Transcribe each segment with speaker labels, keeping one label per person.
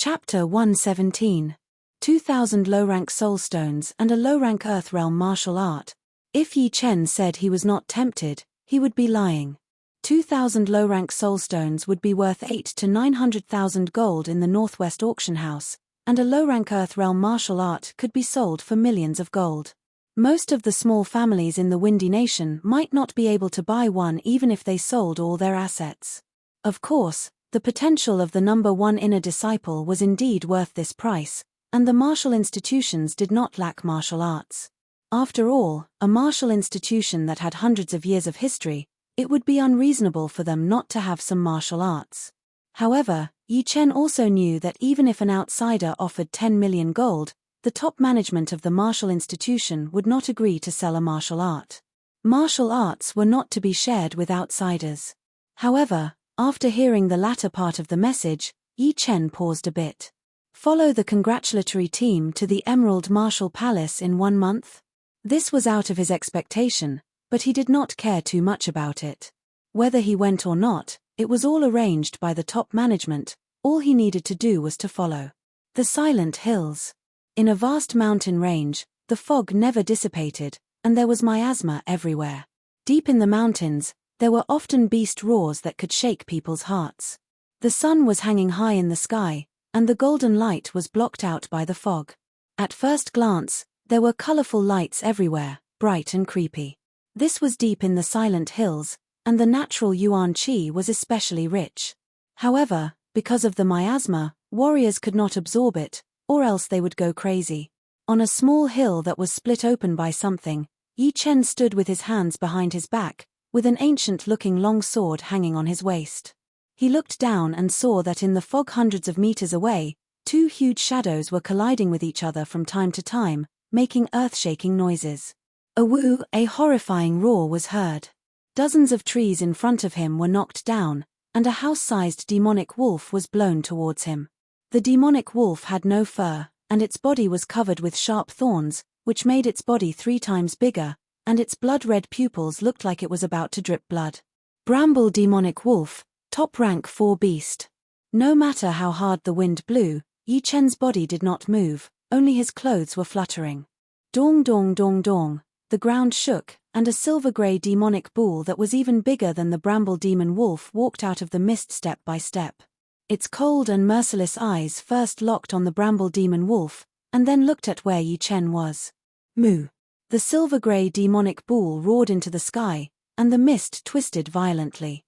Speaker 1: Chapter 117. 2000 low-rank soulstones and a low-rank Earth Realm martial art. If Yi Chen said he was not tempted, he would be lying. 2000 low-rank soulstones would be worth 8 to 900,000 gold in the Northwest Auction House, and a low-rank Earth Realm martial art could be sold for millions of gold. Most of the small families in the Windy Nation might not be able to buy one even if they sold all their assets. Of course, the potential of the number one inner disciple was indeed worth this price, and the martial institutions did not lack martial arts. After all, a martial institution that had hundreds of years of history, it would be unreasonable for them not to have some martial arts. However, Yi Chen also knew that even if an outsider offered 10 million gold, the top management of the martial institution would not agree to sell a martial art. Martial arts were not to be shared with outsiders. However, after hearing the latter part of the message, Yi Chen paused a bit. Follow the congratulatory team to the Emerald Martial Palace in 1 month? This was out of his expectation, but he did not care too much about it. Whether he went or not, it was all arranged by the top management. All he needed to do was to follow. The Silent Hills. In a vast mountain range, the fog never dissipated, and there was miasma everywhere. Deep in the mountains, there were often beast roars that could shake people's hearts. The sun was hanging high in the sky, and the golden light was blocked out by the fog. At first glance, there were colorful lights everywhere, bright and creepy. This was deep in the Silent Hills, and the natural yuan qi was especially rich. However, because of the miasma, warriors could not absorb it, or else they would go crazy. On a small hill that was split open by something, Yi Chen stood with his hands behind his back, with an ancient-looking long sword hanging on his waist. He looked down and saw that in the fog hundreds of meters away, 2 huge shadows were colliding with each other from time to time, making earth-shaking noises. A horrifying roar was heard. Dozens of trees in front of him were knocked down, and a house-sized demonic wolf was blown towards him. The demonic wolf had no fur, and its body was covered with sharp thorns, which made its body 3 times bigger, and its blood-red pupils looked like it was about to drip blood. Bramble demonic wolf, top rank 4 beast. No matter how hard the wind blew, Yi Chen's body did not move, only his clothes were fluttering. Dong dong dong dong, the ground shook, and a silver-grey demonic bull that was even bigger than the bramble demon wolf walked out of the mist step by step. Its cold and merciless eyes first locked on the bramble demon wolf, and then looked at where Yi Chen was. Moo! The silver-grey demonic bull roared into the sky, and the mist twisted violently.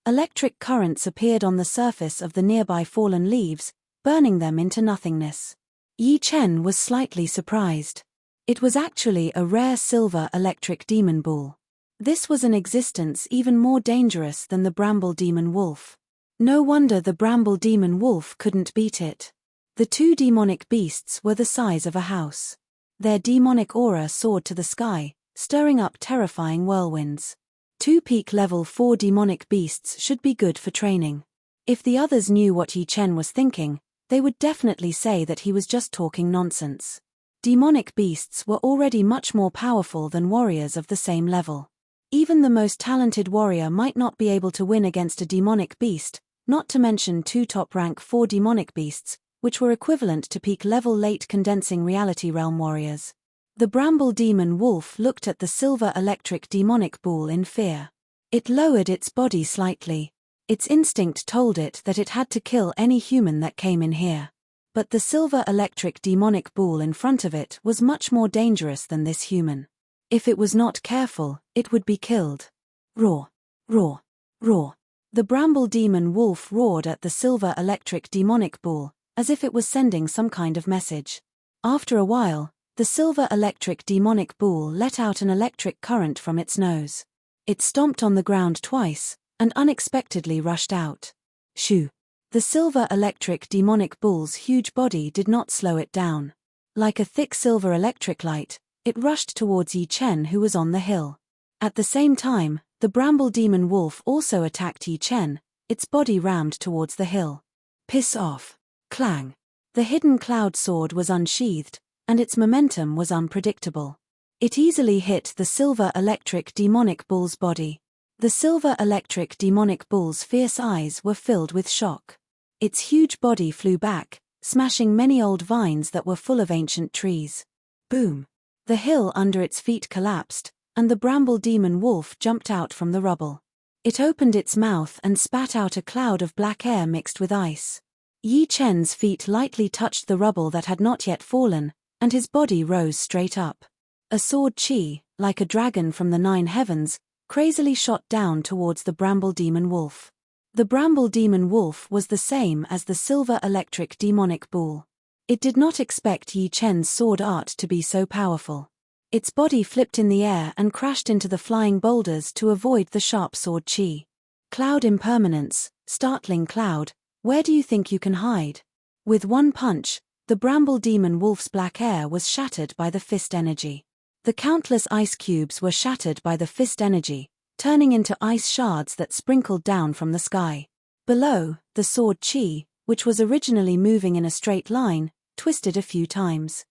Speaker 1: Electric currents appeared on the surface of the nearby fallen leaves, burning them into nothingness. Yi Chen was slightly surprised. It was actually a rare silver electric demon bull. This was an existence even more dangerous than the bramble demon wolf. No wonder the bramble demon wolf couldn't beat it. The 2 demonic beasts were the size of a house. Their demonic aura soared to the sky, stirring up terrifying whirlwinds. 2 peak level 4 demonic beasts should be good for training. If the others knew what Yi Chen was thinking, they would definitely say that he was just talking nonsense. Demonic beasts were already much more powerful than warriors of the same level. Even the most talented warrior might not be able to win against a demonic beast, not to mention 2 top-rank 4 demonic beasts, which were equivalent to peak-level late condensing reality realm warriors. The bramble demon wolf looked at the silver electric demonic bull in fear. It lowered its body slightly. Its instinct told it that it had to kill any human that came in here. But the silver electric demonic bull in front of it was much more dangerous than this human. If it was not careful, it would be killed. Roar! Roar! Roar! The bramble demon wolf roared at the silver electric demonic bull, as if it was sending some kind of message. After a while, the silver electric demonic bull let out an electric current from its nose. It stomped on the ground twice, and unexpectedly rushed out. Shoo! The silver electric demonic bull's huge body did not slow it down. Like a thick silver electric light, it rushed towards Yi Chen, who was on the hill. At the same time, the bramble demon wolf also attacked Yi Chen, its body rammed towards the hill. Piss off! Clang! The hidden cloud sword was unsheathed, and its momentum was unpredictable. It easily hit the silver electric demonic bull's body. The silver electric demonic bull's fierce eyes were filled with shock. Its huge body flew back, smashing many old vines that were full of ancient trees. Boom! The hill under its feet collapsed, and the bramble demon wolf jumped out from the rubble. It opened its mouth and spat out a cloud of black air mixed with ice. Yi Chen's feet lightly touched the rubble that had not yet fallen, and his body rose straight up. A sword chi, like a dragon from the 9 heavens, crazily shot down towards the bramble demon wolf. The bramble demon wolf was the same as the silver electric demonic bull. It did not expect Yi Chen's sword art to be so powerful. Its body flipped in the air and crashed into the flying boulders to avoid the sharp sword chi. Cloud impermanence, startling cloud, where do you think you can hide? With one punch, the bramble demon wolf's black air was shattered by the fist energy. The countless ice cubes were shattered by the fist energy, turning into ice shards that sprinkled down from the sky. Below, the sword chi, which was originally moving in a straight line, twisted a few times.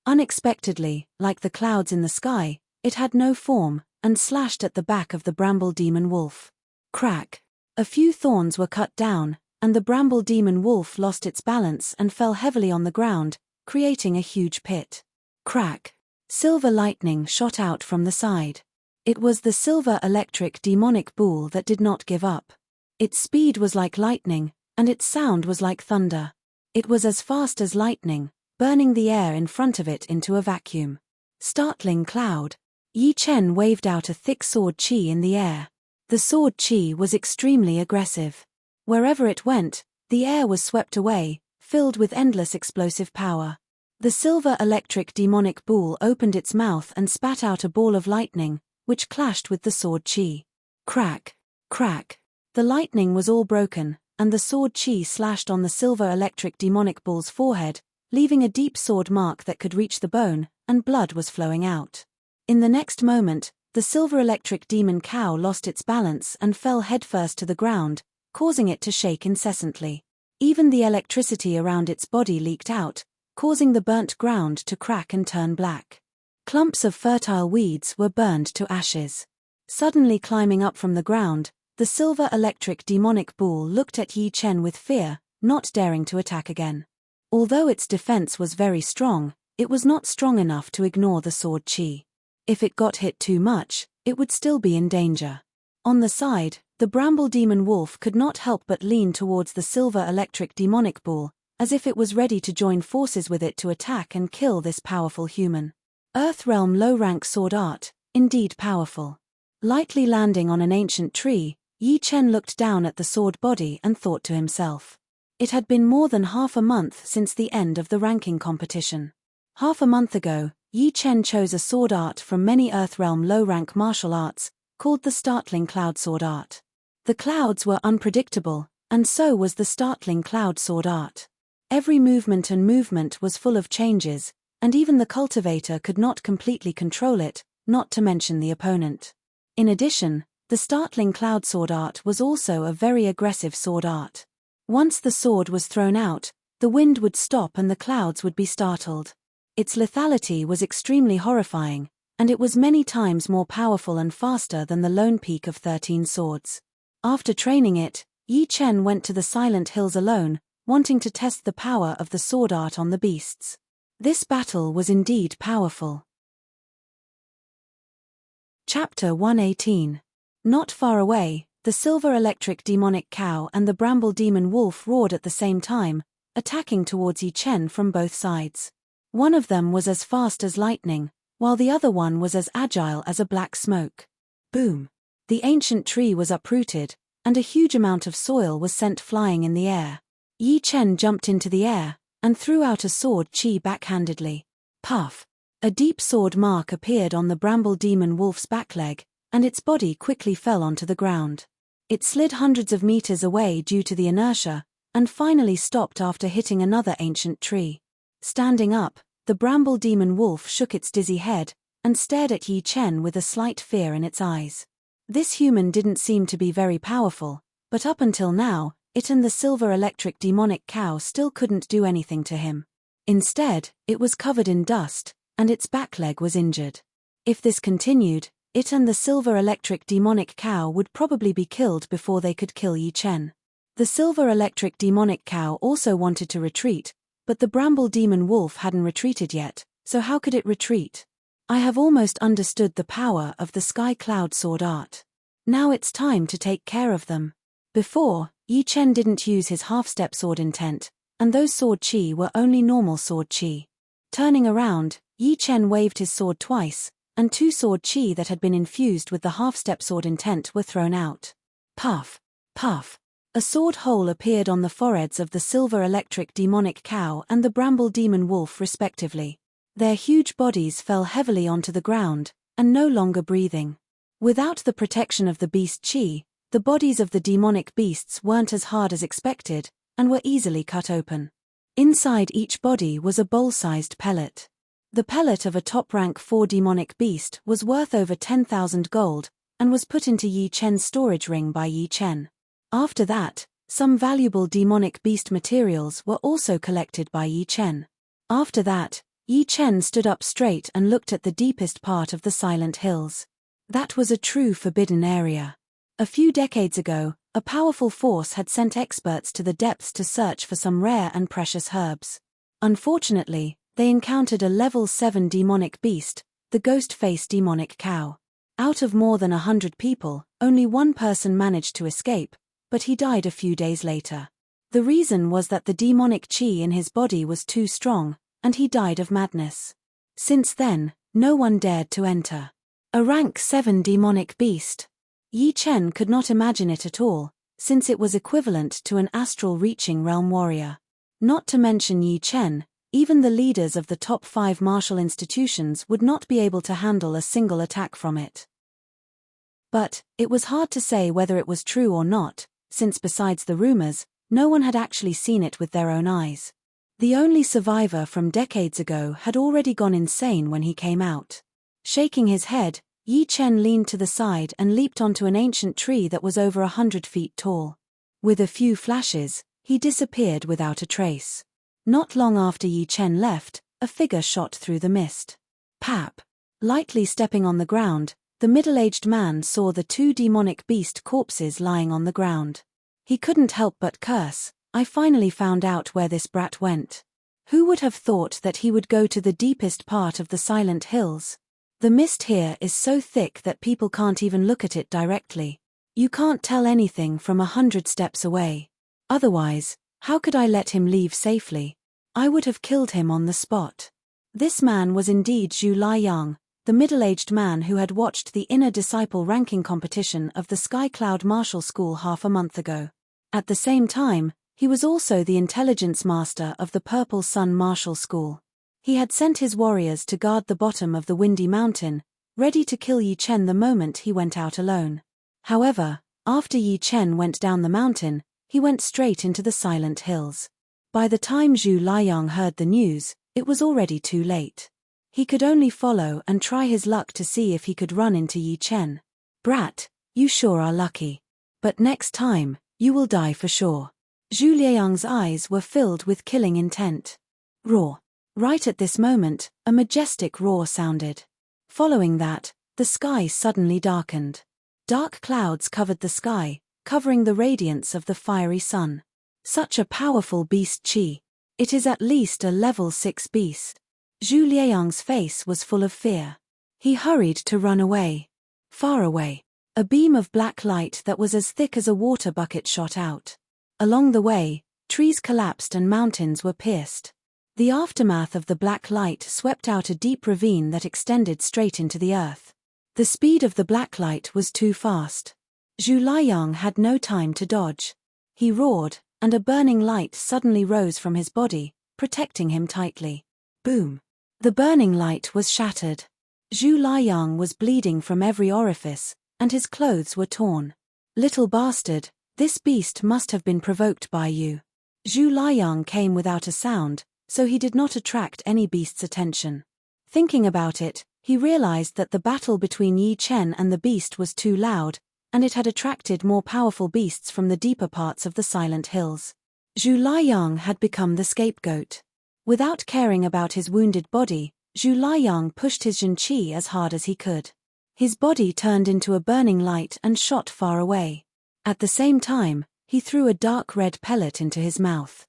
Speaker 1: Unexpectedly, like the clouds in the sky, it had no form, and slashed at the back of the bramble demon wolf. Crack! A few thorns were cut down, and the bramble demon wolf lost its balance and fell heavily on the ground, creating a huge pit. Crack! Silver lightning shot out from the side. It was the silver electric demonic bull that did not give up. Its speed was like lightning, and its sound was like thunder. It was as fast as lightning, burning the air in front of it into a vacuum. Startling cloud. Yi Chen waved out a thick sword chi in the air. The sword chi was extremely aggressive. Wherever it went, the air was swept away, filled with endless explosive power. The silver electric demonic bull opened its mouth and spat out a ball of lightning, which clashed with the sword chi. Crack! Crack! The lightning was all broken, and the sword chi slashed on the silver electric demonic bull's forehead, leaving a deep sword mark that could reach the bone, and blood was flowing out. In the next moment, the silver electric demon cow lost its balance and fell headfirst to the ground, causing it to shake incessantly. Even the electricity around its body leaked out, causing the burnt ground to crack and turn black. Clumps of fertile weeds were burned to ashes. Suddenly climbing up from the ground, the silver electric demonic bull looked at Yi Chen with fear, not daring to attack again. Although its defense was very strong, it was not strong enough to ignore the sword chi. If it got hit too much, it would still be in danger. On the side, the bramble demon wolf could not help but lean towards the silver electric demonic bull, as if it was ready to join forces with it to attack and kill this powerful human. Earthrealm low-rank sword art, indeed powerful. Lightly landing on an ancient tree, Yi Chen looked down at the sword body and thought to himself. It had been more than half a month since the end of the ranking competition. Half a month ago, Yi Chen chose a sword art from many Earthrealm low-rank martial arts, called the startling cloud sword art. The clouds were unpredictable, and so was the startling cloud sword art. Every movement was full of changes, and even the cultivator could not completely control it, not to mention the opponent. In addition, the startling cloud sword art was also a very aggressive sword art. Once the sword was thrown out, the wind would stop and the clouds would be startled. Its lethality was extremely horrifying, and it was many times more powerful and faster than the lone peak of 13 swords. After training it, Yi Chen went to the Silent Hills alone, wanting to test the power of the sword art on the beasts. This battle was indeed powerful. Chapter 118. Not far away, the silver electric demonic cow and the bramble demon wolf roared at the same time, attacking towards Yi Chen from both sides. One of them was as fast as lightning, while the other one was as agile as a black smoke. Boom! The ancient tree was uprooted, and a huge amount of soil was sent flying in the air. Yi Chen jumped into the air, and threw out a sword chi backhandedly. Puff! A deep sword mark appeared on the bramble demon wolf's back leg, and its body quickly fell onto the ground. It slid hundreds of meters away due to the inertia, and finally stopped after hitting another ancient tree. Standing up, the bramble demon wolf shook its dizzy head, and stared at Yi Chen with a slight fear in its eyes. This human didn't seem to be very powerful, but up until now, it and the silver electric demonic cow still couldn't do anything to him. Instead, it was covered in dust, and its back leg was injured. If this continued, it and the silver electric demonic cow would probably be killed before they could kill Yi Chen. The silver electric demonic cow also wanted to retreat, but the bramble demon wolf hadn't retreated yet, so how could it retreat? I have almost understood the power of the sky cloud sword art. Now it's time to take care of them. Before, Yi Chen didn't use his half-step sword intent, and those sword chi were only normal sword chi. Turning around, Yi Chen waved his sword twice, and 2 sword chi that had been infused with the half-step sword intent were thrown out. Puff! Puff! A sword hole appeared on the foreheads of the silver electric demonic cow and the bramble demon wolf respectively. Their huge bodies fell heavily onto the ground, and no longer breathing. Without the protection of the beast chi, the bodies of the demonic beasts weren't as hard as expected, and were easily cut open. Inside each body was a bowl-sized pellet. The pellet of a top-rank 4 demonic beast was worth over 10,000 gold, and was put into Yi Chen's storage ring by Yi Chen. After that, some valuable demonic beast materials were also collected by Yi Chen. After that, Yi Chen stood up straight and looked at the deepest part of the Silent Hills. That was a true forbidden area. A few decades ago, a powerful force had sent experts to the depths to search for some rare and precious herbs. Unfortunately, they encountered a level 7 demonic beast, the ghost-faced demonic cow. Out of more than 100 people, only 1 person managed to escape, but he died a few days later. The reason was that the demonic chi in his body was too strong, and he died of madness. Since then, no one dared to enter. A rank 7 demonic beast. Yi Chen could not imagine it at all, since it was equivalent to an astral-reaching realm warrior. Not to mention Yi Chen, even the leaders of the top 5 martial institutions would not be able to handle a single attack from it. But, it was hard to say whether it was true or not, since besides the rumors, no one had actually seen it with their own eyes. The only survivor from decades ago had already gone insane when he came out. Shaking his head, Yi Chen leaned to the side and leaped onto an ancient tree that was over 100 feet tall. With a few flashes, he disappeared without a trace. Not long after Yi Chen left, a figure shot through the mist. Pap! Lightly stepping on the ground, the middle-aged man saw the 2 demonic beast corpses lying on the ground. He couldn't help but curse, "I finally found out where this brat went. Who would have thought that he would go to the deepest part of the Silent Hills? The mist here is so thick that people can't even look at it directly. You can't tell anything from 100 steps away. Otherwise, how could I let him leave safely? I would have killed him on the spot." This man was indeed Zhu Liang, the middle-aged man who had watched the inner disciple ranking competition of the Sky Cloud Martial School half a month ago. At the same time, he was also the intelligence master of the Purple Sun Martial School. He had sent his warriors to guard the bottom of the Windy Mountain, ready to kill Yi Chen the moment he went out alone. However, after Yi Chen went down the mountain, he went straight into the Silent Hills. By the time Zhu Liang heard the news, it was already too late. He could only follow and try his luck to see if he could run into Yi Chen. "Brat, you sure are lucky. But next time, you will die for sure." Zhu Liang's eyes were filled with killing intent. Roar. Right at this moment, a majestic roar sounded. Following that, the sky suddenly darkened. Dark clouds covered the sky, covering the radiance of the fiery sun. Such a powerful beast chi. It is at least a level 6 beast. Zhu Liang's face was full of fear. He hurried to run away. Far away, a beam of black light that was as thick as a water bucket shot out. Along the way, trees collapsed and mountains were pierced. The aftermath of the black light swept out a deep ravine that extended straight into the earth. The speed of the black light was too fast. Zhu Liang had no time to dodge. He roared, and a burning light suddenly rose from his body, protecting him tightly. Boom! The burning light was shattered. Zhu Liang was bleeding from every orifice, and his clothes were torn. "Little bastard, this beast must have been provoked by you." Zhu Liang came without a sound, so he did not attract any beast's attention. Thinking about it, he realized that the battle between Yi Chen and the beast was too loud, and it had attracted more powerful beasts from the deeper parts of the Silent Hills. Zhu Liang had become the scapegoat. Without caring about his wounded body, Zhu Liang pushed his Zhen Qi as hard as he could. His body turned into a burning light and shot far away. At the same time, he threw a dark red pellet into his mouth.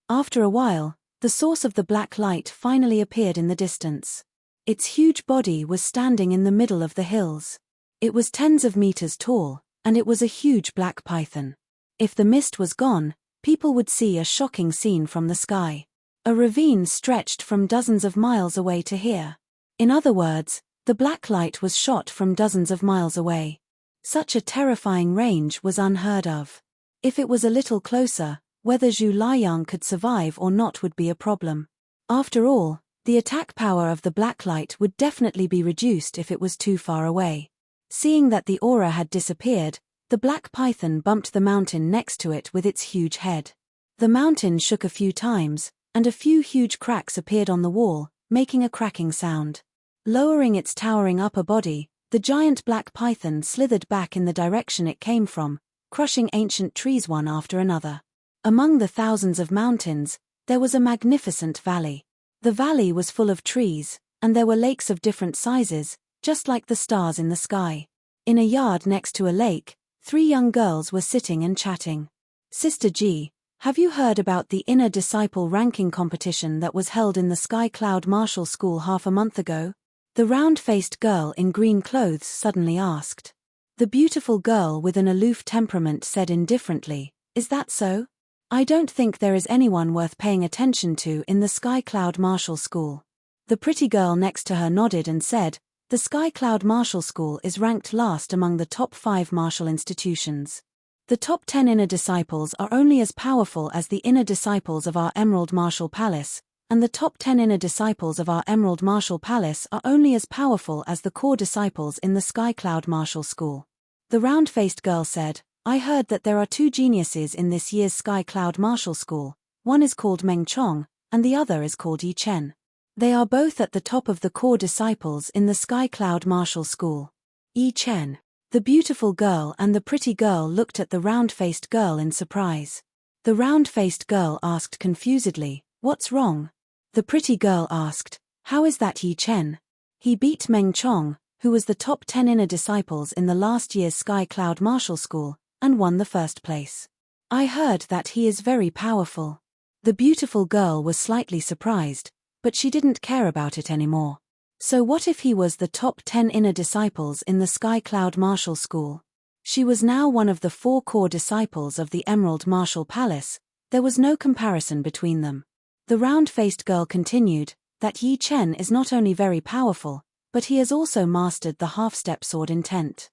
Speaker 1: After a while, the source of the black light finally appeared in the distance. Its huge body was standing in the middle of the hills. It was tens of meters tall, and it was a huge black python. If the mist was gone, people would see a shocking scene from the sky. A ravine stretched from dozens of miles away to here. In other words, the black light was shot from dozens of miles away. Such a terrifying range was unheard of. If it was a little closer, whether Zhu Liang could survive or not would be a problem. After all, the attack power of the black light would definitely be reduced if it was too far away. Seeing that the aura had disappeared, the black python bumped the mountain next to it with its huge head. The mountain shook a few times, and a few huge cracks appeared on the wall, making a cracking sound. Lowering its towering upper body, the giant black python slithered back in the direction it came from, crushing ancient trees one after another. Among the thousands of mountains, there was a magnificent valley. The valley was full of trees, and there were lakes of different sizes, just like the stars in the sky. In a yard next to a lake, 3 young girls were sitting and chatting. "Sister G, have you heard about the inner disciple ranking competition that was held in the Sky Cloud Martial School half a month ago?" The round-faced girl in green clothes suddenly asked. The beautiful girl with an aloof temperament said indifferently, "Is that so? I don't think there is anyone worth paying attention to in the Sky Cloud Martial School." The pretty girl next to her nodded and said, "The Sky Cloud Martial School is ranked last among the top 5 martial institutions. The top 10 inner disciples are only as powerful as the inner disciples of our Emerald Martial Palace, and the top 10 inner disciples of our Emerald Martial Palace are only as powerful as the core disciples in the Sky Cloud Martial School." The round-faced girl said, "I heard that there are 2 geniuses in this year's Sky Cloud Martial School. One is called Meng Chong, and the other is called Yi Chen. They are both at the top of the core disciples in the Sky Cloud Martial School." Yi Chen. The beautiful girl and the pretty girl looked at the round-faced girl in surprise. The round-faced girl asked confusedly, "What's wrong?" The pretty girl asked, "How is that Yi Chen? He beat Meng Chong, who was the top 10 inner disciples in the last year's Sky Cloud Martial School, and won the first place. I heard that he is very powerful." The beautiful girl was slightly surprised, but she didn't care about it anymore. So what if he was the top 10 inner disciples in the Sky Cloud Martial School? She was now one of the 4 core disciples of the Emerald Martial Palace. There was no comparison between them. The round-faced girl continued, that Yi Chen is not only very powerful, but he has also mastered the half-step sword intent.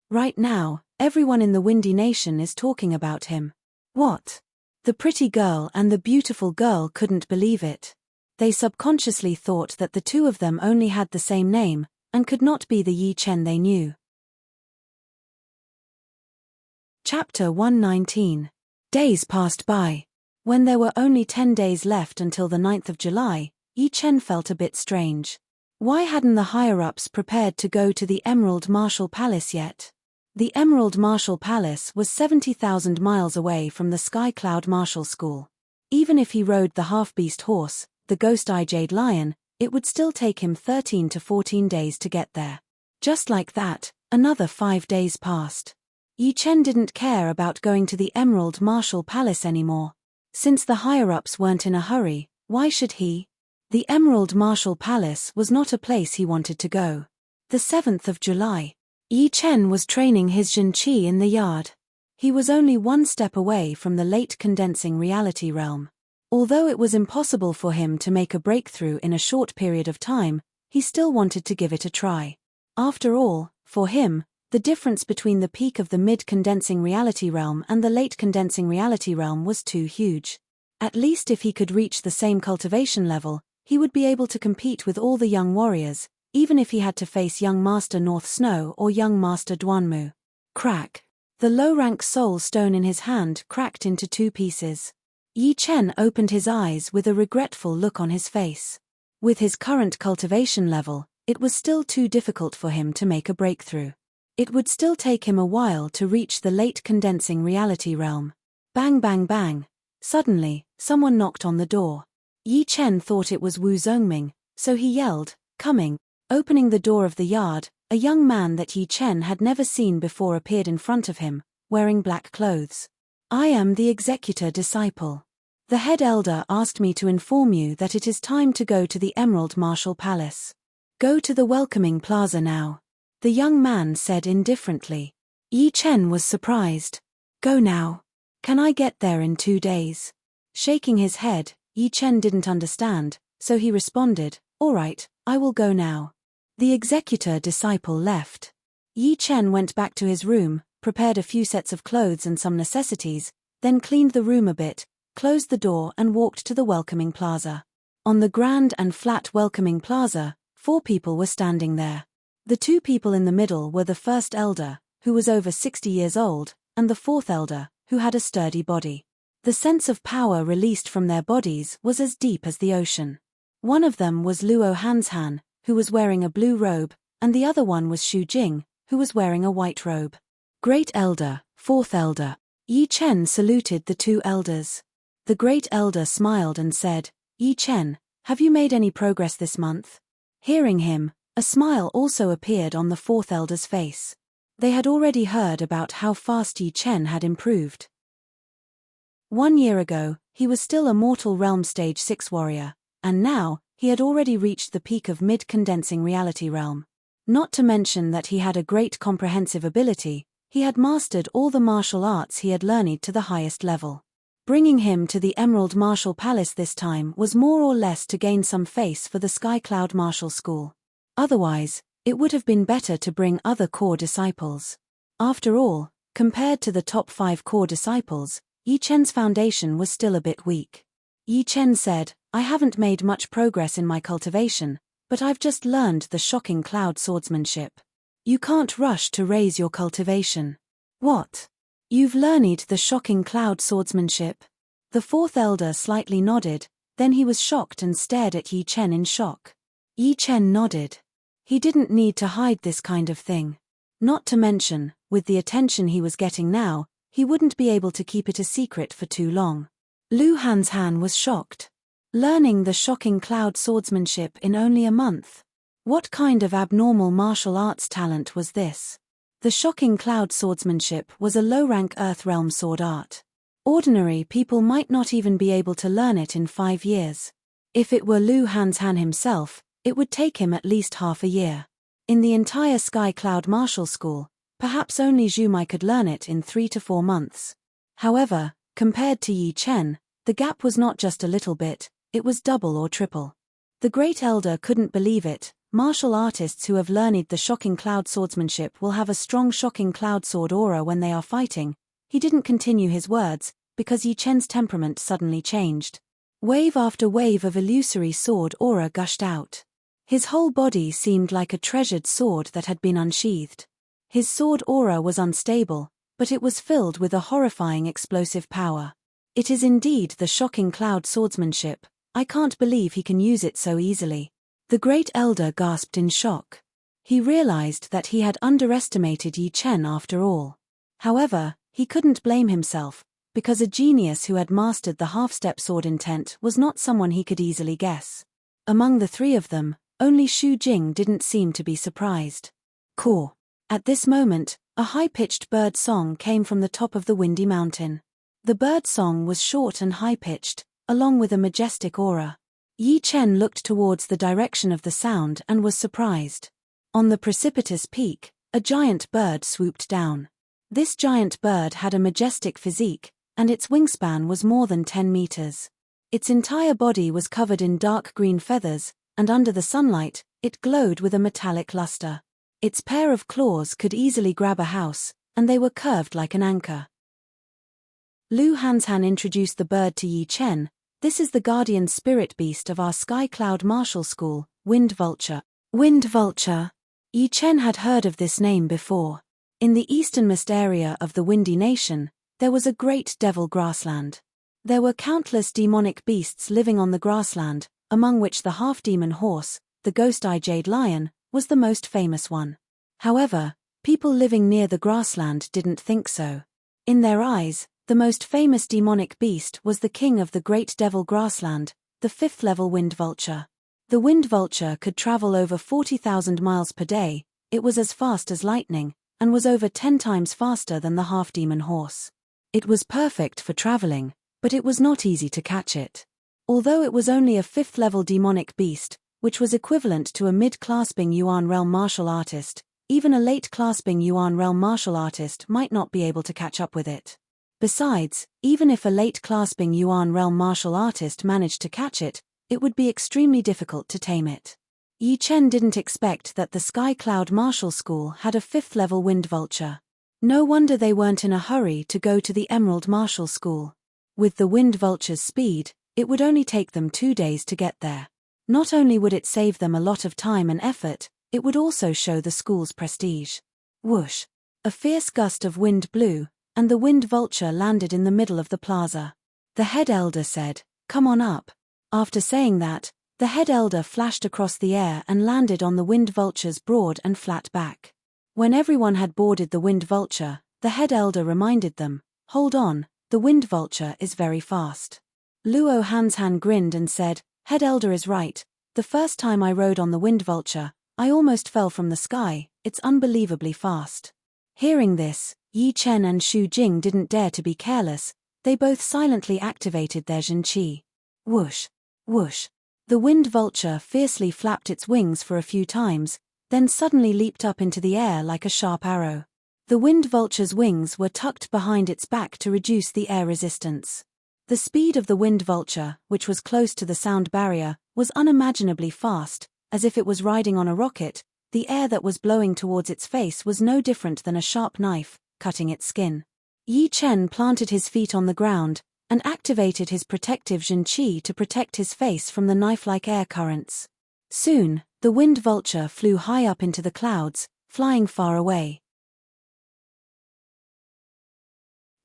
Speaker 1: Right now, everyone in the Windy Nation is talking about him. What? The pretty girl and the beautiful girl couldn't believe it. They subconsciously thought that the 2 of them only had the same name, and could not be the Yi Chen they knew. Chapter 119. Days passed by. When there were only 10 days left until the 9th of July, Yi Chen felt a bit strange. Why hadn't the higher-ups prepared to go to the Emerald Martial Palace yet? The Emerald Martial Palace was 70,000 miles away from the Sky Cloud Martial School. Even if he rode the half-beast horse, the Ghost-Eye Jade Lion, it would still take him 13 to 14 days to get there. Just like that, another 5 days passed. Yi Chen didn't care about going to the Emerald Martial Palace anymore. Since the higher-ups weren't in a hurry, why should he? The Emerald Martial Palace was not a place he wanted to go. The 7th of July. Yi Chen was training his Jin Qi in the yard. He was only 1 step away from the late condensing reality realm. Although it was impossible for him to make a breakthrough in a short period of time, he still wanted to give it a try. After all, for him, the difference between the peak of the mid-condensing reality realm and the late condensing reality realm was too huge. At least if he could reach the same cultivation level, he would be able to compete with all the young warriors, even if he had to face young Master North Snow or young Master Duanmu. Crack. The low-rank soul stone in his hand cracked into 2 pieces. Yi Chen opened his eyes with a regretful look on his face. With his current cultivation level, it was still too difficult for him to make a breakthrough. It would still take him a while to reach the late condensing reality realm. Bang bang bang. Suddenly, someone knocked on the door. Yi Chen thought it was Wu Zhongming, so he yelled, "Coming." Opening the door of the yard, a young man that Yi Chen had never seen before appeared in front of him, wearing black clothes. I am the executor disciple. The head elder asked me to inform you that it is time to go to the Emerald Martial Palace. Go to the welcoming plaza now. The young man said indifferently. Yi Chen was surprised. Go now. Can I get there in 2 days? Shaking his head, Yi Chen didn't understand, so he responded, all right, I will go now. The executor disciple left. Yi Chen went back to his room, prepared a few sets of clothes and some necessities, then cleaned the room a bit, closed the door and walked to the welcoming plaza. On the grand and flat welcoming plaza, 4 people were standing there. The 2 people in the middle were the first elder, who was over 60 years old, and the 4th elder, who had a sturdy body. The sense of power released from their bodies was as deep as the ocean. One of them was Luo Hanshan, who was wearing a blue robe, and the other one was Xu Jing, who was wearing a white robe. Great Elder, 4th Elder. Yi Chen saluted the 2 elders. The Great Elder smiled and said, Yi Chen, have you made any progress this month? Hearing him, a smile also appeared on the 4th Elder's face. They had already heard about how fast Yi Chen had improved. 1 year ago, he was still a mortal realm stage 6 warrior, and now, he had already reached the peak of mid-condensing reality realm. Not to mention that he had a great comprehensive ability, he had mastered all the martial arts he had learned to the highest level. Bringing him to the Emerald Martial Palace this time was more or less to gain some face for the Sky Cloud Martial School. Otherwise, it would have been better to bring other core disciples. After all, compared to the top 5 core disciples, Yi Chen's foundation was still a bit weak. Yi Chen said, I haven't made much progress in my cultivation, but I've just learned the shocking cloud swordsmanship. You can't rush to raise your cultivation. What? You've learned the shocking cloud swordsmanship? The 4th elder slightly nodded, then he was shocked and stared at Yi Chen in shock. Yi Chen nodded. He didn't need to hide this kind of thing. Not to mention, with the attention he was getting now, he wouldn't be able to keep it a secret for too long. Lu Hanshan was shocked. Learning the shocking cloud swordsmanship in only a month. What kind of abnormal martial arts talent was this? The shocking cloud swordsmanship was a low-rank Earth Realm sword art. Ordinary people might not even be able to learn it in 5 years. If it were Lu Hanshan himself, it would take him at least half a year. In the entire Sky Cloud Martial School, perhaps only Zhu Mai could learn it in 3 to 4 months. However, compared to Yi Chen, the gap was not just a little bit, it was double or triple. The Great Elder couldn't believe it. Martial artists who have learned the shocking cloud swordsmanship will have a strong shocking cloud sword aura when they are fighting. He didn't continue his words, because Yi Chen's temperament suddenly changed. Wave after wave of illusory sword aura gushed out. His whole body seemed like a treasured sword that had been unsheathed. His sword aura was unstable, but it was filled with a horrifying explosive power. It is indeed the shocking cloud swordsmanship. I can't believe he can use it so easily. The Great Elder gasped in shock. He realized that he had underestimated Yi Chen after all. However, he couldn't blame himself, because a genius who had mastered the half-step sword intent was not someone he could easily guess. Among the 3 of them, only Xu Jing didn't seem to be surprised. Caw. At this moment, a high-pitched bird song came from the top of the windy mountain. The bird song was short and high-pitched, along with a majestic aura. Yi Chen looked towards the direction of the sound and was surprised. On the precipitous peak, a giant bird swooped down. This giant bird had a majestic physique, and its wingspan was more than 10 meters. Its entire body was covered in dark green feathers, and under the sunlight, it glowed with a metallic luster. Its pair of claws could easily grab a house, and they were curved like an anchor. Lu Hanshan introduced the bird to Yi Chen. This is the guardian spirit beast of our Sky Cloud Martial School, Wind Vulture. Wind Vulture. Yi Chen had heard of this name before. In the easternmost area of the Windy Nation, there was a great devil grassland. There were countless demonic beasts living on the grassland, among which the half-demon horse, the ghost-eye jade lion, was the most famous one. However, people living near the grassland didn't think so. In their eyes, the most famous demonic beast was the king of the Great Devil Grassland, the 5th-level Wind Vulture. The Wind Vulture could travel over 40,000 miles per day, it was as fast as lightning, and was over 10 times faster than the half-demon horse. It was perfect for traveling, but it was not easy to catch it. Although it was only a 5th-level demonic beast, which was equivalent to a mid-clasping Yuan realm martial artist, even a late-clasping Yuan realm martial artist might not be able to catch up with it. Besides, even if a late-clasping Yuan realm martial artist managed to catch it, it would be extremely difficult to tame it. Yi Chen didn't expect that the Sky Cloud Martial School had a 5th-level wind vulture. No wonder they weren't in a hurry to go to the Emerald Martial School. With the wind vulture's speed, it would only take them 2 days to get there. Not only would it save them a lot of time and effort, it would also show the school's prestige. Whoosh! A fierce gust of wind blew, and the wind vulture landed in the middle of the plaza. The head elder said, "Come on up." After saying that, the head elder flashed across the air and landed on the wind vulture's broad and flat back. When everyone had boarded the wind vulture, the head elder reminded them, "Hold on, the wind vulture is very fast." Luo Hanshan grinned and said, "Head elder is right. The first time I rode on the wind vulture, I almost fell from the sky. It's unbelievably fast." Hearing this, Yi Chen and Xu Jing didn't dare to be careless. They both silently activated their Jin Qi. Whoosh! Whoosh! The wind vulture fiercely flapped its wings for a few times, then suddenly leaped up into the air like a sharp arrow. The wind vulture's wings were tucked behind its back to reduce the air resistance. The speed of the wind vulture, which was close to the sound barrier, was unimaginably fast, as if it was riding on a rocket. The air that was blowing towards its face was no different than a sharp knife, cutting its skin. Yi Chen planted his feet on the ground, and activated his protective Jin Qi to protect his face from the knife-like air currents. Soon, the wind vulture flew high up into the clouds, flying far away.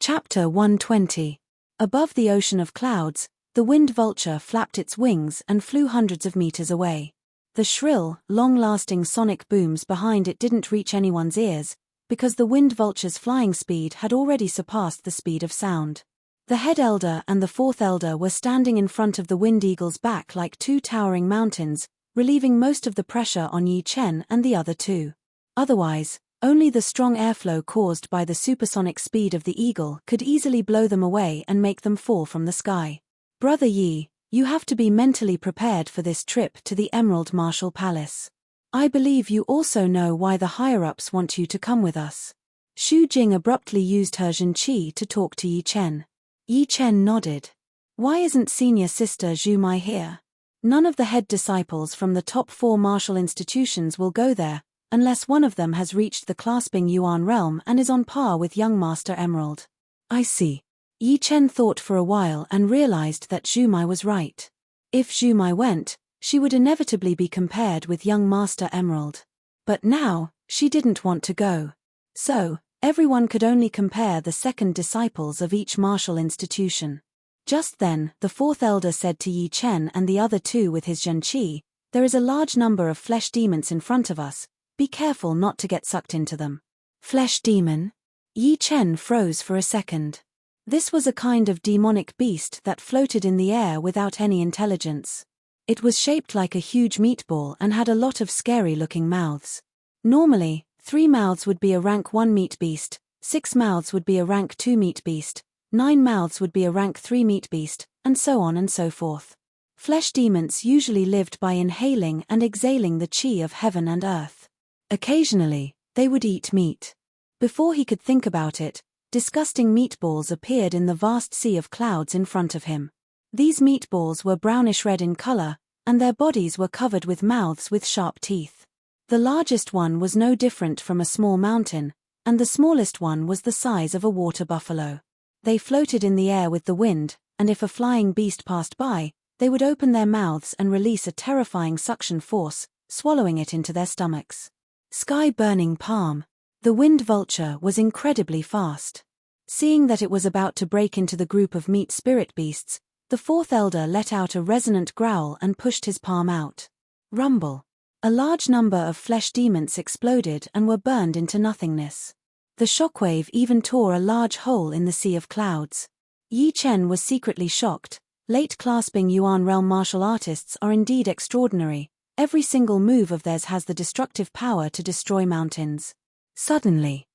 Speaker 1: Chapter 120. Above the ocean of clouds, the wind vulture flapped its wings and flew hundreds of meters away. The shrill, long-lasting sonic booms behind it didn't reach anyone's ears, because the wind vulture's flying speed had already surpassed the speed of sound. The head elder and the 4th elder were standing in front of the wind eagle's back like 2 towering mountains, relieving most of the pressure on Yi Chen and the other 2. Otherwise, only the strong airflow caused by the supersonic speed of the eagle could easily blow them away and make them fall from the sky. "Brother Yi, you have to be mentally prepared for this trip to the Emerald Martial Palace. I believe you also know why the higher-ups want you to come with us." Xu Jing abruptly used her Jin Qi to talk to Yi Chen. Yi Chen nodded. "Why isn't senior sister Zhu Mai here? None of the head disciples from the top 4 martial institutions will go there, unless one of them has reached the clasping Yuan realm and is on par with young Master Emerald." "I see." Yi Chen thought for a while and realized that Zhu Mai was right. If Zhu Mai went, she would inevitably be compared with young Master Emerald. But now, she didn't want to go. So, everyone could only compare the second disciples of each martial institution. Just then, the 4th elder said to Yi Chen and the other 2 with his Jin Qi, "There is a large number of flesh demons in front of us. Be careful not to get sucked into them." Flesh demon? Yi Chen froze for a second. This was a kind of demonic beast that floated in the air without any intelligence. It was shaped like a huge meatball and had a lot of scary-looking mouths. Normally, 3 mouths would be a rank 1 meat beast, 6 mouths would be a rank 2 meat beast, 9 mouths would be a rank 3 meat beast, and so on and so forth. Flesh demons usually lived by inhaling and exhaling the chi of heaven and earth. Occasionally, they would eat meat. Before he could think about it, disgusting meatballs appeared in the vast sea of clouds in front of him. These meatballs were brownish-red in color, and their bodies were covered with mouths with sharp teeth. The largest one was no different from a small mountain, and the smallest one was the size of a water buffalo. They floated in the air with the wind, and if a flying beast passed by, they would open their mouths and release a terrifying suction force, swallowing it into their stomachs. Sky-burning palm. The wind vulture was incredibly fast. Seeing that it was about to break into the group of meat spirit beasts, the 4th elder let out a resonant growl and pushed his palm out. Rumble. A large number of flesh demons exploded and were burned into nothingness. The shockwave even tore a large hole in the sea of clouds. Yi Chen was secretly shocked. Late-clasping Yuan realm martial artists are indeed extraordinary. Every single move of theirs has the destructive power to destroy mountains. Suddenly,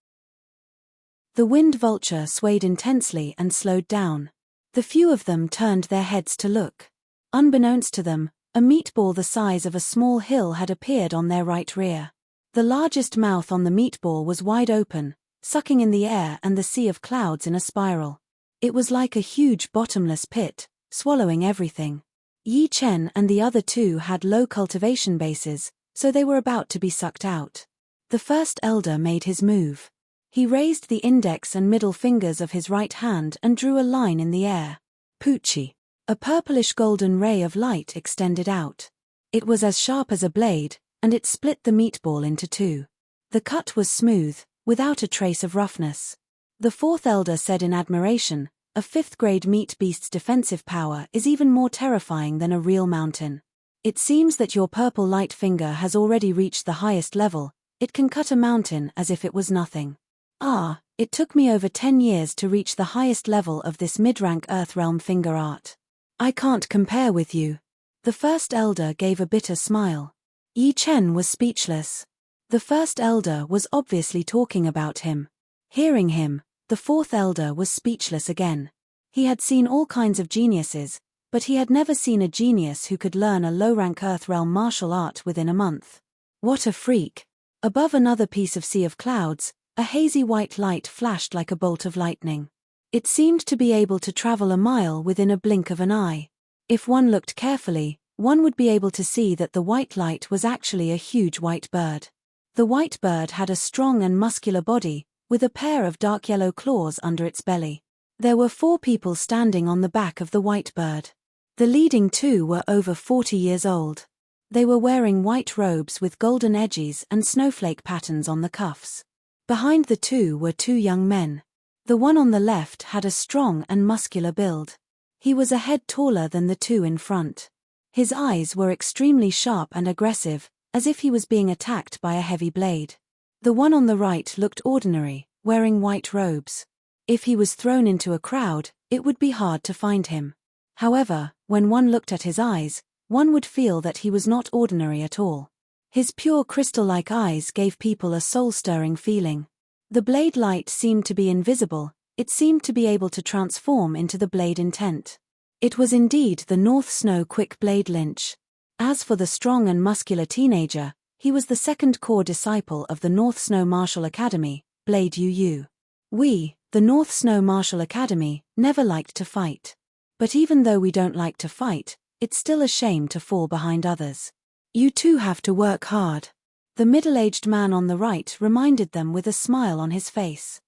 Speaker 1: the wind vulture swayed intensely and slowed down. The few of them turned their heads to look. Unbeknownst to them, a meatball the size of a small hill had appeared on their right rear. The largest mouth on the meatball was wide open, sucking in the air and the sea of clouds in a spiral. It was like a huge bottomless pit, swallowing everything. Yi Chen and the other two had low cultivation bases, so they were about to be sucked out. The first elder made his move. He raised the index and middle fingers of his right hand and drew a line in the air. Poochie. A purplish-golden ray of light extended out. It was as sharp as a blade, and it split the meatball into two. The cut was smooth, without a trace of roughness. The fourth elder said in admiration, "A fifth-grade meat beast's defensive power is even more terrifying than a real mountain. It seems that your purple light finger has already reached the highest level. It can cut a mountain as if it was nothing." "Ah, it took me over 10 years to reach the highest level of this mid-rank Earthrealm finger art. I can't compare with you." The first elder gave a bitter smile. Yi Chen was speechless. The first elder was obviously talking about him. Hearing him, the fourth elder was speechless again. He had seen all kinds of geniuses, but he had never seen a genius who could learn a low-rank Earthrealm martial art within a month. What a freak! Above another piece of sea of clouds, a hazy white light flashed like a bolt of lightning. It seemed to be able to travel a mile within a blink of an eye. If one looked carefully, one would be able to see that the white light was actually a huge white bird. The white bird had a strong and muscular body, with a pair of dark yellow claws under its belly. There were 4 people standing on the back of the white bird. The leading 2 were over 40 years old. They were wearing white robes with golden edges and snowflake patterns on the cuffs. Behind the 2 were 2 young men. The one on the left had a strong and muscular build. He was a head taller than the 2 in front. His eyes were extremely sharp and aggressive, as if he was being attacked by a heavy blade. The one on the right looked ordinary, wearing white robes. If he was thrown into a crowd, it would be hard to find him. However, when one looked at his eyes, one would feel that he was not ordinary at all. His pure crystal-like eyes gave people a soul-stirring feeling. The blade light seemed to be invisible, it seemed to be able to transform into the blade intent. It was indeed the North Snow Quick Blade Lynch. As for the strong and muscular teenager, he was the second core disciple of the North Snow Martial Academy, Blade Yu. We, the North Snow Martial Academy, never liked to fight. But even though we don't like to fight, it's still a shame to fall behind others. You too have to work hard. The middle-aged man on the right reminded them with a smile on his face.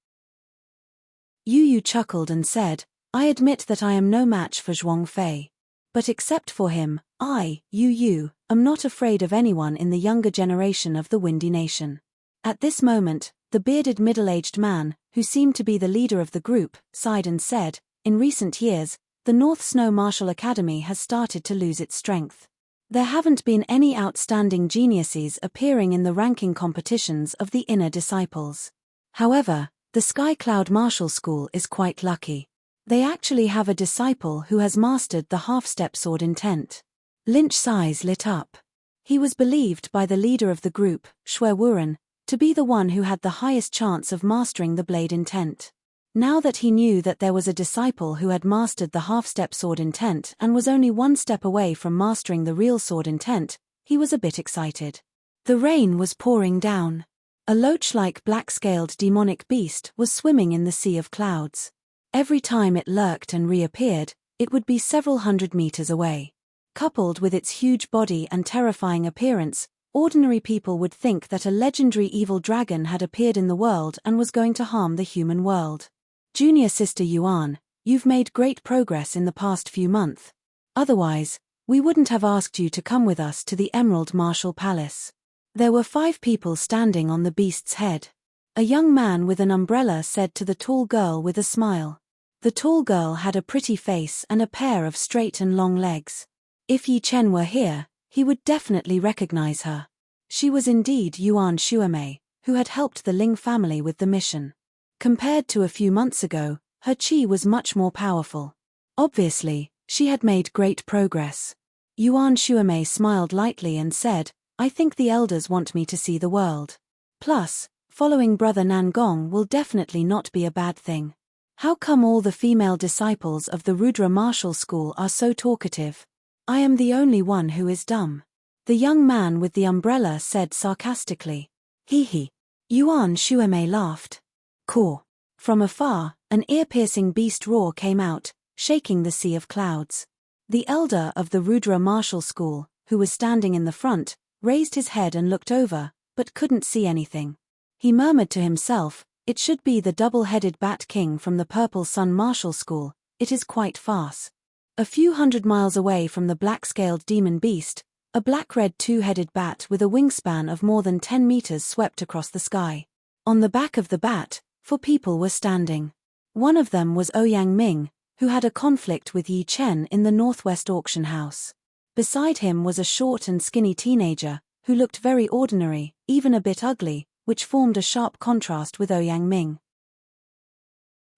Speaker 1: Yu chuckled and said, "I admit that I am no match for Zhuang Fei. But except for him, I, Yu, am not afraid of anyone in the younger generation of the Windy Nation." At this moment, the bearded middle-aged man, who seemed to be the leader of the group, sighed and said, "In recent years, the North Snow Martial Academy has started to lose its strength. There haven't been any outstanding geniuses appearing in the ranking competitions of the inner disciples. However, the Sky Cloud Martial School is quite lucky. They actually have a disciple who has mastered the half-step sword intent." Lynch's eyes lit up. He was believed by the leader of the group, Shui Wuren, to be the one who had the highest chance of mastering the blade intent. Now that he knew that there was a disciple who had mastered the half-step sword intent and was only one step away from mastering the real sword intent, he was a bit excited. The rain was pouring down. A loach-like black-scaled demonic beast was swimming in the sea of clouds. Every time it lurked and reappeared, it would be several hundred meters away. Coupled with its huge body and terrifying appearance, ordinary people would think that a legendary evil dragon had appeared in the world and was going to harm the human world. "Junior Sister Yuan, you've made great progress in the past few months. Otherwise, we wouldn't have asked you to come with us to the Emerald Martial Palace." There were 5 people standing on the beast's head. A young man with an umbrella said to the tall girl with a smile. The tall girl had a pretty face and a pair of straight and long legs. If Yi Chen were here, he would definitely recognize her. She was indeed Yuan Shuemei, who had helped the Ling family with the mission. Compared to a few months ago, her qi was much more powerful. Obviously, she had made great progress. Yuan Shuemei smiled lightly and said, "I think the elders want me to see the world. Plus, Following Brother Nangong will definitely not be a bad thing. How come all the female disciples of the Rudra martial school are so talkative? I am the only one who is dumb. The young man with the umbrella said sarcastically. Hee hee. Yuan Shuemei laughed. Caw. From afar, an ear-piercing beast roar came out, shaking the sea of clouds. The elder of the Rudra martial school, who was standing in the front, raised his head and looked over, but couldn't see anything. He murmured to himself, "It should be the double-headed Bat King from the Purple Sun Martial School, it is quite farce." A few hundred miles away from the black-scaled demon beast, a black-red two-headed bat with a wingspan of more than 10 meters swept across the sky. On the back of the bat, 4 people were standing. One of them was Ouyang Ming, who had a conflict with Yi Chen in the Northwest Auction House. Beside him was a short and skinny teenager, who looked very ordinary, even a bit ugly, which formed a sharp contrast with Ouyang Ming.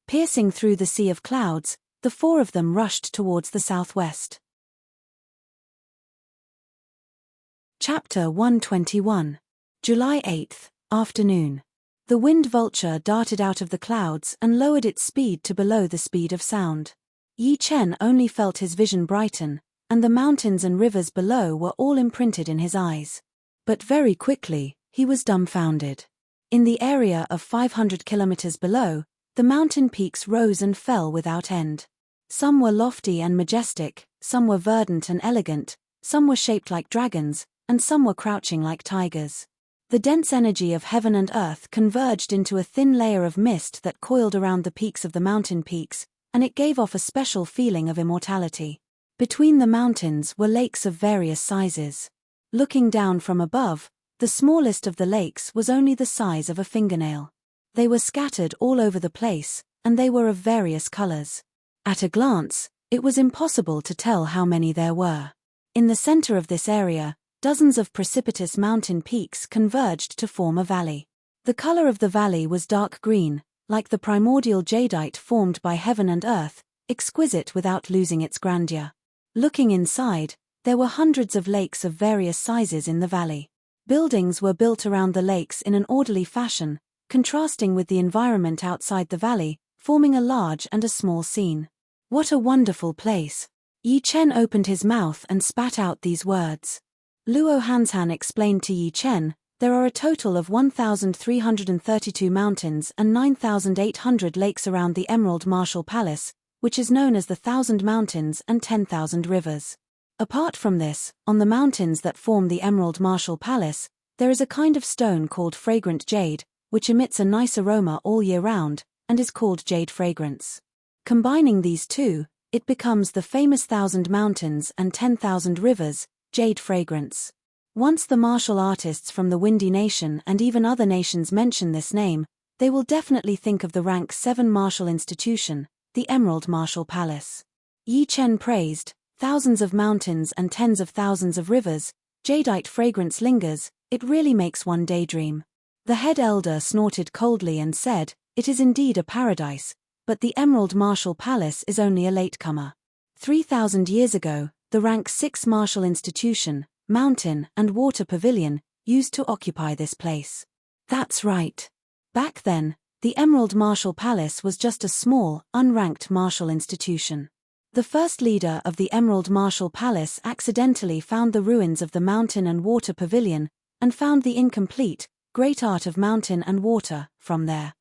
Speaker 1: Piercing through the sea of clouds, the 4 of them rushed towards the southwest. Chapter 121. July 8th, afternoon. The wind vulture darted out of the clouds and lowered its speed to below the speed of sound. Yi Chen only felt his vision brighten, and the mountains and rivers below were all imprinted in his eyes. But very quickly, he was dumbfounded. In the area of 500 kilometers below, the mountain peaks rose and fell without end. Some were lofty and majestic, some were verdant and elegant, some were shaped like dragons, and some were crouching like tigers. The dense energy of heaven and earth converged into a thin layer of mist that coiled around the peaks of the mountain peaks, and it gave off a special feeling of immortality. Between the mountains were lakes of various sizes. Looking down from above, the smallest of the lakes was only the size of a fingernail. They were scattered all over the place, and they were of various colors. At a glance, it was impossible to tell how many there were. In the center of this area, dozens of precipitous mountain peaks converged to form a valley. The color of the valley was dark green, like the primordial jadeite formed by heaven and earth, exquisite without losing its grandeur. Looking inside, there were hundreds of lakes of various sizes in the valley. Buildings were built around the lakes in an orderly fashion, contrasting with the environment outside the valley, forming a large and a small scene. What a wonderful place! Yi Chen opened his mouth and spat out these words. Luo Hanshan explained to Yi Chen, there are a total of 1,332 mountains and 9,800 lakes around the Emerald Martial Palace, which is known as the 1,000 Mountains and 10,000 Rivers. Apart from this, on the mountains that form the Emerald Martial Palace, there is a kind of stone called fragrant jade, which emits a nice aroma all year round, and is called jade fragrance. Combining these two, it becomes the famous 1,000 Mountains and 10,000 Rivers, jade fragrance. Once the martial artists from the Windy Nation and even other nations mention this name, they will definitely think of the rank 7 martial institution, the Emerald Martial Palace. Yi Chen praised, thousands of mountains and tens of thousands of rivers, jadeite fragrance lingers, it really makes one daydream. The head elder snorted coldly and said, it is indeed a paradise, but the Emerald Martial Palace is only a latecomer. 3,000 years ago, the rank 6 martial institution, mountain and water pavilion, used to occupy this place. That's right. Back then, the Emerald Martial Palace was just a small, unranked martial institution. The first leader of the Emerald Martial Palace accidentally found the ruins of the mountain and water pavilion, and found the incomplete, great art of mountain and water, from there.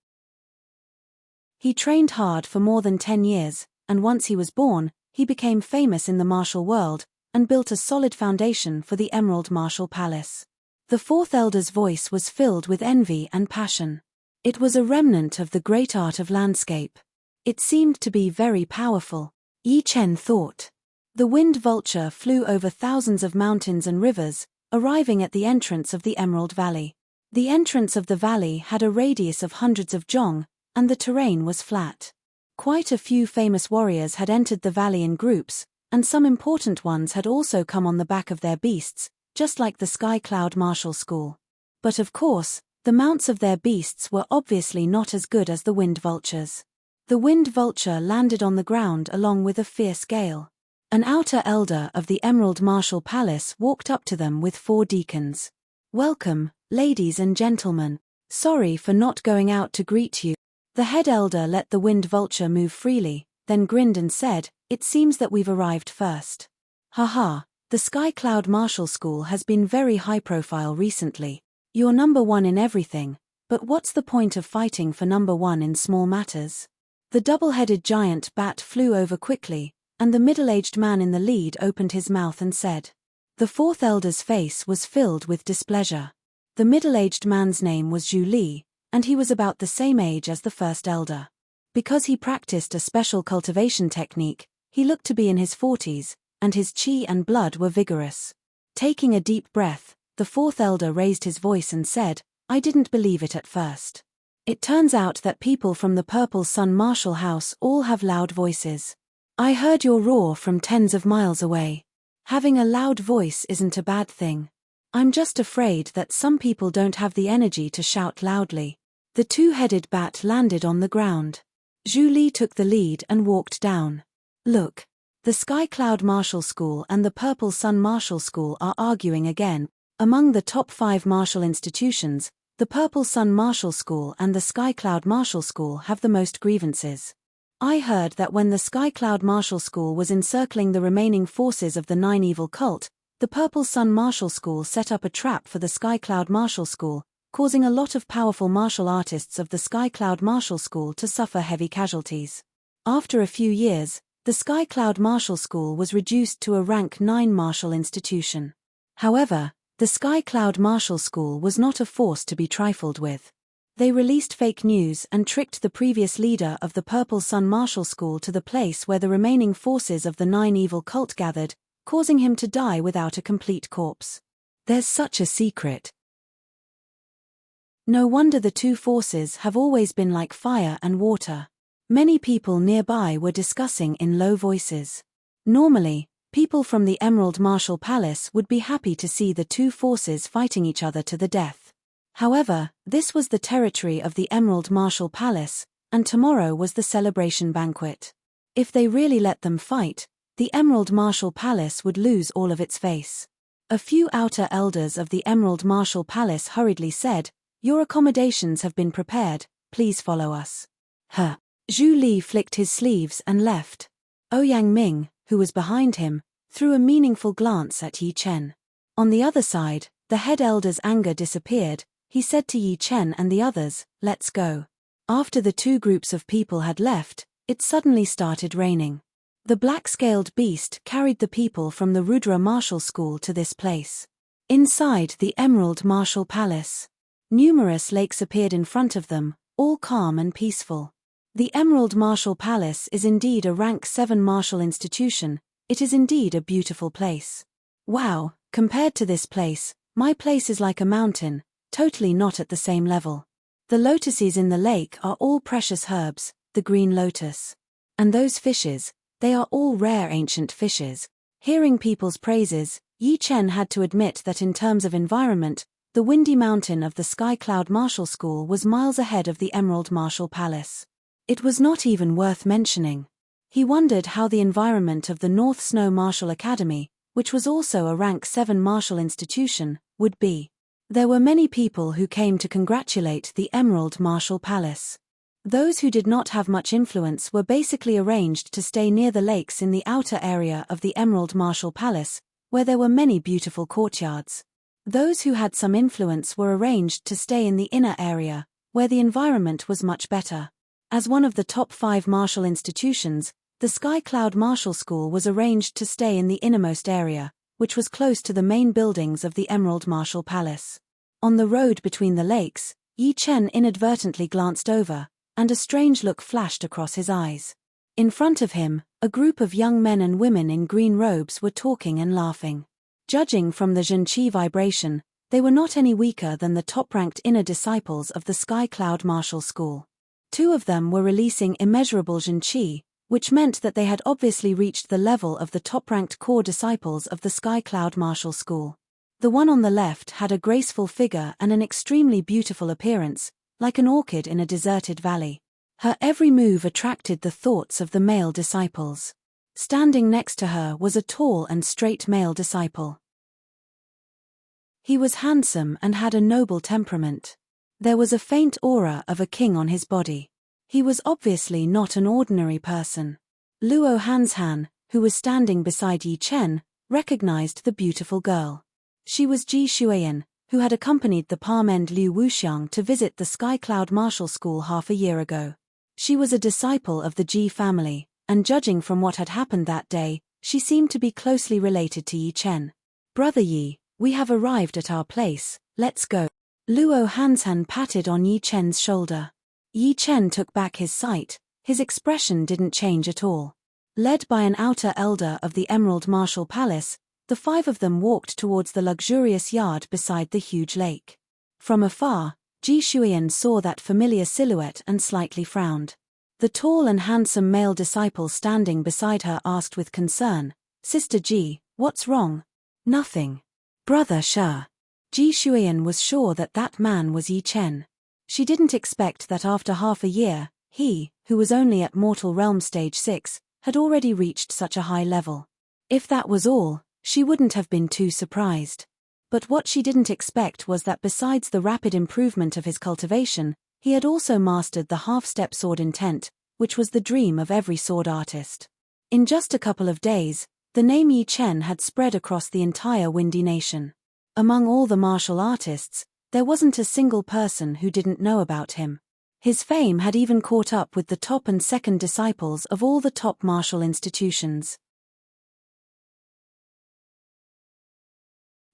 Speaker 1: He trained hard for more than 10 years, and once he was born, he became famous in the martial world, and built a solid foundation for the Emerald Martial Palace. The fourth elder's voice was filled with envy and passion. It was a remnant of the great art of landscape. It seemed to be very powerful. Yi Chen thought. The wind vulture flew over thousands of mountains and rivers, arriving at the entrance of the Emerald Valley. The entrance of the valley had a radius of hundreds of zhong, and the terrain was flat. Quite a few famous warriors had entered the valley in groups, and some important ones had also come on the back of their beasts, just like the Sky Cloud Martial School. But of course, the mounts of their beasts were obviously not as good as the wind vultures. The wind vulture landed on the ground along with a fierce gale. An outer elder of the Emerald Martial Palace walked up to them with 4 deacons. "Welcome, ladies and gentlemen. Sorry for not going out to greet you. The head elder let the wind vulture move freely, then grinned and said, It seems that we've arrived first. Haha, the Sky Cloud Martial School has been very high profile recently. You're number one in everything, but what's the point of fighting for number one in small matters? The double-headed giant bat flew over quickly, and the middle-aged man in the lead opened his mouth and said. The fourth elder's face was filled with displeasure. The middle-aged man's name was Zhu Li, and he was about the same age as the first elder. Because he practiced a special cultivation technique, he looked to be in his 40s, and his qi and blood were vigorous. Taking a deep breath, the fourth elder raised his voice and said, I didn't believe it at first. It turns out that people from the Purple Sun Martial House all have loud voices. I heard your roar from tens of miles away. Having a loud voice isn't a bad thing. I'm just afraid that some people don't have the energy to shout loudly. The two-headed bat landed on the ground. Zhu Li took the lead and walked down. Look. The Sky Cloud Martial School and the Purple Sun Martial School are arguing again. Among the top 5 martial institutions, the Purple Sun Martial School and the Sky Cloud Martial School have the most grievances. I heard that when the Sky Cloud Martial School was encircling the remaining forces of the Nine Evil Cult, the Purple Sun Martial School set up a trap for the Sky Cloud Martial School, causing a lot of powerful martial artists of the Sky Cloud Martial School to suffer heavy casualties. After a few years, the Sky Cloud Martial School was reduced to a rank 9 martial institution. However, the Sky Cloud Martial School was not a force to be trifled with. They released fake news and tricked the previous leader of the Purple Sun Martial School to the place where the remaining forces of the Nine Evil Cult gathered, causing him to die without a complete corpse. There's such a secret. No wonder the two forces have always been like fire and water. Many people nearby were discussing in low voices. Normally, people from the Emerald Martial Palace would be happy to see the two forces fighting each other to the death. However, this was the territory of the Emerald Martial Palace, and tomorrow was the celebration banquet. If they really let them fight, the Emerald Martial Palace would lose all of its face. A few outer elders of the Emerald Martial Palace hurriedly said, Your accommodations have been prepared, please follow us. Zhu Li flicked his sleeves and left. Ouyang Ming, who was behind him, threw a meaningful glance at Yi Chen. On the other side, the head elder's anger disappeared. He said to Yi Chen and the others, Let's go. After the two groups of people had left, it suddenly started raining. The black-scaled beast carried the people from the Rudra Martial School to this place. Inside the Emerald Martial Palace, numerous lakes appeared in front of them, all calm and peaceful. The Emerald Martial Palace is indeed a rank 7 martial institution. It is indeed a beautiful place. Wow, compared to this place, my place is like a mountain, totally not at the same level. The lotuses in the lake are all precious herbs, the green lotus. And those fishes, they are all rare ancient fishes. Hearing people's praises, Yi Chen had to admit that in terms of environment, the windy mountain of the Sky Cloud Martial School was miles ahead of the Emerald Martial Palace. It was not even worth mentioning. He wondered how the environment of the North Snow Martial Academy, which was also a rank 7 martial institution, would be. There were many people who came to congratulate the Emerald Martial Palace. Those who did not have much influence were basically arranged to stay near the lakes in the outer area of the Emerald Martial Palace, where there were many beautiful courtyards. Those who had some influence were arranged to stay in the inner area, where the environment was much better. As one of the top 5 martial institutions, the Sky Cloud Martial School was arranged to stay in the innermost area, which was close to the main buildings of the Emerald Martial Palace. On the road between the lakes, Yi Chen inadvertently glanced over, and a strange look flashed across his eyes. In front of him, a group of young men and women in green robes were talking and laughing. Judging from the Zhenqi vibration, they were not any weaker than the top-ranked inner disciples of the Sky Cloud Martial School. 2 of them were releasing immeasurable Zhenqi, which meant that they had obviously reached the level of the top-ranked core disciples of the Sky Cloud Martial School. The one on the left had a graceful figure and an extremely beautiful appearance, like an orchid in a deserted valley. Her every move attracted the thoughts of the male disciples. Standing next to her was a tall and straight male disciple. He was handsome and had a noble temperament. There was a faint aura of a king on his body. He was obviously not an ordinary person. Luo Hanshan, who was standing beside Yi Chen, recognized the beautiful girl. She was Ji Shuiyan, who had accompanied the palm-end Liu Wuxiang to visit the Sky Cloud Martial School half a year ago. She was a disciple of the Ji family, and judging from what had happened that day, she seemed to be closely related to Yi Chen. "Brother Yi, we have arrived at our place, let's go." Luo Hanshan patted on Yi Chen's shoulder. Yi Chen took back his sight, his expression didn't change at all. Led by an outer elder of the Emerald Martial Palace, the five of them walked towards the luxurious yard beside the huge lake. From afar, Ji Shuiyan saw that familiar silhouette and slightly frowned. The tall and handsome male disciple standing beside her asked with concern, "Sister Ji, what's wrong?" "Nothing. Brother Sha." Ji Shuiyan was sure that that man was Yi Chen. She didn't expect that after half a year, he, who was only at Mortal Realm Stage 6, had already reached such a high level. If that was all, she wouldn't have been too surprised. But what she didn't expect was that besides the rapid improvement of his cultivation, he had also mastered the half-step sword intent, which was the dream of every sword artist. In just a couple of days, the name Yi Chen had spread across the entire Windy Nation. Among all the martial artists, there wasn't a single person who didn't know about him. His fame had even caught up with the top and second disciples of all the top martial institutions.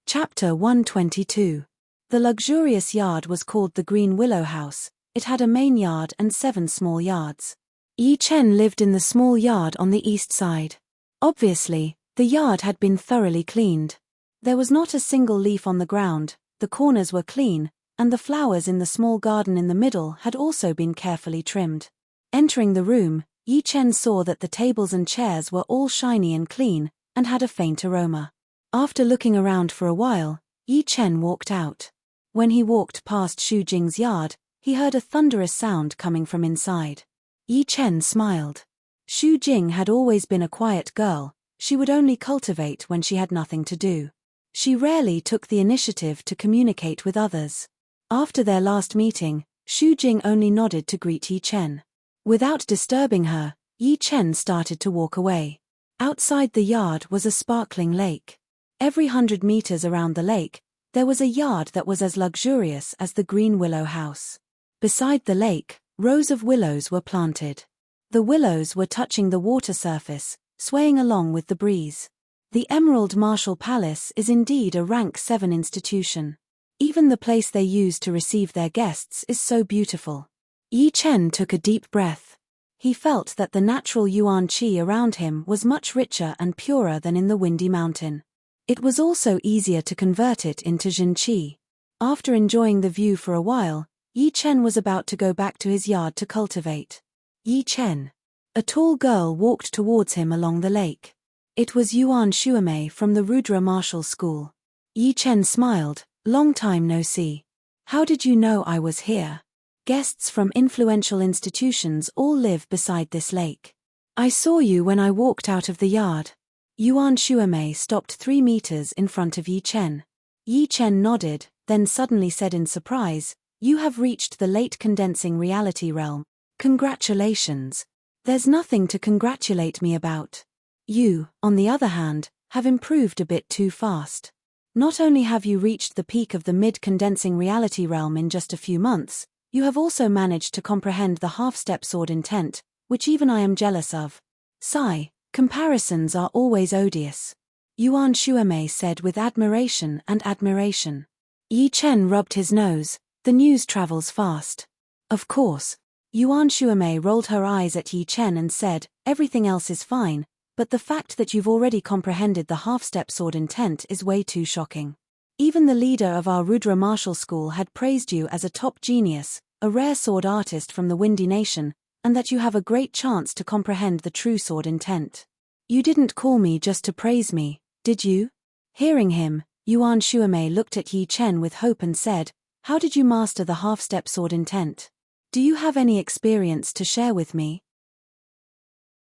Speaker 1: Chapter 122. The luxurious yard was called the Green Willow House. It had a main yard and 7 small yards. Yi Chen lived in the small yard on the east side. Obviously, the yard had been thoroughly cleaned. There was not a single leaf on the ground, the corners were clean, and the flowers in the small garden in the middle had also been carefully trimmed. Entering the room, Yi Chen saw that the tables and chairs were all shiny and clean, and had a faint aroma. After looking around for a while, Yi Chen walked out. When he walked past Xu Jing's yard, he heard a thunderous sound coming from inside. Yi Chen smiled. Xu Jing had always been a quiet girl, she would only cultivate when she had nothing to do. She rarely took the initiative to communicate with others. After their last meeting, Xu Jing only nodded to greet Yi Chen. Without disturbing her, Yi Chen started to walk away. Outside the yard was a sparkling lake. Every 100 meters around the lake, there was a yard that was as luxurious as the Green Willow House. Beside the lake, rows of willows were planted. The willows were touching the water surface, swaying along with the breeze. The Emerald Martial Palace is indeed a rank 7 institution. Even the place they use to receive their guests is so beautiful. Yi Chen took a deep breath. He felt that the natural yuan qi around him was much richer and purer than in the Windy Mountain. It was also easier to convert it into Jin qi. After enjoying the view for a while, Yi Chen was about to go back to his yard to cultivate. Yi Chen. A tall girl walked towards him along the lake. It was Yuan Shuamei from the Rudra Martial School. Yi Chen smiled, "Long time no see. How did you know I was here?" Guests from influential institutions all live beside this lake. "I saw you when I walked out of the yard." Yuan Shuamei stopped 3 meters in front of Yi Chen. Yi Chen nodded, then suddenly said in surprise, "You have reached the late condensing reality realm. Congratulations. There's nothing to congratulate me about. You, on the other hand, have improved a bit too fast. Not only have you reached the peak of the mid-condensing reality realm in just a few months, you have also managed to comprehend the half-step sword intent, which even I am jealous of." Sigh. Comparisons are always odious. Yuan Shuamei said with admiration and admiration. Yi Chen rubbed his nose, the news travels fast. Of course. Yuan Shuamei rolled her eyes at Yi Chen and said, "Everything else is fine, but the fact that you've already comprehended the half-step sword intent is way too shocking. Even the leader of our Rudra Martial School had praised you as a top genius, a rare sword artist from the Windy Nation, and that you have a great chance to comprehend the true sword intent. You didn't call me just to praise me, did you?" Hearing him, Yuan Shuamei looked at Yi Chen with hope and said, "How did you master the half-step sword intent? Do you have any experience to share with me?"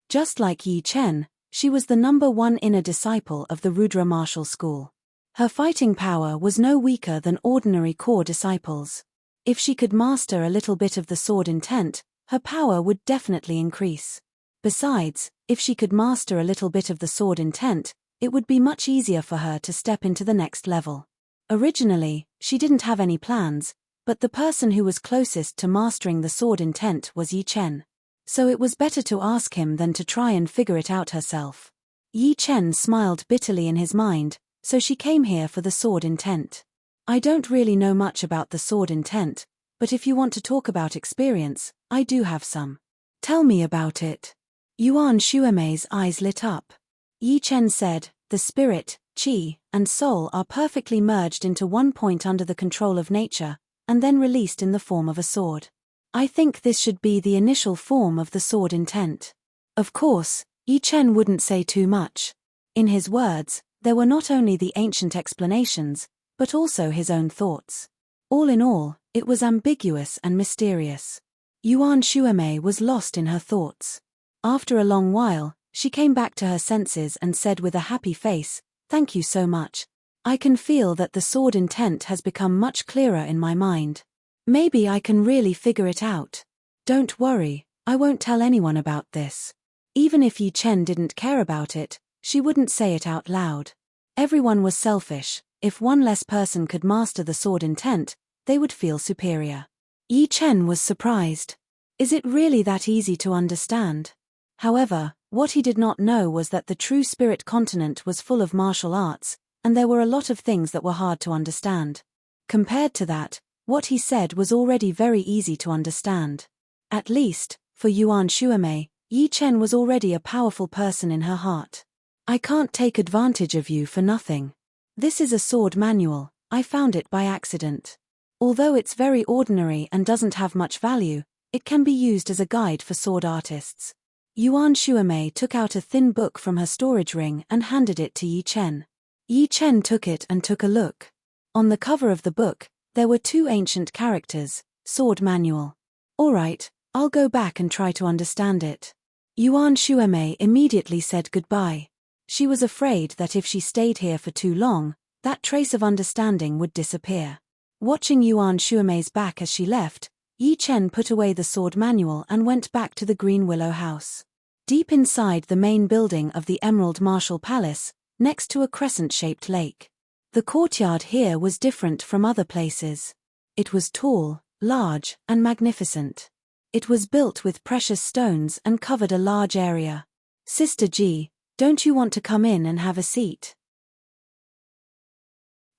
Speaker 1: Just like Yi Chen, she was the #1 inner disciple of the Rudra Martial School. Her fighting power was no weaker than ordinary core disciples. If she could master a little bit of the sword intent, her power would definitely increase. Besides, if she could master a little bit of the sword intent, it would be much easier for her to step into the next level. Originally, she didn't have any plans, but the person who was closest to mastering the sword intent was Yi Chen. So it was better to ask him than to try and figure it out herself. Yi Chen smiled bitterly in his mind, so she came here for the sword intent. I don't really know much about the sword intent, but if you want to talk about experience, I do have some. Tell me about it. Yuan Shuemei's eyes lit up. Yi Chen said, the spirit, qi, and soul are perfectly merged into one point under the control of nature, and then released in the form of a sword. I think this should be the initial form of the sword intent. Of course, Yi Chen wouldn't say too much. In his words, there were not only the ancient explanations, but also his own thoughts. All in all, it was ambiguous and mysterious. Yuan Shuemei was lost in her thoughts. After a long while, she came back to her senses and said with a happy face, "Thank you so much. I can feel that the sword intent has become much clearer in my mind. Maybe I can really figure it out. Don't worry, I won't tell anyone about this." Even if Yi Chen didn't care about it, she wouldn't say it out loud. Everyone was selfish. If one less person could master the sword intent, they would feel superior. Yi Chen was surprised. Is it really that easy to understand? However, what he did not know was that the true spirit continent was full of martial arts, and there were a lot of things that were hard to understand. Compared to that, what he said was already very easy to understand. At least, for Yuan Shuemei, Yi Chen was already a powerful person in her heart. I can't take advantage of you for nothing. This is a sword manual, I found it by accident. Although it's very ordinary and doesn't have much value, it can be used as a guide for sword artists. Yuan Shuemei took out a thin book from her storage ring and handed it to Yi Chen. Yi Chen took it and took a look. On the cover of the book, there were 2 ancient characters, sword manual. Alright, I'll go back and try to understand it. Yuan Shuemei immediately said goodbye. She was afraid that if she stayed here for too long, that trace of understanding would disappear. Watching Yuan Shuemei's back as she left, Yi Chen put away the sword manual and went back to the Green Willow House. Deep inside the main building of the Emerald Martial Palace, next to a crescent-shaped lake. The courtyard here was different from other places. It was tall, large, and magnificent. It was built with precious stones and covered a large area. Sister Ji, don't you want to come in and have a seat?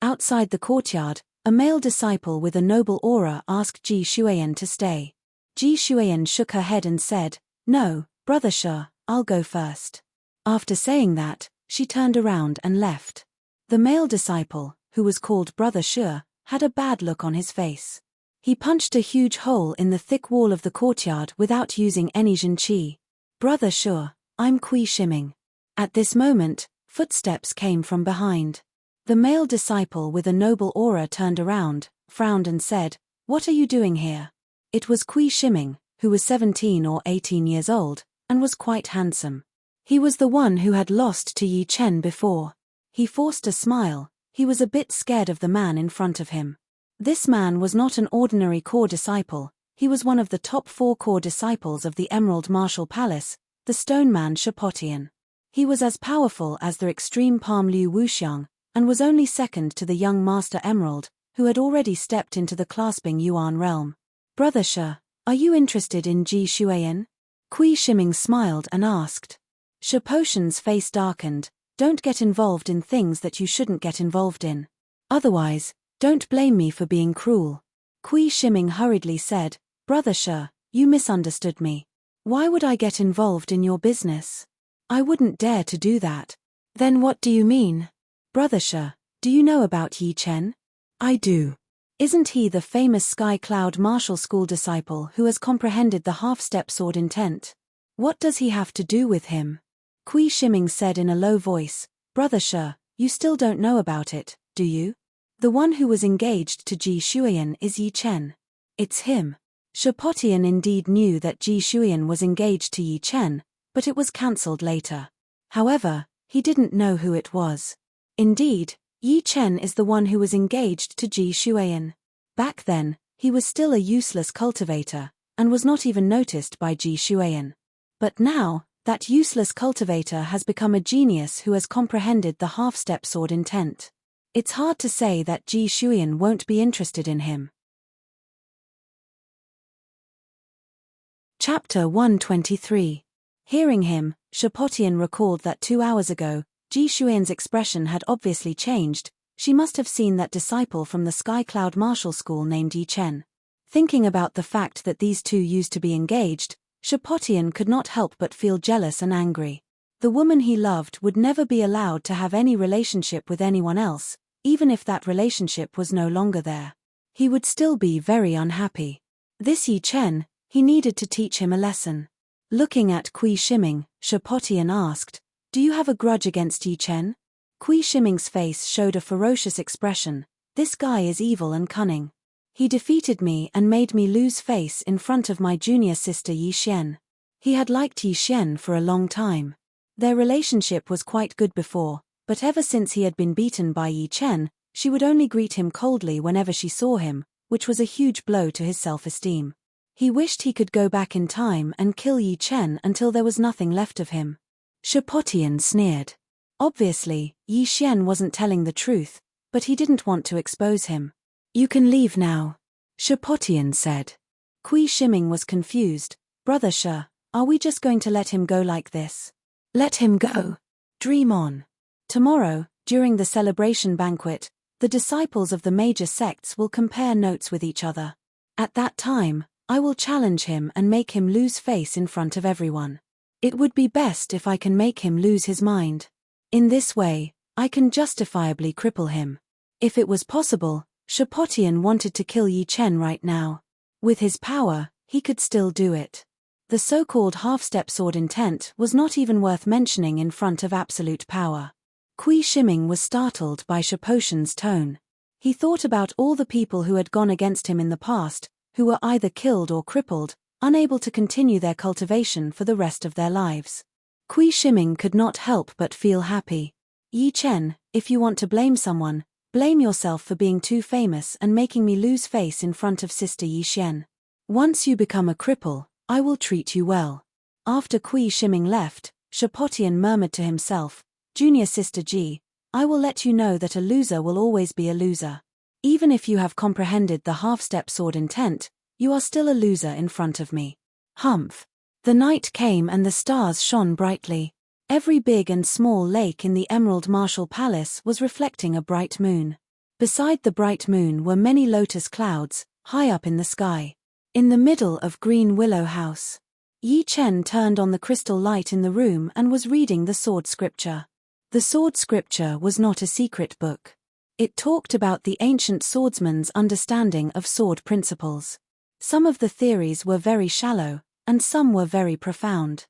Speaker 1: Outside the courtyard, a male disciple with a noble aura asked Ji Shuiyan to stay. Ji Shuiyan shook her head and said, "No, Brother Shi, I'll go first." After saying that, she turned around and left. The male disciple, who was called Brother Shi, had a bad look on his face. He punched a huge hole in the thick wall of the courtyard without using any Jin Qi. "Brother Shi, I'm Kui Shiming." At this moment, footsteps came from behind. The male disciple with a noble aura turned around, frowned and said, "What are you doing here?" It was Kui Shiming, who was 17 or 18 years old, and was quite handsome. He was the one who had lost to Yi Chen before. He forced a smile. He was a bit scared of the man in front of him. This man was not an ordinary core disciple, he was one of the top 4 core disciples of the Emerald Martial Palace, the Stone Man Shapotian. He was as powerful as the extreme Palm Liu Wuxiang, and was only second to the young Master Emerald, who had already stepped into the clasping Yuan realm. "Brother Shi, are you interested in Ji Shuiyan?" Kui Shiming smiled and asked. Shapotian's face darkened. "Don't get involved in things that you shouldn't get involved in. Otherwise, don't blame me for being cruel." Kui Shiming hurriedly said, "Brother Shi, you misunderstood me. Why would I get involved in your business? I wouldn't dare to do that." "Then what do you mean?" "Brother Shi, do you know about Yi Chen?" "I do. Isn't he the famous Sky Cloud Martial School disciple who has comprehended the half-step sword intent? What does he have to do with him?" Kui Shiming said in a low voice, "Brother Shi, you still don't know about it, do you? The one who was engaged to Ji Shuiyan is Yi Chen. It's him." Shapotian indeed knew that Ji Shuiyan was engaged to Yi Chen, but it was cancelled later. However, he didn't know who it was. Indeed, Yi Chen is the one who was engaged to Ji Shuiyan. Back then, He was still a useless cultivator, and was not even noticed by Ji Shuiyan. But now, that useless cultivator has become a genius who has comprehended the half-step sword intent. It's hard to say that Ji Shuiyan won't be interested in him. Chapter 123. Hearing him, Shapotian recalled that 2 hours ago, Ji Shuiyan's expression had obviously changed. She must have seen that disciple from the Sky Cloud Martial School named Yi Chen. Thinking about the fact that these two used to be engaged, Shapotian could not help but feel jealous and angry. The woman he loved would never be allowed to have any relationship with anyone else, even if that relationship was no longer there. He would still be very unhappy. This Yi Chen, he needed to teach him a lesson. Looking at Kui Shiming, Shapotian asked, "Do you have a grudge against Yi Chen?" Kui Shiming's face showed a ferocious expression. "This guy is evil and cunning. He defeated me and made me lose face in front of my junior sister Yi Xian." He had liked Yi Xian for a long time. Their relationship was quite good before, but ever since he had been beaten by Yi Chen, she would only greet him coldly whenever she saw him, which was a huge blow to his self-esteem. He wished he could go back in time and kill Yi Chen until there was nothing left of him. Shapotian sneered. Obviously, Yi Xian wasn't telling the truth, but he didn't want to expose him. "You can leave now," Shapotian said. Kui Shiming was confused. "Brother Sha, are we just going to let him go like this?" "Let him go. Dream on. Tomorrow, during the celebration banquet, the disciples of the major sects will compare notes with each other. At that time, I will challenge him and make him lose face in front of everyone. It would be best if I can make him lose his mind. In this way, I can justifiably cripple him." If it was possible, Shapotian wanted to kill Yi Chen right now. With his power, he could still do it. The so-called half-step sword intent was not even worth mentioning in front of absolute power. Kui Shiming was startled by Shapotian's tone. He thought about all the people who had gone against him in the past, who were either killed or crippled, unable to continue their cultivation for the rest of their lives. Kui Shiming could not help but feel happy. "Yi Chen, if you want to blame someone, blame yourself for being too famous and making me lose face in front of Sister Yi Xian. Once you become a cripple, I will treat you well." After Kui Shiming left, Shapotian murmured to himself, "Junior Sister Ji, I will let you know that a loser will always be a loser. Even if you have comprehended the half-step sword intent, you are still a loser in front of me." Humph. The night came and the stars shone brightly. Every big and small lake in the Emerald Martial Palace was reflecting a bright moon. Beside the bright moon were many lotus clouds, high up in the sky. In the middle of Green Willow House, Yi Chen turned on the crystal light in the room and was reading the sword scripture. The sword scripture was not a secret book. It talked about the ancient swordsman's understanding of sword principles. Some of the theories were very shallow, and some were very profound.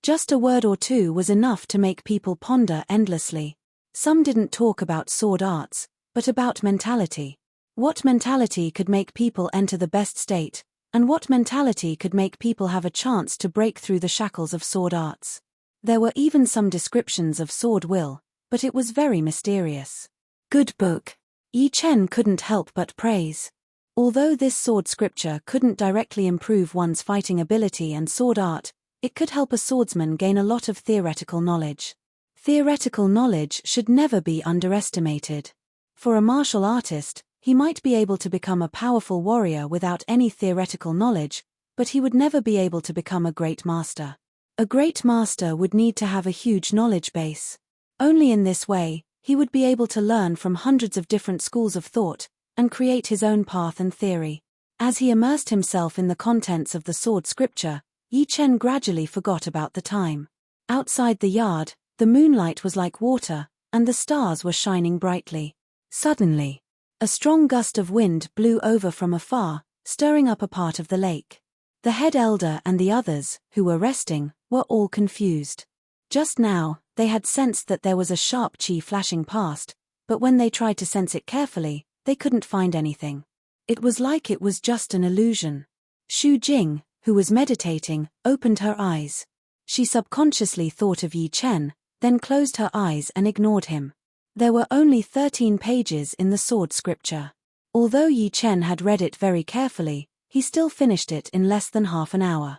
Speaker 1: Just a word or two was enough to make people ponder endlessly. Some didn't talk about sword arts, but about mentality. What mentality could make people enter the best state, and what mentality could make people have a chance to break through the shackles of sword arts. There were even some descriptions of sword will, but it was very mysterious. "Good book," Yi Chen couldn't help but praise. Although this sword scripture couldn't directly improve one's fighting ability and sword art, it could help a swordsman gain a lot of theoretical knowledge. Theoretical knowledge should never be underestimated. For a martial artist, he might be able to become a powerful warrior without any theoretical knowledge, but he would never be able to become a great master. A great master would need to have a huge knowledge base. Only in this way, he would be able to learn from hundreds of different schools of thought, and create his own path and theory. As he immersed himself in the contents of the sword scripture, Yi Chen gradually forgot about the time. Outside the yard, the moonlight was like water, and the stars were shining brightly. Suddenly, a strong gust of wind blew over from afar, stirring up a part of the lake. The head elder and the others, who were resting, were all confused. Just now, they had sensed that there was a sharp qi flashing past, but when they tried to sense it carefully, they couldn't find anything. It was like it was just an illusion. Xu Jing, who was meditating, opened her eyes. She subconsciously thought of Yi Chen, then closed her eyes and ignored him. There were only 13 pages in the sword scripture. Although Yi Chen had read it very carefully, he still finished it in less than half an hour.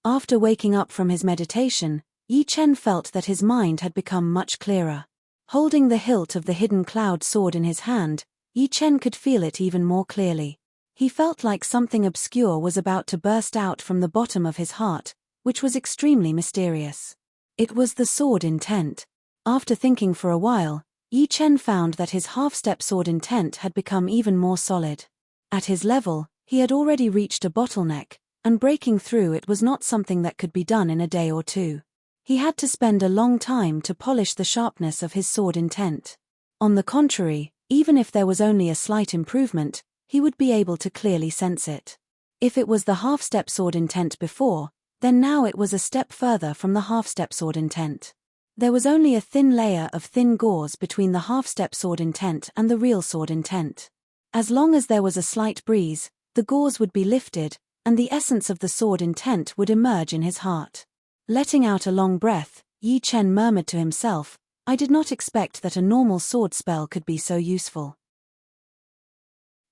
Speaker 1: After waking up from his meditation, Yi Chen felt that his mind had become much clearer. Holding the hilt of the hidden cloud sword in his hand, Yi Chen could feel it even more clearly. He felt like something obscure was about to burst out from the bottom of his heart, which was extremely mysterious. It was the sword intent. After thinking for a while, Yi Chen found that his half-step sword intent had become even more solid. At his level, he had already reached a bottleneck, and breaking through it was not something that could be done in a day or two. He had to spend a long time to polish the sharpness of his sword intent. On the contrary, even if there was only a slight improvement, he would be able to clearly sense it. If it was the half-step sword intent before, then now it was a step further from the half-step sword intent. There was only a thin layer of thin gauze between the half-step sword intent and the real sword intent. As long as there was a slight breeze, the gauze would be lifted, and the essence of the sword intent would emerge in his heart. Letting out a long breath, Yi Chen murmured to himself, "I did not expect that a normal sword spell could be so useful.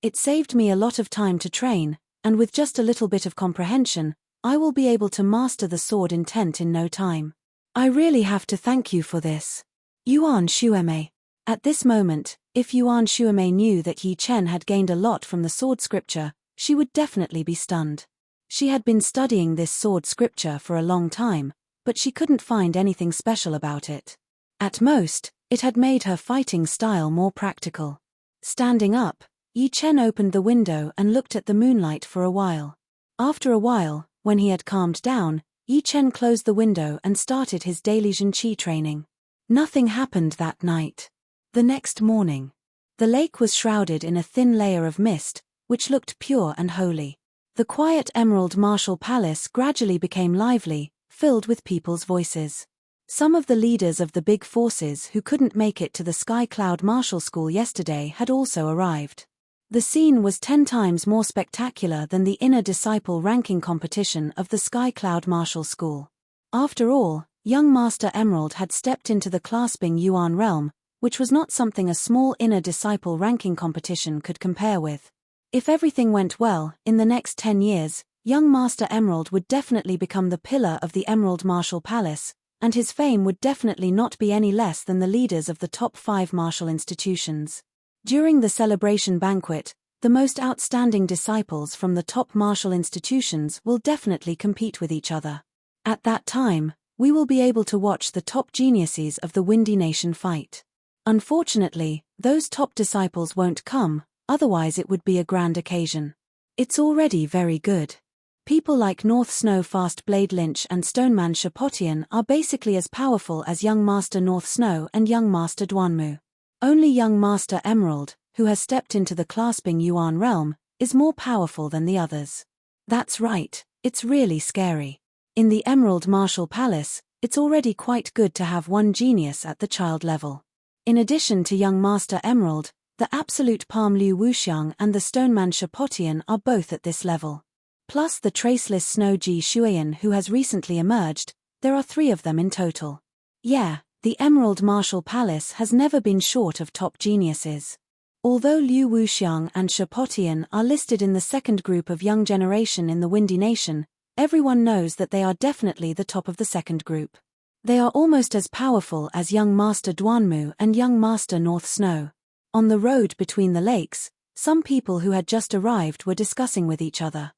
Speaker 1: It saved me a lot of time to train, and with just a little bit of comprehension, I will be able to master the sword intent in no time. I really have to thank you for this. Yuan Xuemei." At this moment, if Yuan Xuemei knew that Yi Chen had gained a lot from the sword scripture, she would definitely be stunned. She had been studying this sword scripture for a long time, but she couldn't find anything special about it. At most, it had made her fighting style more practical. Standing up, Yi Chen opened the window and looked at the moonlight for a while. After a while, when he had calmed down, Yi Chen closed the window and started his daily Zhenqi training. Nothing happened that night. The next morning, the lake was shrouded in a thin layer of mist, which looked pure and holy. The quiet Emerald Martial Palace gradually became lively, filled with people's voices. Some of the leaders of the big forces who couldn't make it to the Sky Cloud Martial School yesterday had also arrived. The scene was 10 times more spectacular than the inner disciple ranking competition of the Sky Cloud Martial School. After all, young Master Emerald had stepped into the clasping Yuan realm, which was not something a small inner disciple ranking competition could compare with. If everything went well, in the next 10 years, young Master Emerald would definitely become the pillar of the Emerald Martial Palace, and his fame would definitely not be any less than the leaders of the top 5 martial institutions. During the celebration banquet, the most outstanding disciples from the top martial institutions will definitely compete with each other. At that time, we will be able to watch the top geniuses of the Windy Nation fight. Unfortunately, those top disciples won't come, otherwise it would be a grand occasion. It's already very good. People like North Snow Fast Blade Lynch and Stoneman Shapotian are basically as powerful as young Master North Snow and young Master Duanmu. Only young Master Emerald, who has stepped into the clasping Yuan realm, is more powerful than the others. That's right, it's really scary. In the Emerald Martial Palace, it's already quite good to have one genius at the child level. In addition to young Master Emerald, the Absolute Palm Liu Wuxiang and the Stoneman Shapotian are both at this level. Plus the traceless Snow Ji Shuiyan who has recently emerged, there are 3 of them in total. Yeah, the Emerald Martial Palace has never been short of top geniuses. Although Liu Wuxiang and Shapotian are listed in the second group of young generation in the Windy Nation, everyone knows that they are definitely the top of the second group. They are almost as powerful as young Master Duanmu and young Master North Snow. On the road between the lakes, some people who had just arrived were discussing with each other.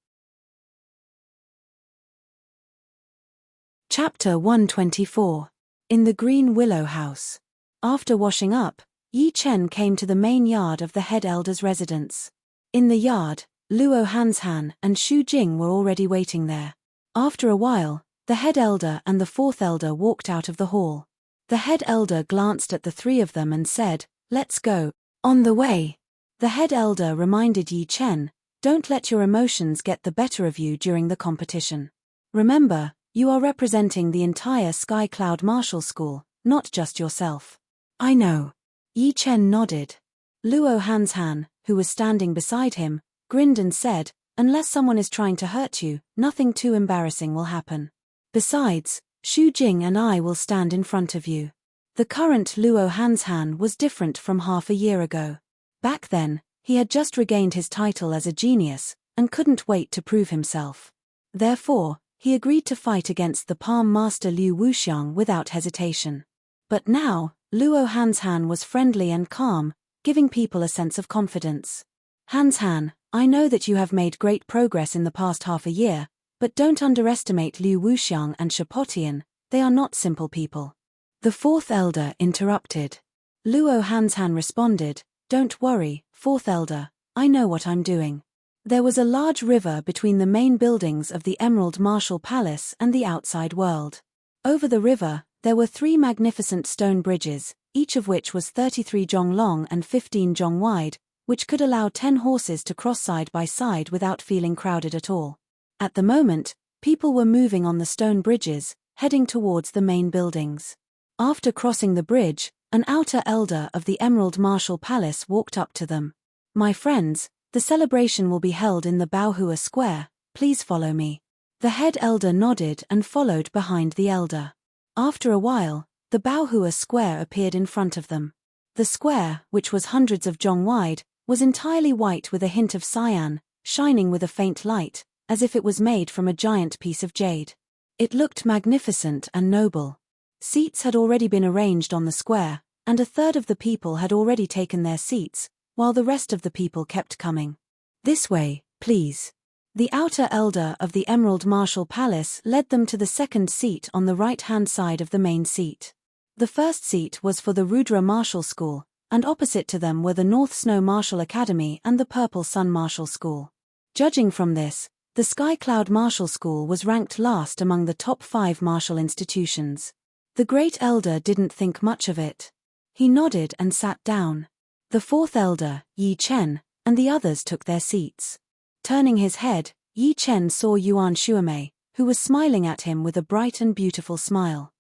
Speaker 1: Chapter 124. In the Green Willow House. After washing up, Yi Chen came to the main yard of the head elder's residence. In the yard, Luo Hanshan and Xu Jing were already waiting there. After a while, the head elder and the 4th elder walked out of the hall. The head elder glanced at the 3 of them and said, "Let's go." On the way, the head elder reminded Yi Chen, "Don't let your emotions get the better of you during the competition. Remember, you are representing the entire Sky Cloud Martial School, not just yourself." "I know." Yi Chen nodded. Luo Hanshan, who was standing beside him, grinned and said, "Unless someone is trying to hurt you, nothing too embarrassing will happen. Besides, Xu Jing and I will stand in front of you." The current Luo Hanshan was different from half a year ago. Back then, He had just regained his title as a genius, and couldn't wait to prove himself. Therefore, he agreed to fight against the Palm Master Liu Wuxiang without hesitation. But now, Luo Hanshan was friendly and calm, giving people a sense of confidence. Hanshan, I know that you have made great progress in the past half a year, but don't underestimate Liu Wuxiang and Shapotian, they are not simple people. The fourth elder interrupted. Luo Hanshan responded, Don't worry, fourth elder, I know what I'm doing. There was a large river between the main buildings of the Emerald Martial Palace and the outside world. Over the river, there were 3 magnificent stone bridges, each of which was 33 zhong long and 15 zhong wide, which could allow 10 horses to cross side by side without feeling crowded at all. At the moment, people were moving on the stone bridges, heading towards the main buildings. After crossing the bridge, an outer elder of the Emerald Martial Palace walked up to them. My friends, the celebration will be held in the Baohua Square, please follow me. The head elder nodded and followed behind the elder. After a while, the Baohua Square appeared in front of them. The square, which was hundreds of zhong wide, was entirely white with a hint of cyan, shining with a faint light, as if it was made from a giant piece of jade. It looked magnificent and noble. Seats had already been arranged on the square, and a third of the people had already taken their seats, while the rest of the people kept coming. This way, please. The outer elder of the Emerald Martial Palace led them to the second seat on the right-hand side of the main seat. The first seat was for the Rudra Martial School, and opposite to them were the North Snow Martial Academy and the Purple Sun Martial School. Judging from this, the Sky Cloud Martial School was ranked last among the top 5 martial institutions. The Great Elder didn't think much of it. He nodded and sat down. The fourth elder, Yi Chen, and the others took their seats. Turning his head, Yi Chen saw Yuan Shuamei, who was smiling at him with a bright and beautiful smile.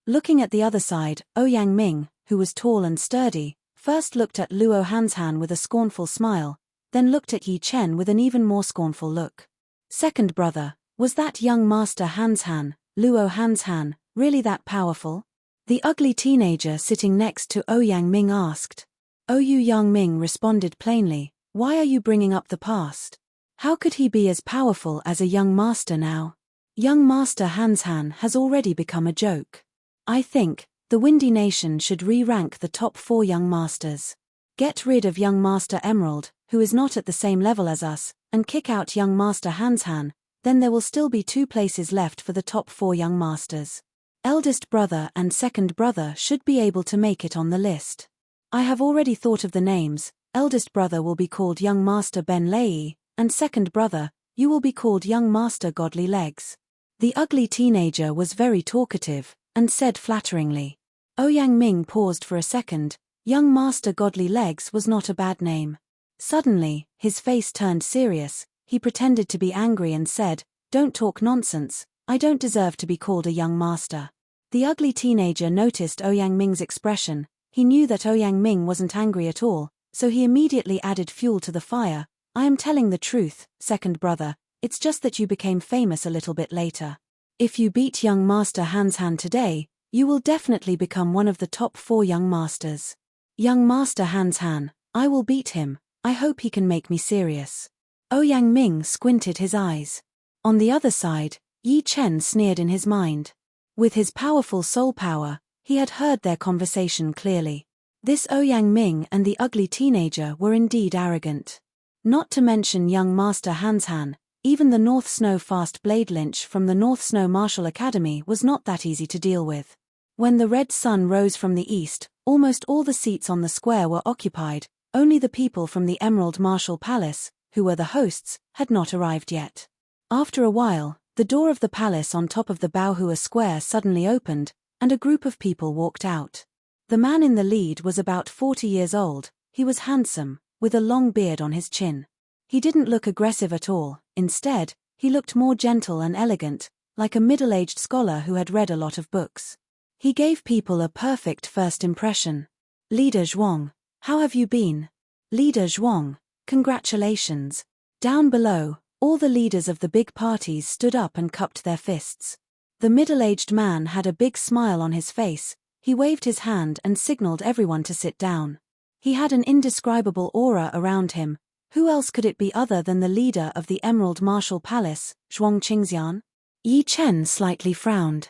Speaker 1: Looking at the other side, Ouyang Ming, who was tall and sturdy, first looked at Luo Hanshan with a scornful smile, then looked at Yi Chen with an even more scornful look. Second brother, was that young master Hanshan, Luo Hanshan, really that powerful? The ugly teenager sitting next to Ouyang Ming asked. Ouyang Ming responded plainly, Why are you bringing up the past? How could he be as powerful as a young master now? Young master Hanshan has already become a joke. I think, the Windy Nation should re-rank the top 4 young masters. Get rid of young master Emerald, who is not at the same level as us, and kick out young master Hanshan, then there will still be 2 places left for the top 4 young masters. Eldest brother and second brother should be able to make it on the list. I have already thought of the names. Eldest brother will be called young master Ben Lei, and second brother, you will be called young master Godly Legs. The ugly teenager was very talkative, and said flatteringly. Ouyang Ming paused for a second. Young master Godly Legs was not a bad name. Suddenly, his face turned serious, he pretended to be angry and said, Don't talk nonsense, I don't deserve to be called a young master. The ugly teenager noticed Ouyang Ming's expression. He knew that Ouyang Ming wasn't angry at all, so he immediately added fuel to the fire. I am telling the truth, second brother, it's just that you became famous a little bit later. If you beat young master Hanshan today, you will definitely become one of the top 4 young masters. Young master Hanshan, I will beat him, I hope he can make me serious. Ouyang Ming squinted his eyes. On the other side, Yi Chen sneered in his mind. With his powerful soul power, he had heard their conversation clearly. This Ouyang Ming and the ugly teenager were indeed arrogant. Not to mention young master Hanshan, even the North Snow Fast Blade Lynch from the North Snow Martial Academy was not that easy to deal with. When the red sun rose from the east, almost all the seats on the square were occupied, only the people from the Emerald Martial Palace, who were the hosts, had not arrived yet. After a while, the door of the palace on top of the Baohua Square suddenly opened, and a group of people walked out. The man in the lead was about 40 years old. He was handsome, with a long beard on his chin. He didn't look aggressive at all, instead, he looked more gentle and elegant, like a middle-aged scholar who had read a lot of books. He gave people a perfect first impression. Leader Zhuang, how have you been? Leader Zhuang, congratulations. Down below, all the leaders of the big parties stood up and cupped their fists. The middle-aged man had a big smile on his face. He waved his hand and signaled everyone to sit down. He had an indescribable aura around him. Who else could it be other than the leader of the Emerald Martial Palace, Zhuang Qingxian? Yi Chen slightly frowned.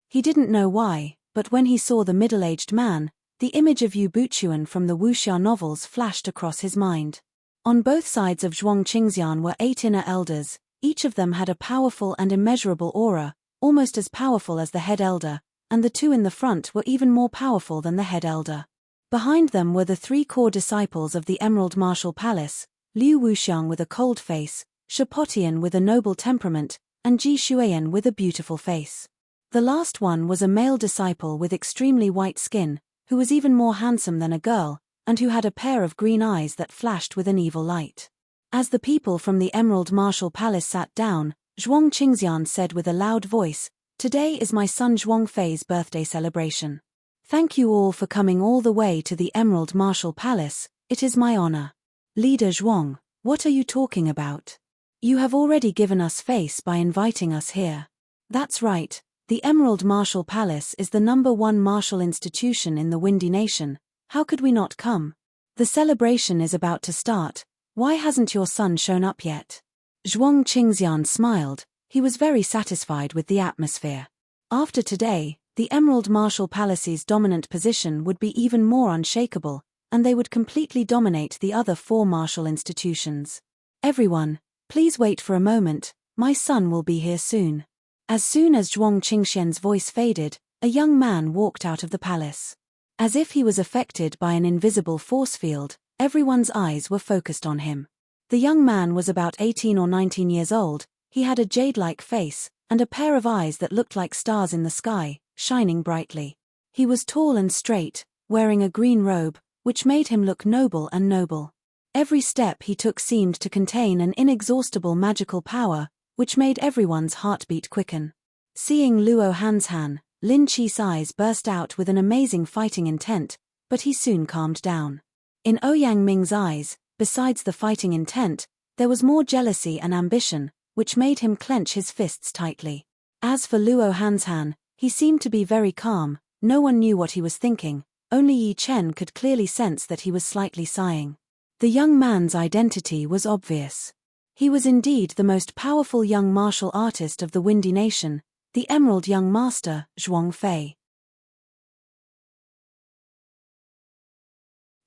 Speaker 1: He didn't know why, but when he saw the middle-aged man, the image of Yu Buchuan from the wuxia novels flashed across his mind. On both sides of Zhuang Qingxian were 8 inner elders. Each of them had a powerful and immeasurable aura, almost as powerful as the head elder, and the 2 in the front were even more powerful than the head elder. Behind them were the 3 core disciples of the Emerald Martial Palace, Liu Wuxiang with a cold face, Shi Potian with a noble temperament, and Ji Xueyan with a beautiful face. The last one was a male disciple with extremely white skin, who was even more handsome than a girl, and who had a pair of green eyes that flashed with an evil light. As the people from the Emerald Martial Palace sat down, Zhuang Qingxian said with a loud voice, "Today is my son Zhuang Fei's birthday celebration. Thank you all for coming all the way to the Emerald Martial Palace, it is my honor." "Leader Zhuang, what are you talking about? You have already given us face by inviting us here." "That's right. The Emerald Martial Palace is the #1 martial institution in the Windy Nation. How could we not come? The celebration is about to start. Why hasn't your son shown up yet?" Zhuang Qingxian smiled. He was very satisfied with the atmosphere. After today, the Emerald Martial Palace's dominant position would be even more unshakable, and they would completely dominate the other 4 martial institutions. "Everyone, please wait for a moment, my son will be here soon." As soon as Zhuang Qingxian's voice faded, a young man walked out of the palace. As if he was affected by an invisible force field, everyone's eyes were focused on him. The young man was about 18 or 19 years old. He had a jade-like face, and a pair of eyes that looked like stars in the sky, shining brightly. He was tall and straight, wearing a green robe, which made him look noble and noble. Every step he took seemed to contain an inexhaustible magical power, which made everyone's heartbeat quicken. Seeing Luo Hanshan, Lin Qi's eyes burst out with an amazing fighting intent, but he soon calmed down. In Ouyang Ming's eyes, besides the fighting intent, there was more jealousy and ambition, which made him clench his fists tightly. As for Luo Hanshan, he seemed to be very calm. No one knew what he was thinking, only Yi Chen could clearly sense that he was slightly sighing. The young man's identity was obvious. He was indeed the most powerful young martial artist of the Windy Nation, the Emerald Young Master, Zhuang Fei.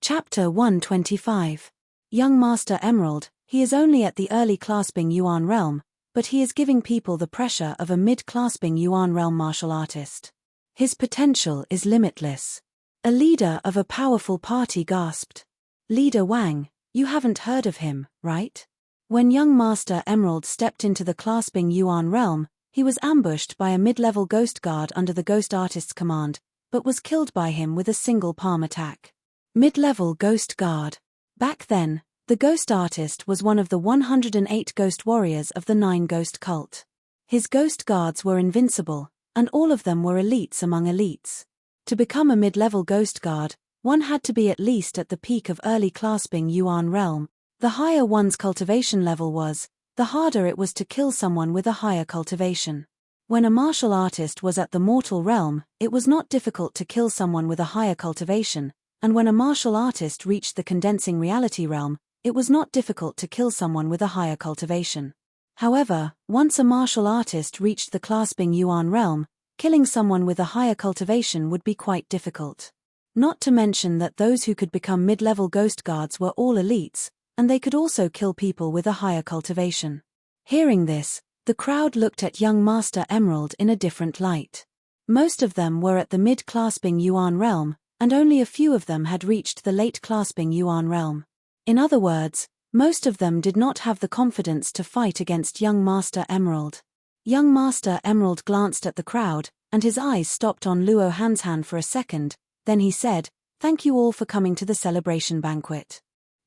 Speaker 1: Chapter 125. Young Master Emerald. He is only at the early clasping Yuan realm, but he is giving people the pressure of a mid-clasping Yuan realm martial artist. His potential is limitless. A leader of a powerful party gasped. "Leader Wang, you haven't heard of him, right?" When young Master Emerald stepped into the clasping Yuan realm, he was ambushed by a mid-level ghost guard under the ghost artist's command, but was killed by him with a single palm attack. Mid-level ghost guard. Back then, the ghost artist was one of the 108 ghost warriors of the 9 ghost cult. His ghost guards were invincible, and all of them were elites among elites. To become a mid-level ghost guard, one had to be at least at the peak of early clasping Yuan realm. The higher one's cultivation level was, the harder it was to kill someone with a higher cultivation. When a martial artist was at the mortal realm, it was not difficult to kill someone with a higher cultivation, and when a martial artist reached the condensing reality realm, it was not difficult to kill someone with a higher cultivation. However, once a martial artist reached the clasping Yuan realm, killing someone with a higher cultivation would be quite difficult. Not to mention that those who could become mid-level ghost guards were all elites, and they could also kill people with a higher cultivation. Hearing this, the crowd looked at young Master Emerald in a different light. Most of them were at the mid-clasping Yuan realm, and only a few of them had reached the late-clasping Yuan realm. In other words, most of them did not have the confidence to fight against young Master Emerald. Young Master Emerald glanced at the crowd, and his eyes stopped on Luo Hanshan for a second, then he said, "Thank you all for coming to the celebration banquet.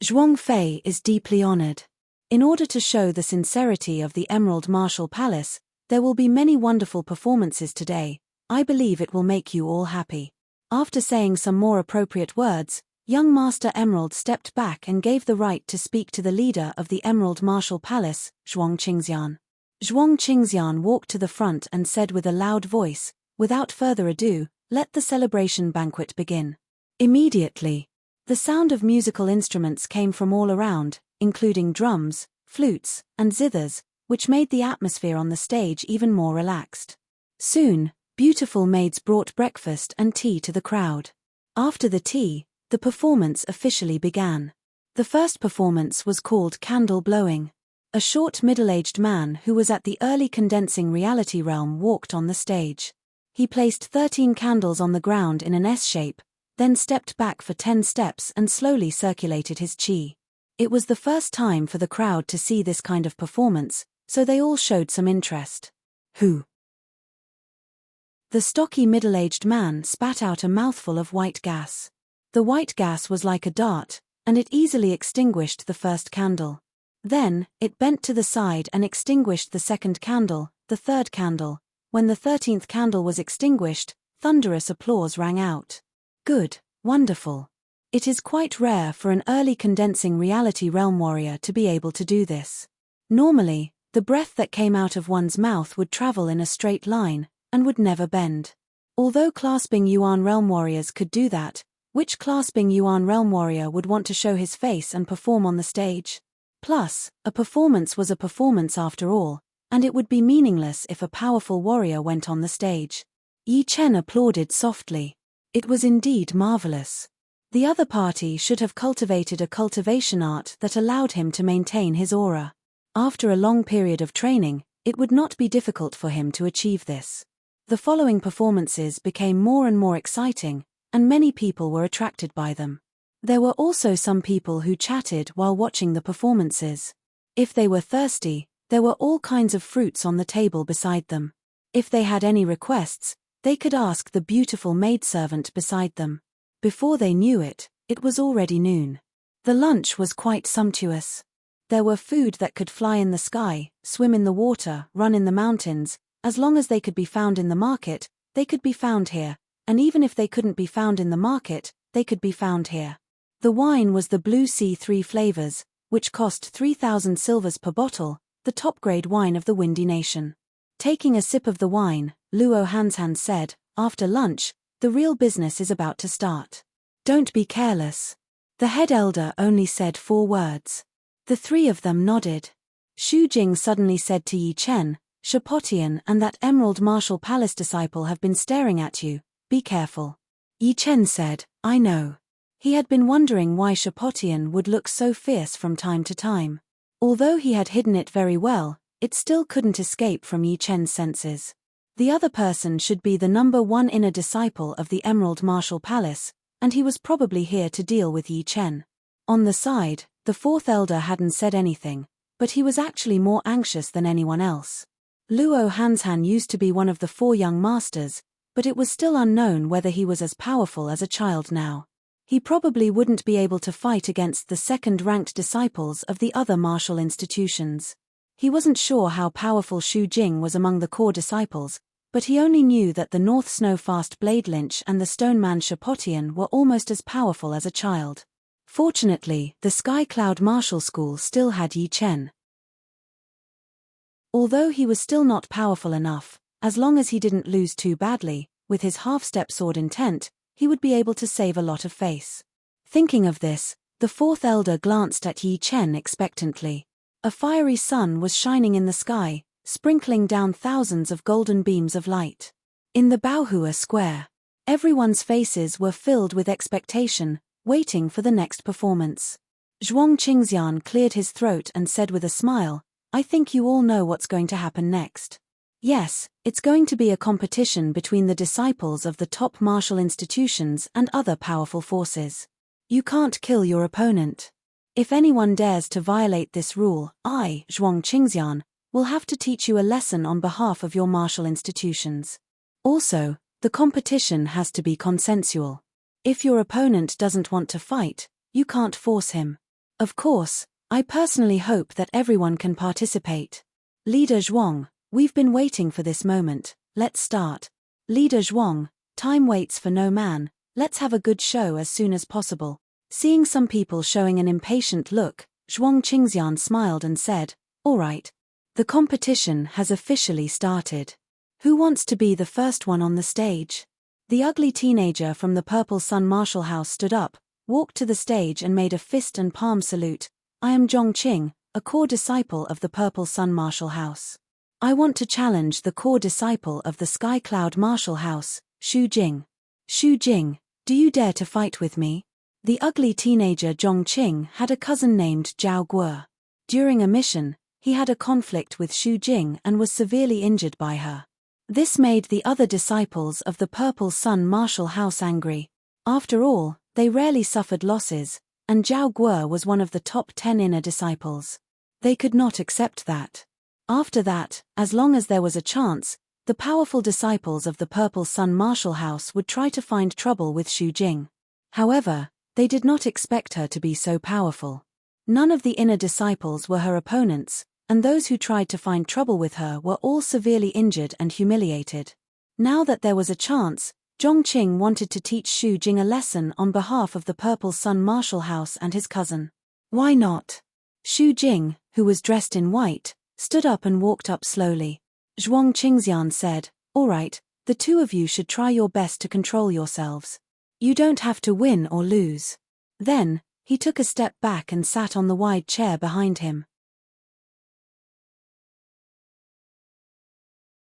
Speaker 1: Zhuang Fei is deeply honored. In order to show the sincerity of the Emerald Martial Palace, there will be many wonderful performances today. I believe it will make you all happy." After saying some more appropriate words, young Master Emerald stepped back and gave the right to speak to the leader of the Emerald Martial Palace, Zhuang Qingxian. Zhuang Qingxian walked to the front and said with a loud voice, "Without further ado, let the celebration banquet begin." Immediately, the sound of musical instruments came from all around, including drums, flutes, and zithers, which made the atmosphere on the stage even more relaxed. Soon, beautiful maids brought breakfast and tea to the crowd. After the tea, the performance officially began. The first performance was called Candle Blowing. A short middle-aged man who was at the early condensing reality realm walked on the stage. He placed 13 candles on the ground in an S shape, then stepped back for 10 steps and slowly circulated his chi. It was the first time for the crowd to see this kind of performance, so they all showed some interest. Who? The stocky middle-aged man spat out a mouthful of white gas. The white gas was like a dart, and it easily extinguished the first candle. Then, it bent to the side and extinguished the second candle, the third candle. When the 13th candle was extinguished, thunderous applause rang out. Good, wonderful. It is quite rare for an early condensing reality realm warrior to be able to do this. Normally, the breath that came out of one's mouth would travel in a straight line, and would never bend. Although clasping Yuan realm warriors could do that, which clasping Yuan realm warrior would want to show his face and perform on the stage? Plus, a performance was a performance after all, and it would be meaningless if a powerful warrior went on the stage. Yi Chen applauded softly. It was indeed marvelous. The other party should have cultivated a cultivation art that allowed him to maintain his aura. After a long period of training, it would not be difficult for him to achieve this. The following performances became more and more exciting, and many people were attracted by them. There were also some people who chatted while watching the performances. If they were thirsty, there were all kinds of fruits on the table beside them. If they had any requests, they could ask the beautiful maidservant beside them. Before they knew it, it was already noon. The lunch was quite sumptuous. There were food that could fly in the sky, swim in the water, run in the mountains. As long as they could be found in the market, they could be found here, and even if they couldn't be found in the market, they could be found here. The wine was the Blue Sea 3 flavors, which cost 3,000 silvers per bottle, the top-grade wine of the Windy Nation. Taking a sip of the wine, Luo Hanshan said, "After lunch, the real business is about to start. Don't be careless." The head elder only said 4 words. The 3 of them nodded. Xu Jing suddenly said to Yi Chen, "Shapotian and that Emerald Martial Palace disciple have been staring at you, be careful." Yi Chen said, "I know." He had been wondering why Shapotian would look so fierce from time to time. Although he had hidden it very well, it still couldn't escape from Yi Chen's senses. The other person should be the number 1 inner disciple of the Emerald Martial Palace, and he was probably here to deal with Yi Chen. On the side, the 4th elder hadn't said anything, but he was actually more anxious than anyone else. Luo Hanshan used to be one of the 4 young masters, but it was still unknown whether he was as powerful as a child now. He probably wouldn't be able to fight against the second-ranked disciples of the other martial institutions. He wasn't sure how powerful Xu Jing was among the core disciples, but he only knew that the North Snow Fast Blade Lynch and the Stoneman Shapotian were almost as powerful as a child. Fortunately, the Sky Cloud Martial School still had Yi Chen. Although he was still not powerful enough, as long as he didn't lose too badly, with his half-step sword intent, he would be able to save a lot of face. Thinking of this, the 4th elder glanced at Yi Chen expectantly. A fiery sun was shining in the sky, sprinkling down thousands of golden beams of light. In the Baohua Square, everyone's faces were filled with expectation, waiting for the next performance. Zhuang Qingxian cleared his throat and said with a smile, "I think you all know what's going to happen next. Yes, it's going to be a competition between the disciples of the top martial institutions and other powerful forces. You can't kill your opponent. If anyone dares to violate this rule, I, Zhuang Qingxian, will have to teach you a lesson on behalf of your martial institutions. Also, the competition has to be consensual. If your opponent doesn't want to fight, you can't force him. Of course, I personally hope that everyone can participate. Leader Zhuang, we've been waiting for this moment, let's start. Leader Zhuang, time waits for no man, let's have a good show as soon as possible." Seeing some people showing an impatient look, Zhuang Qingxian smiled and said, "All right. The competition has officially started. Who wants to be the first one on the stage?" The ugly teenager from the Purple Sun Martial House stood up, walked to the stage and made a fist and palm salute. I am Zhongqing, a core disciple of the Purple Sun Martial House. I want to challenge the core disciple of the Sky Cloud Martial House, Xu Jing. Xu Jing, do you dare to fight with me? The ugly teenager Zhongqing had a cousin named Zhao Guo. During a mission, he had a conflict with Xu Jing and was severely injured by her. This made the other disciples of the Purple Sun Martial House angry. After all, they rarely suffered losses, and Zhao Guo was one of the top 10 inner disciples. They could not accept that. After that, as long as there was a chance, the powerful disciples of the Purple Sun Martial House would try to find trouble with Xu Jing. However, they did not expect her to be so powerful. None of the inner disciples were her opponents, and those who tried to find trouble with her were all severely injured and humiliated. Now that there was a chance, Zhongqing wanted to teach Xu Jing a lesson on behalf of the Purple Sun Martial House and his cousin. Why not? Xu Jing, who was dressed in white, stood up and walked up slowly. Zhuang Qingxian said, "All right, the two of you should try your best to control yourselves. You don't have to win or lose." Then, he took a step back and sat on the wide chair behind him.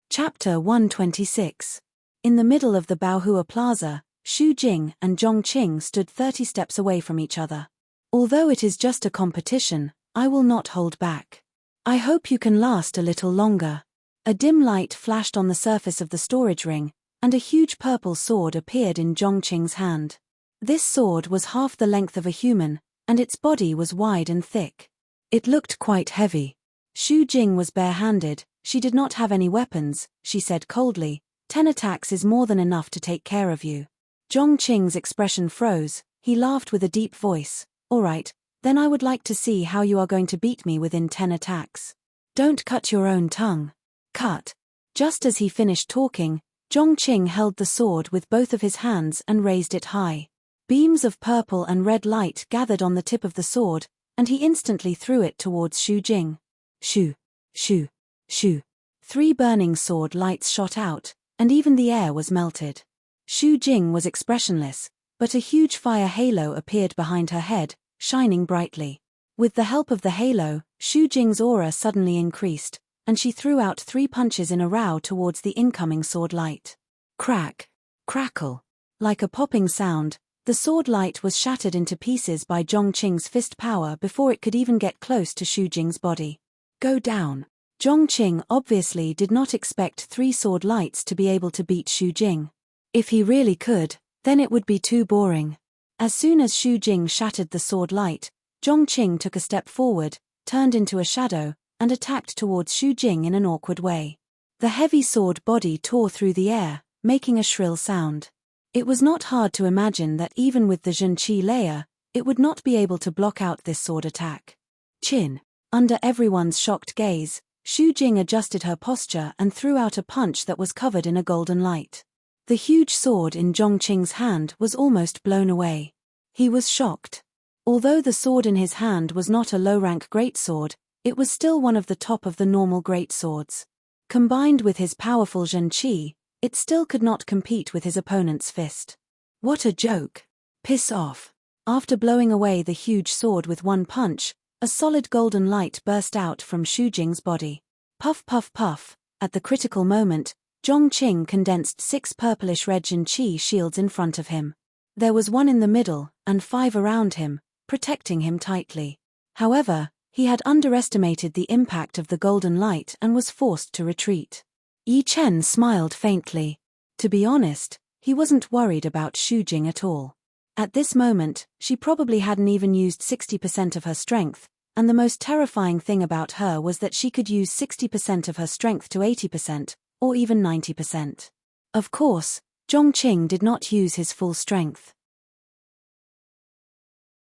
Speaker 1: Chapter 126. In the middle of the Baohua Plaza, Xu Jing and Zhongqing stood 30 steps away from each other. Although it is just a competition, I will not hold back. I hope you can last a little longer. A dim light flashed on the surface of the storage ring, and a huge purple sword appeared in Zhongqing's hand. This sword was half the length of a human, and its body was wide and thick. It looked quite heavy. Xu Jing was barehanded. She did not have any weapons, she said coldly. 10 attacks is more than enough to take care of you. Zhongqing's expression froze. He laughed with a deep voice. All right, then I would like to see how you are going to beat me within 10 attacks. Don't cut your own tongue. Cut. Just as he finished talking, Zhongqing held the sword with both of his hands and raised it high. Beams of purple and red light gathered on the tip of the sword, and he instantly threw it towards Xu Jing. Shoo, shoo, shoo. 3 burning sword lights shot out, and even the air was melted. Xu Jing was expressionless, but a huge fire halo appeared behind her head, shining brightly. With the help of the halo, Xu Jing's aura suddenly increased, and she threw out 3 punches in a row towards the incoming sword light. Crack, crackle. Like a popping sound, the sword light was shattered into pieces by Zhongqing's fist power before it could even get close to Xu Jing's body. Go down. Zhongqing obviously did not expect 3 sword lights to be able to beat Xu Jing. If he really could, then it would be too boring. As soon as Xu Jing shattered the sword light, Zhongqing took a step forward, turned into a shadow, and attacked towards Xu Jing in an awkward way. The heavy sword body tore through the air, making a shrill sound. It was not hard to imagine that even with the Zhenqi layer, it would not be able to block out this sword attack. Chin. Under everyone's shocked gaze, Xu Jing adjusted her posture and threw out a punch that was covered in a golden light. The huge sword in Zhongqing's hand was almost blown away. He was shocked. Although the sword in his hand was not a low-rank greatsword, it was still one of the top of the normal greatswords. Combined with his powerful Zhenqi, it still could not compete with his opponent's fist. What a joke. Piss off. After blowing away the huge sword with one punch, a solid golden light burst out from Xu Jing's body. Puff puff puff. At the critical moment, Zhongqing condensed 6 purplish-red Zhenqi shields in front of him. There was 1 in the middle, and 5 around him, protecting him tightly. However, he had underestimated the impact of the golden light and was forced to retreat. Yi Chen smiled faintly. To be honest, he wasn't worried about Xu Jing at all. At this moment, she probably hadn't even used 60% of her strength, and the most terrifying thing about her was that she could use 60% of her strength to 80%, or even 90%. Of course, Zhongqing did not use his full strength.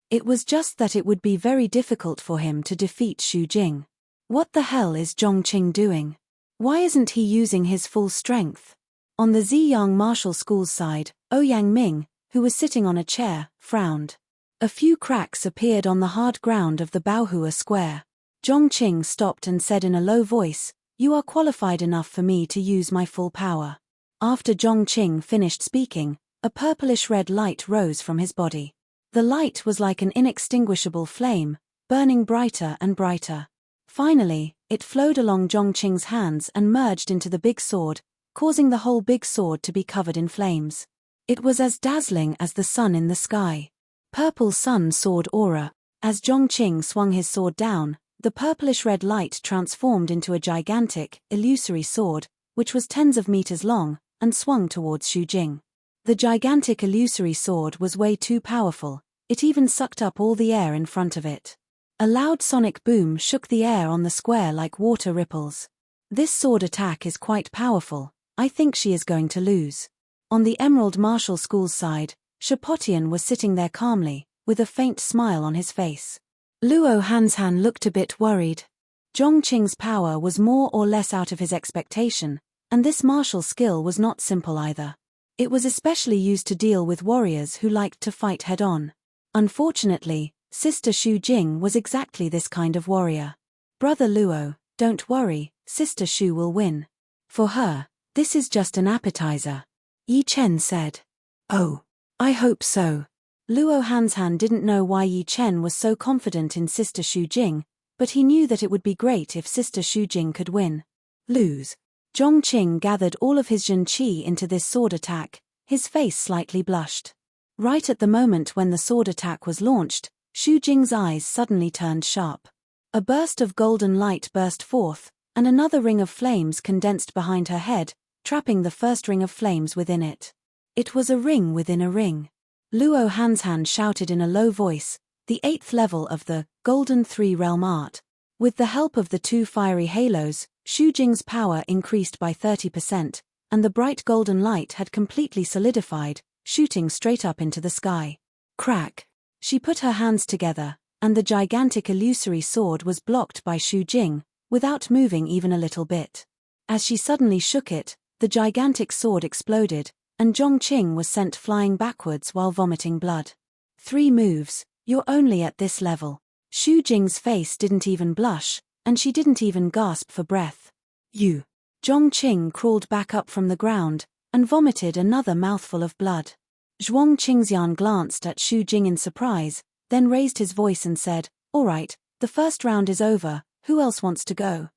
Speaker 1: It was just that it would be very difficult for him to defeat Xu Jing. What the hell is Zhongqing doing? Why isn't he using his full strength? On the Ziyang Martial School's side, Ouyang Ming, who was sitting on a chair, frowned. A few cracks appeared on the hard ground of the Baohua Square. Zhongqing stopped and said in a low voice, "You are qualified enough for me to use my full power." After Zhongqing finished speaking, a purplish-red light rose from his body. The light was like an inextinguishable flame, burning brighter and brighter. Finally, it flowed along Zhongqing's hands and merged into the big sword, causing the whole big sword to be covered in flames. It was as dazzling as the sun in the sky. Purple sun sword aura. As Zhongqing swung his sword down, the purplish-red light transformed into a gigantic, illusory sword, which was tens of meters long, and swung towards Xu Jing. The gigantic illusory sword was way too powerful, it even sucked up all the air in front of it. A loud sonic boom shook the air on the square like water ripples. This sword attack is quite powerful, I think she is going to lose. On the Emerald Martial School's side, Shapotian was sitting there calmly, with a faint smile on his face. Luo Hansan looked a bit worried. Zhongqing's power was more or less out of his expectation, and this martial skill was not simple either. It was especially used to deal with warriors who liked to fight head-on. Unfortunately, Sister Xu Jing was exactly this kind of warrior. Brother Luo, don't worry, Sister Xu will win. For her, this is just an appetizer. Yi Chen said. Oh, I hope so. Luo Hansan didn't know why Yi Chen was so confident in Sister Xu Jing, but he knew that it would be great if Sister Xu Jing could win. Lose. Zhongqing gathered all of his Jin Qi into this sword attack, his face slightly blushed. Right at the moment when the sword attack was launched, Xu Jing's eyes suddenly turned sharp. A burst of golden light burst forth, and another ring of flames condensed behind her head, trapping the first ring of flames within it. It was a ring within a ring. Luo Hansan shouted in a low voice, the 8th level of the Golden Three Realm Art. With the help of the 2 fiery halos, Xu Jing's power increased by 30%, and the bright golden light had completely solidified, shooting straight up into the sky. Crack! She put her hands together, and the gigantic illusory sword was blocked by Xu Jing, without moving even a little bit. As she suddenly shook it, the gigantic sword exploded, and Zhongqing was sent flying backwards while vomiting blood. 3 moves, you're only at this level. Xu Jing's face didn't even blush, and she didn't even gasp for breath. You. Zhongqing crawled back up from the ground, and vomited another mouthful of blood. Zhuang Qingxian glanced at Xu Jing in surprise, then raised his voice and said, all right, the first round is over, who else wants to go?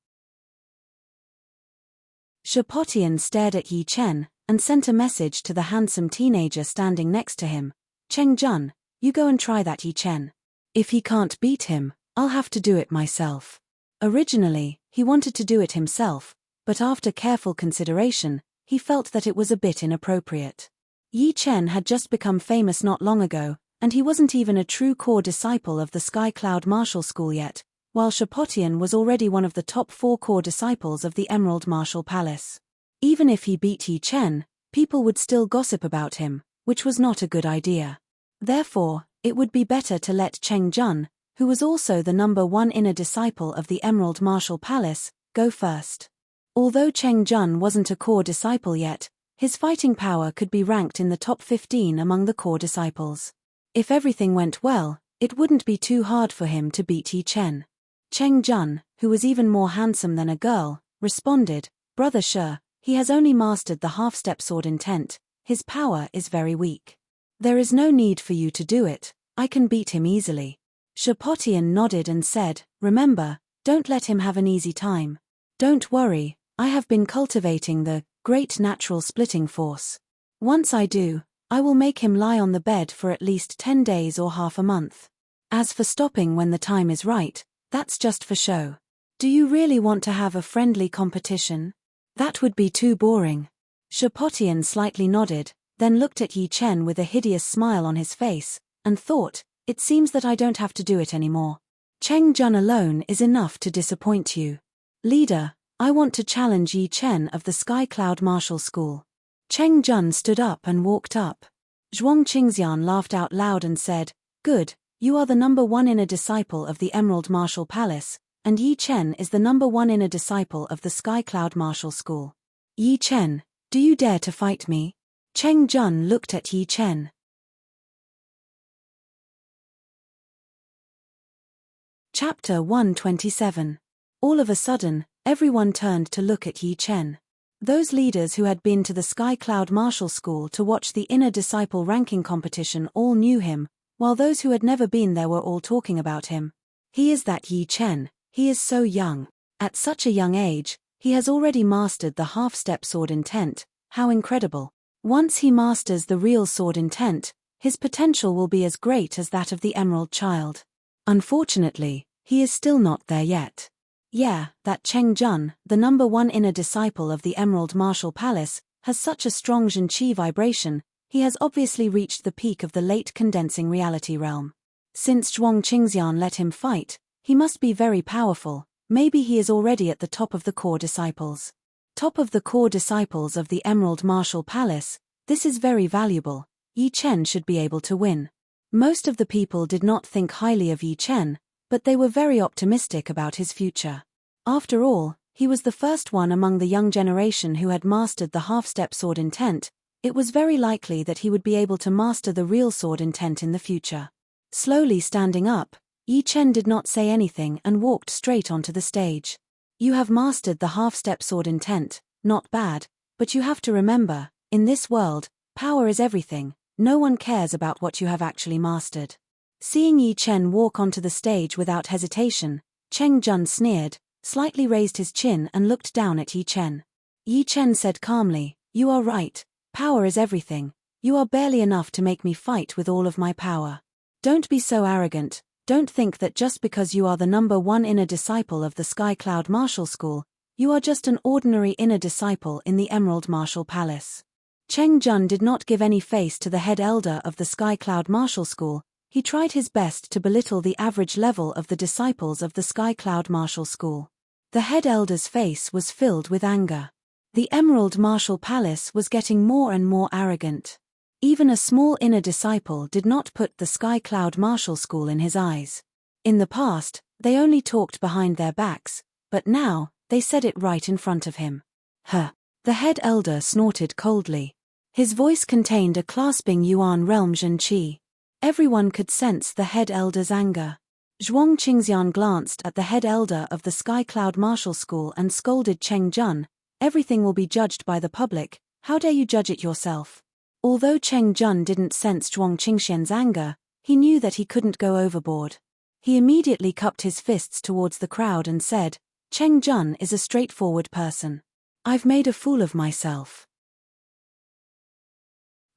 Speaker 1: Shapotian stared at Yi Chen, and sent a message to the handsome teenager standing next to him. Cheng Jun, you go and try that Yi Chen. If he can't beat him, I'll have to do it myself. Originally, he wanted to do it himself, but after careful consideration, he felt that it was a bit inappropriate. Yi Chen had just become famous not long ago, and he wasn't even a true core disciple of the Sky Cloud Martial School yet, while Shapotian was already one of the top 4 core disciples of the Emerald Martial Palace. Even if he beat Yi Chen, people would still gossip about him, which was not a good idea. Therefore, it would be better to let Cheng Jun, who was also the number 1 inner disciple of the Emerald Martial Palace, go first. Although Cheng Jun wasn't a core disciple yet, his fighting power could be ranked in the top 15 among the core disciples. If everything went well, it wouldn't be too hard for him to beat Yi Chen. Cheng Jun, who was even more handsome than a girl, responded, Brother Shi, he has only mastered the half-step sword intent, his power is very weak. There is no need for you to do it, I can beat him easily. Shapotian nodded and said, remember, don't let him have an easy time. Don't worry, I have been cultivating the great natural splitting force. Once I do, I will make him lie on the bed for at least 10 days or half a month. As for stopping when the time is right, that's just for show. Do you really want to have a friendly competition? That would be too boring. Shapotian slightly nodded, then looked at Yi Chen with a hideous smile on his face, and thought, it seems that I don't have to do it anymore. Cheng Jun alone is enough to disappoint you. Leader, I want to challenge Yi Chen of the Sky Cloud Martial School. Cheng Jun stood up and walked up. Zhuang Qingxian laughed out loud and said, good, you are the number 1 inner disciple of the Emerald Martial Palace, and Yi Chen is the number 1 inner disciple of the Sky Cloud Martial School. Yi Chen, do you dare to fight me? Cheng Jun looked at Yi Chen. Chapter 127. All of a sudden, everyone turned to look at Yi Chen. Those leaders who had been to the Sky Cloud Martial School to watch the inner disciple ranking competition all knew him, while those who had never been there were all talking about him. He is that Yi Chen, he is so young. At such a young age, he has already mastered the half-step sword intent, how incredible. Once he masters the real sword intent, his potential will be as great as that of the Emerald Child. Unfortunately, he is still not there yet. Yeah, that Cheng Jun, the number one inner disciple of the Emerald Martial Palace, has such a strong Zhen Qi vibration, he has obviously reached the peak of the late condensing reality realm. Since Zhuang Qingxian let him fight, he must be very powerful, maybe he is already at the top of the core disciples. Top of the core disciples of the Emerald Martial Palace, this is very valuable, Yi Chen should be able to win. Most of the people did not think highly of Yi Chen, but they were very optimistic about his future. After all, he was the first one among the young generation who had mastered the half-step sword intent. It was very likely that he would be able to master the real sword intent in the future. Slowly standing up, Yi Chen did not say anything and walked straight onto the stage. You have mastered the half-step sword intent, not bad, but you have to remember, in this world, power is everything, no one cares about what you have actually mastered. Seeing Yi Chen walk onto the stage without hesitation, Cheng Jun sneered, slightly raised his chin and looked down at Yi Chen. Yi Chen said calmly, "You are right, power is everything, you are barely enough to make me fight with all of my power. Don't be so arrogant, don't think that just because you are the number one inner disciple of the Sky Cloud Martial School, you are just an ordinary inner disciple in the Emerald Martial Palace." Cheng Jun did not give any face to the head elder of the Sky Cloud Martial School. He tried his best to belittle the average level of the disciples of the Sky Cloud Martial School. The head elder's face was filled with anger. The Emerald Martial Palace was getting more and more arrogant. Even a small inner disciple did not put the Sky Cloud Martial School in his eyes. In the past, they only talked behind their backs, but now, they said it right in front of him. Huh. The head elder snorted coldly. His voice contained a clasping Yuan realm Zhen Qi. Everyone could sense the head elder's anger. Zhuang Qingxian glanced at the head elder of the Sky Cloud Martial School and scolded Cheng Jun, "Everything will be judged by the public, how dare you judge it yourself?" Although Cheng Jun didn't sense Zhuang Qingxian's anger, he knew that he couldn't go overboard. He immediately cupped his fists towards the crowd and said, "Cheng Jun is a straightforward person. I've made a fool of myself."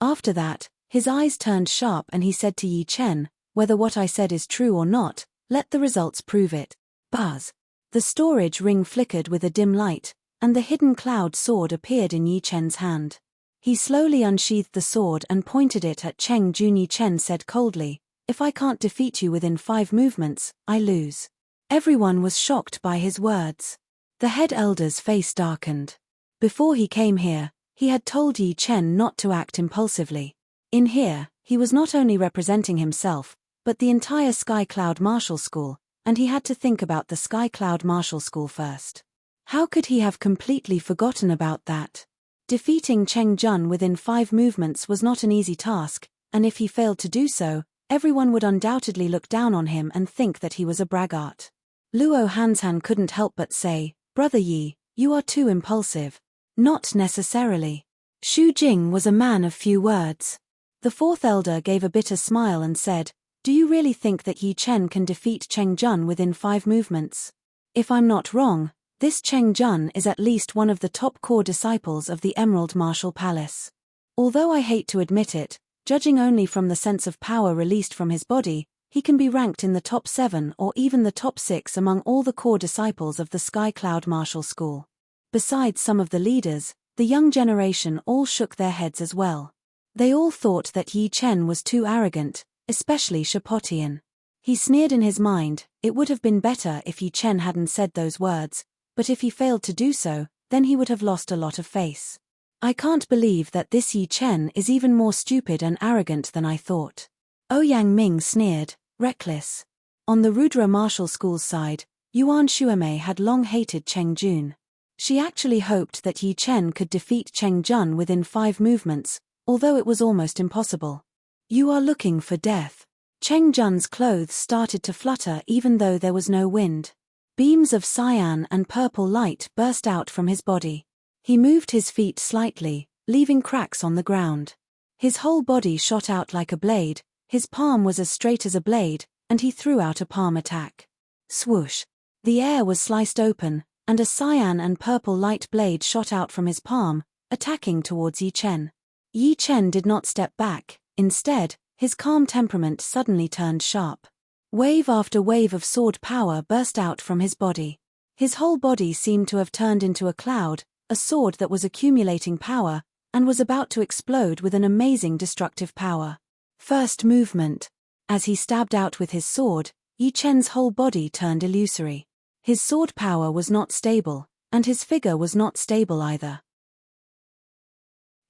Speaker 1: After that, his eyes turned sharp and he said to Yi Chen, "Whether what I said is true or not, let the results prove it." Buzz. The storage ring flickered with a dim light, and the hidden cloud sword appeared in Yi Chen's hand. He slowly unsheathed the sword and pointed it at Cheng Jun. Yi Chen said coldly, "If I can't defeat you within 5 movements, I lose." Everyone was shocked by his words. The head elder's face darkened. Before he came here, he had told Yi Chen not to act impulsively. In here, he was not only representing himself, but the entire Sky Cloud Martial School, and he had to think about the Sky Cloud Martial School first. How could he have completely forgotten about that? Defeating Cheng Jun within 5 movements was not an easy task, and if he failed to do so, everyone would undoubtedly look down on him and think that he was a braggart. Luo Hansan couldn't help but say, "Brother Yi, you are too impulsive." Not necessarily. Xu Jing was a man of few words. The fourth elder gave a bitter smile and said, "Do you really think that Yi Chen can defeat Cheng Jun within 5 movements? If I'm not wrong, this Cheng Jun is at least one of the top core disciples of the Emerald Martial Palace. Although I hate to admit it, judging only from the sense of power released from his body, he can be ranked in the top 7 or even the top 6 among all the core disciples of the Sky Cloud Martial School." Besides some of the leaders, the young generation all shook their heads as well. They all thought that Yi Chen was too arrogant, especially Shapotian. He sneered in his mind, it would have been better if Yi Chen hadn't said those words, but if he failed to do so, then he would have lost a lot of face. "I can't believe that this Yi Chen is even more stupid and arrogant than I thought." Ouyang Ming sneered, reckless. On the Rudra Martial School's side, Yuan Xuemei had long hated Cheng Jun. She actually hoped that Yi Chen could defeat Cheng Jun within 5 movements, although it was almost impossible. "You are looking for death." Cheng Jun's clothes started to flutter even though there was no wind. Beams of cyan and purple light burst out from his body. He moved his feet slightly, leaving cracks on the ground. His whole body shot out like a blade, his palm was as straight as a blade, and he threw out a palm attack. Swoosh! The air was sliced open, and a cyan and purple light blade shot out from his palm, attacking towards Yi Chen. Yi Chen did not step back, instead, his calm temperament suddenly turned sharp. Wave after wave of sword power burst out from his body. His whole body seemed to have turned into a cloud, a sword that was accumulating power, and was about to explode with an amazing destructive power. First movement. As he stabbed out with his sword, Yi Chen's whole body turned illusory. His sword power was not stable, and his figure was not stable either.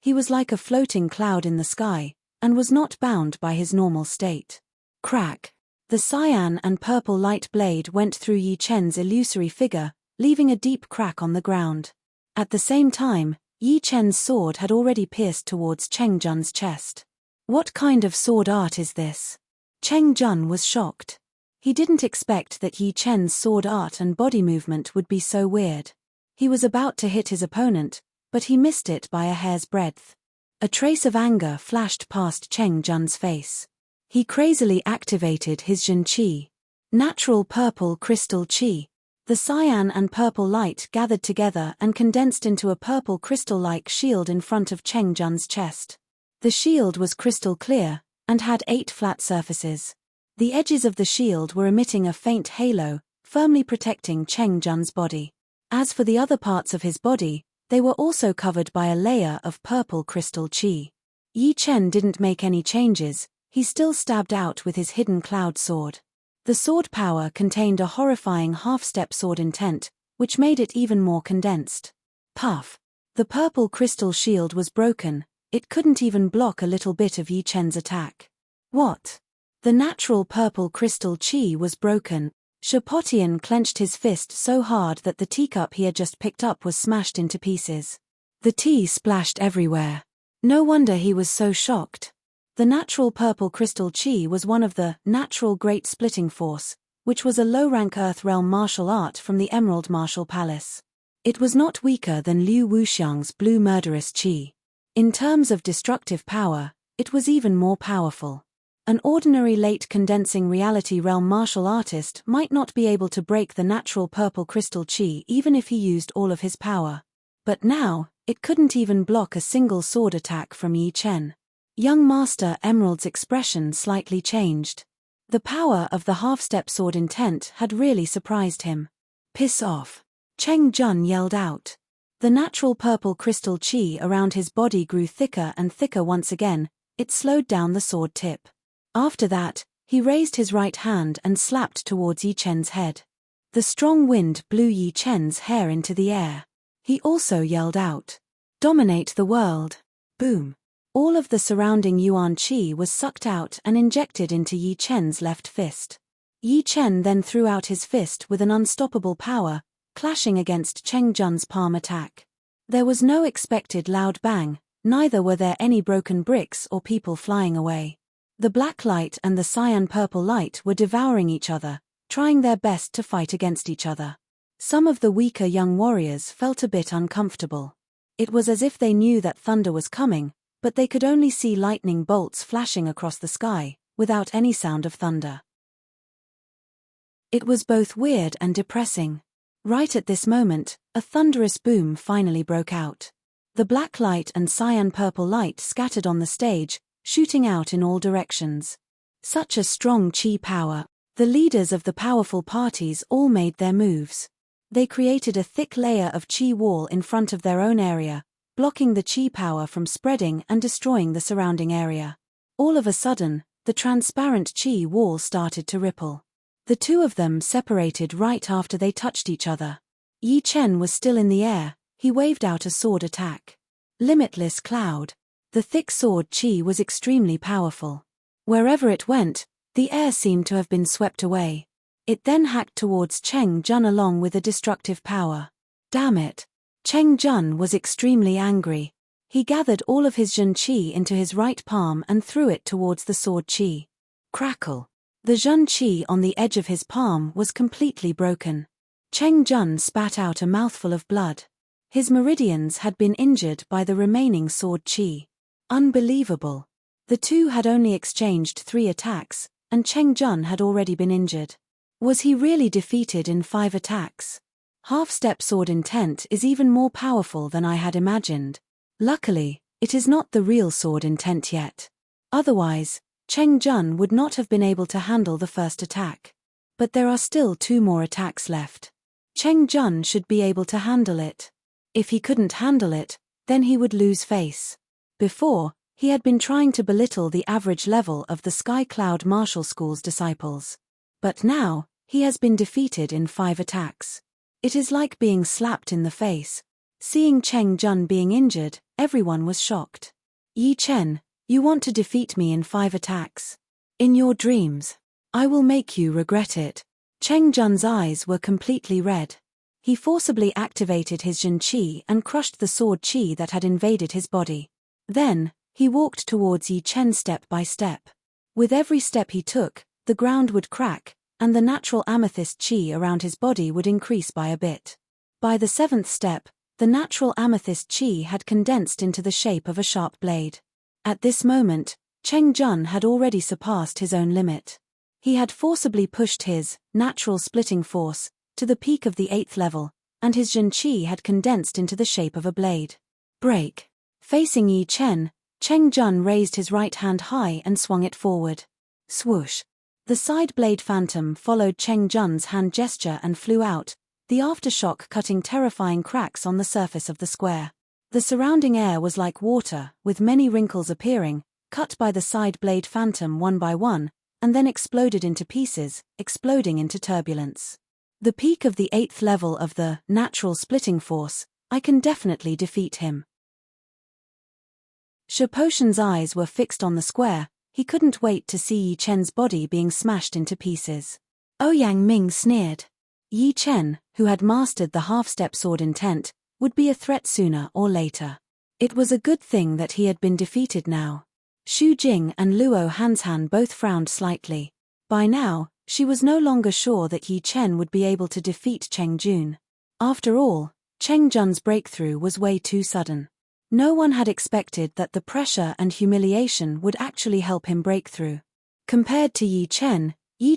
Speaker 1: He was like a floating cloud in the sky, and was not bound by his normal state. Crack! The cyan and purple light blade went through Yi Chen's illusory figure, leaving a deep crack on the ground. At the same time, Yi Chen's sword had already pierced towards Cheng Jun's chest. What kind of sword art is this? Cheng Jun was shocked. He didn't expect that Yi Chen's sword art and body movement would be so weird. He was about to hit his opponent, but he missed it by a hair's breadth. A trace of anger flashed past Cheng Jun's face. He crazily activated his Jin Qi. Natural purple crystal Qi. The cyan and purple light gathered together and condensed into a purple crystal-like shield in front of Cheng Jun's chest. The shield was crystal clear, and had 8 flat surfaces. The edges of the shield were emitting a faint halo, firmly protecting Cheng Jun's body. As for the other parts of his body, they were also covered by a layer of purple crystal Qi. Yi Chen didn't make any changes, he still stabbed out with his hidden cloud sword. The sword power contained a horrifying half-step sword intent, which made it even more condensed. Puff! The purple crystal shield was broken, it couldn't even block a little bit of Yi Chen's attack. What? The natural purple crystal Qi was broken. Shapotian clenched his fist so hard that the teacup he had just picked up was smashed into pieces. The tea splashed everywhere. No wonder he was so shocked. The natural purple crystal Qi was one of the natural great splitting force, which was a low-rank earth realm martial art from the Emerald Martial Palace. It was not weaker than Liu Wuxiang's blue murderous Qi. In terms of destructive power, it was even more powerful. An ordinary late condensing reality realm martial artist might not be able to break the natural purple crystal Qi even if he used all of his power. But now, it couldn't even block a single sword attack from Yi Chen. Young Master Emerald's expression slightly changed. The power of the half-step sword intent had really surprised him. Piss off! Cheng Jun yelled out. The natural purple crystal Qi around his body grew thicker and thicker once again, it slowed down the sword tip. After that, he raised his right hand and slapped towards Yi Chen's head. The strong wind blew Yi Chen's hair into the air. He also yelled out, "Dominate the world!" Boom! All of the surrounding Yuan Qi was sucked out and injected into Yi Chen's left fist. Yi Chen then threw out his fist with an unstoppable power, clashing against Cheng Jun's palm attack. There was no expected loud bang, neither were there any broken bricks or people flying away. The black light and the cyan purple light were devouring each other, trying their best to fight against each other. Some of the weaker young warriors felt a bit uncomfortable. It was as if they knew that thunder was coming, but they could only see lightning bolts flashing across the sky, without any sound of thunder. It was both weird and depressing. Right at this moment, a thunderous boom finally broke out. The black light and cyan purple light scattered on the stage, shooting out in all directions. Such a strong Qi power. The leaders of the powerful parties all made their moves. They created a thick layer of Qi wall in front of their own area, blocking the Qi power from spreading and destroying the surrounding area. All of a sudden, the transparent Qi wall started to ripple. The two of them separated right after they touched each other. Yi Chen was still in the air, he waved out a sword attack. Limitless cloud. The thick sword Qi was extremely powerful. Wherever it went, the air seemed to have been swept away. It then hacked towards Cheng Jun along with a destructive power. Damn it! Cheng Jun was extremely angry. He gathered all of his Jun Qi into his right palm and threw it towards the sword Qi. Crackle! The Jun Qi on the edge of his palm was completely broken. Cheng Jun spat out a mouthful of blood. His meridians had been injured by the remaining sword chi. Unbelievable. The two had only exchanged 3 attacks, and Cheng Jun had already been injured. Was he really defeated in 5 attacks? Half-step sword intent is even more powerful than I had imagined. Luckily, it is not the real sword intent yet. Otherwise, Cheng Jun would not have been able to handle the first attack. But there are still 2 more attacks left. Cheng Jun should be able to handle it. If he couldn't handle it, then he would lose face. Before, he had been trying to belittle the average level of the Sky Cloud Martial School's disciples. But now, he has been defeated in 5 attacks. It is like being slapped in the face. Seeing Cheng Jun being injured, everyone was shocked. Yi Chen, you want to defeat me in 5 attacks? In your dreams. I will make you regret it. Cheng Jun's eyes were completely red. He forcibly activated his Jin Qi and crushed the sword Qi that had invaded his body. Then, he walked towards Yi Chen step by step. With every step he took, the ground would crack, and the natural amethyst Qi around his body would increase by a bit. By the 7th step, the natural amethyst Qi had condensed into the shape of a sharp blade. At this moment, Cheng Jun had already surpassed his own limit. He had forcibly pushed his natural splitting force to the peak of the 8th level, and his Jin Qi had condensed into the shape of a blade. Break. Facing Yi Chen, Cheng Jun raised his right hand high and swung it forward. Swoosh. The side blade phantom followed Cheng Jun's hand gesture and flew out, the aftershock cutting terrifying cracks on the surface of the square. The surrounding air was like water, with many wrinkles appearing, cut by the side blade phantom one by one, and then exploded into pieces, exploding into turbulence. The peak of the 8th level of the natural splitting force, I can definitely defeat him. Shaposhan's eyes were fixed on the square. He couldn't wait to see Yi Chen's body being smashed into pieces. Ouyang Ming sneered. Yi Chen, who had mastered the half-step sword intent, would be a threat sooner or later. It was a good thing that he had been defeated now. Xu Jing and Luo Hanshan both frowned slightly. By now, she was no longer sure that Yi Chen would be able to defeat Cheng Jun. After all, Cheng Jun's breakthrough was way too sudden. No one had expected that the pressure and humiliation would actually help him break through. Compared to Yi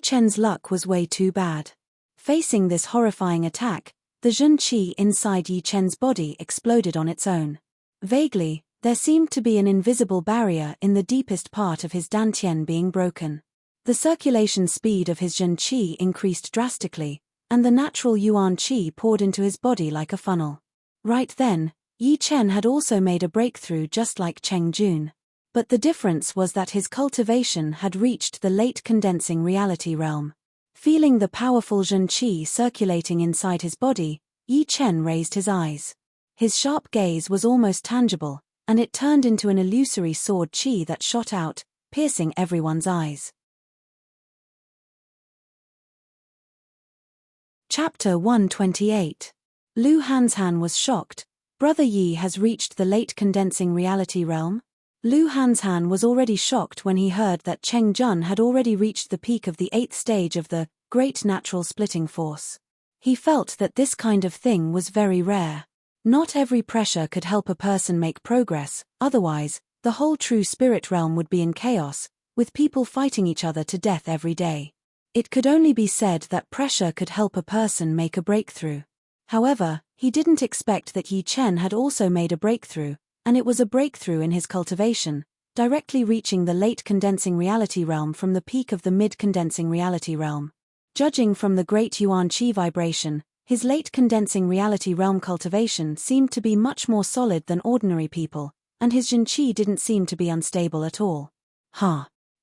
Speaker 1: Chen's luck was way too bad. Facing this horrifying attack, the Jun Qi inside Yi Chen's body exploded on its own. Vaguely, there seemed to be an invisible barrier in the deepest part of his dantian being broken. The circulation speed of his Jun Qi increased drastically, and the natural Yuan Qi poured into his body like a funnel. Right then, Yi Chen had also made a breakthrough just like Cheng Jun. But the difference was that his cultivation had reached the late condensing reality realm. Feeling the powerful Jun Qi circulating inside his body, Yi Chen raised his eyes. His sharp gaze was almost tangible, and it turned into an illusory sword Qi that shot out, piercing everyone's eyes. Chapter 128. Lu Hanshan was shocked. Brother Yi has reached the late condensing reality realm? Lu Hanshan was already shocked when he heard that Cheng Jun had already reached the peak of the 8th stage of the Great Natural Splitting Force. He felt that this kind of thing was very rare. Not every pressure could help a person make progress, otherwise, the whole true spirit realm would be in chaos, with people fighting each other to death every day. It could only be said that pressure could help a person make a breakthrough. However, he didn't expect that Yi Chen had also made a breakthrough, and it was a breakthrough in his cultivation, directly reaching the late condensing reality realm from the peak of the mid-condensing reality realm. Judging from the great Yuan Qi vibration, his late condensing reality realm cultivation seemed to be much more solid than ordinary people, and his Jin Qi didn't seem to be unstable at all.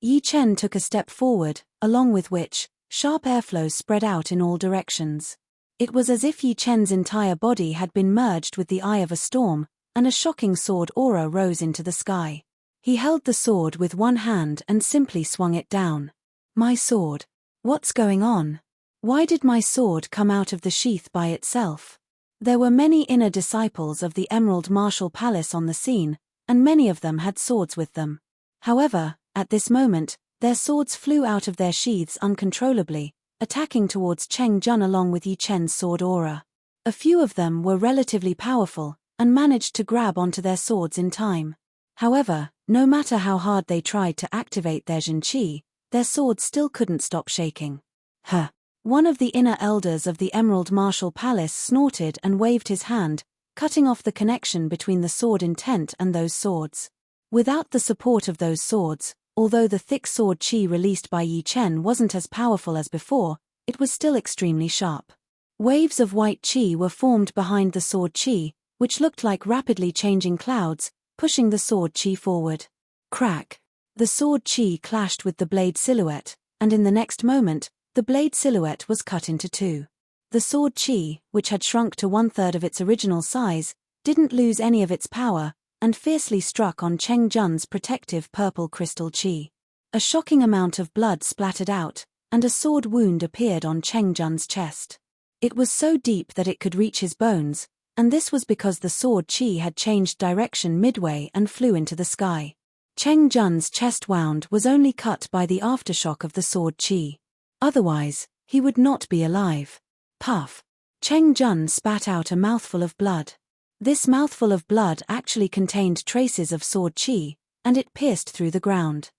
Speaker 1: Yi Chen took a step forward, along with which, sharp airflows spread out in all directions. It was as if Yi Chen's entire body had been merged with the eye of a storm, and a shocking sword aura rose into the sky. He held the sword with one hand and simply swung it down. My sword. What's going on? Why did my sword come out of the sheath by itself? There were many inner disciples of the Emerald Martial Palace on the scene, and many of them had swords with them. However, at this moment, their swords flew out of their sheaths uncontrollably, attacking towards Cheng Jun along with Yi Chen's sword aura. A few of them were relatively powerful, and managed to grab onto their swords in time. However, no matter how hard they tried to activate their Jin Qi, their swords still couldn't stop shaking. Huh. One of the inner elders of the Emerald Martial Palace snorted and waved his hand, cutting off the connection between the sword intent and those swords. Without the support of those swords, although the thick sword qi released by Yi Chen wasn't as powerful as before, it was still extremely sharp. Waves of white qi were formed behind the sword qi, which looked like rapidly changing clouds, pushing the sword qi forward. Crack! The sword qi clashed with the blade silhouette, and in the next moment, the blade silhouette was cut into two. The sword qi, which had shrunk to 1/3 of its original size, didn't lose any of its power, and fiercely struck on Cheng Jun's protective purple crystal qi. A shocking amount of blood splattered out, and a sword wound appeared on Cheng Jun's chest. It was so deep that it could reach his bones, and this was because the sword qi had changed direction midway and flew into the sky. Cheng Jun's chest wound was only cut by the aftershock of the sword qi. Otherwise, he would not be alive. Puff! Cheng Jun spat out a mouthful of blood. This mouthful of blood actually contained traces of sword qi, and it pierced through the ground.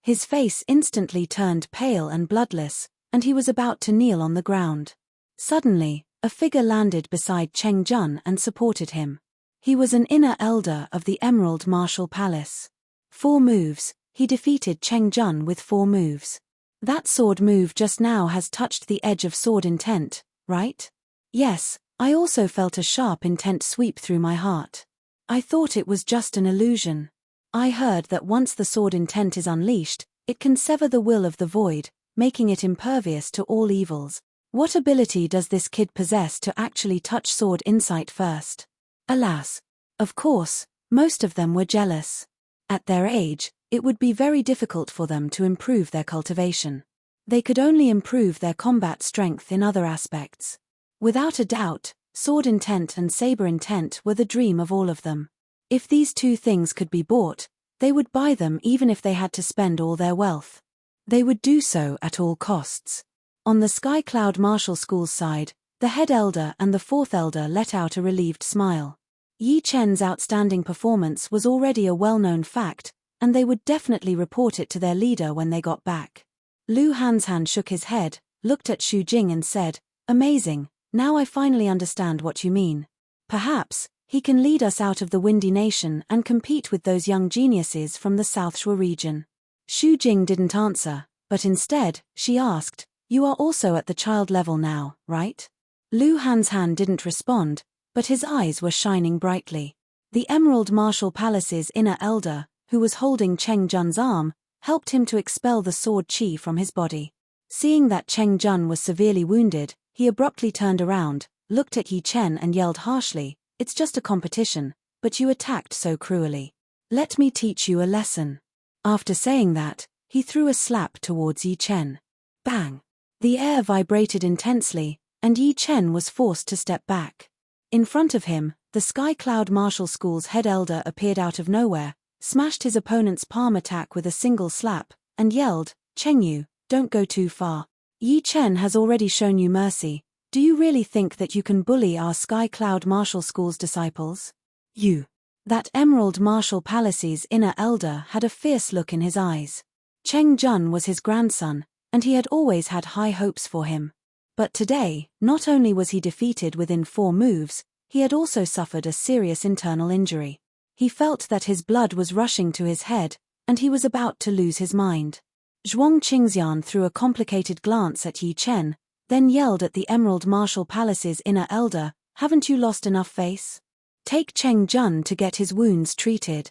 Speaker 1: His face instantly turned pale and bloodless, and he was about to kneel on the ground. Suddenly, a figure landed beside Cheng Jun and supported him. He was an inner elder of the Emerald Martial Palace. 4 moves, he defeated Cheng Jun with 4 moves. That sword move just now has touched the edge of sword intent, right? Yes, I also felt a sharp intent sweep through my heart. I thought it was just an illusion. I heard that once the sword intent is unleashed, it can sever the will of the void, making it impervious to all evils. What ability does this kid possess to actually touch sword insight first? Alas. Of course, most of them were jealous. At their age, it would be very difficult for them to improve their cultivation. They could only improve their combat strength in other aspects. Without a doubt, sword intent and saber intent were the dream of all of them. If these 2 things could be bought, they would buy them even if they had to spend all their wealth. They would do so at all costs. On the Sky Cloud Martial School's side, the head elder and the 4th elder let out a relieved smile. Yi Chen's outstanding performance was already a well-known fact, and they would definitely report it to their leader when they got back. Lu Hanshan shook his head, looked at Xu Jing and said, "Amazing, now I finally understand what you mean. Perhaps, he can lead us out of the Windy Nation and compete with those young geniuses from the South Shui region." Xu Jing didn't answer, but instead, she asked, "You are also at the child level now, right?" Lu Hanshan didn't respond, but his eyes were shining brightly. The Emerald Martial Palace's inner elder, who was holding Cheng Jun's arm, helped him to expel the sword qi from his body. Seeing that Cheng Jun was severely wounded, he abruptly turned around, looked at Yi Chen and yelled harshly, "It's just a competition, but you attacked so cruelly. Let me teach you a lesson." After saying that, he threw a slap towards Yi Chen. Bang! The air vibrated intensely, and Yi Chen was forced to step back. In front of him, the Sky Cloud Martial School's head elder appeared out of nowhere, smashed his opponent's palm attack with a single slap, and yelled, "Cheng Yu, don't go too far. Yi Chen has already shown you mercy. Do you really think that you can bully our Sky Cloud Martial School's disciples? You." That Emerald Martial Palace's inner elder had a fierce look in his eyes. Cheng Jun was his grandson, and he had always had high hopes for him. But today, not only was he defeated within 4 moves, he had also suffered a serious internal injury. He felt that his blood was rushing to his head, and he was about to lose his mind. Zhuang Qingxian threw a complicated glance at Yi Chen, then yelled at the Emerald Martial Palace's inner elder, "Haven't you lost enough face? Take Cheng Jun to get his wounds treated."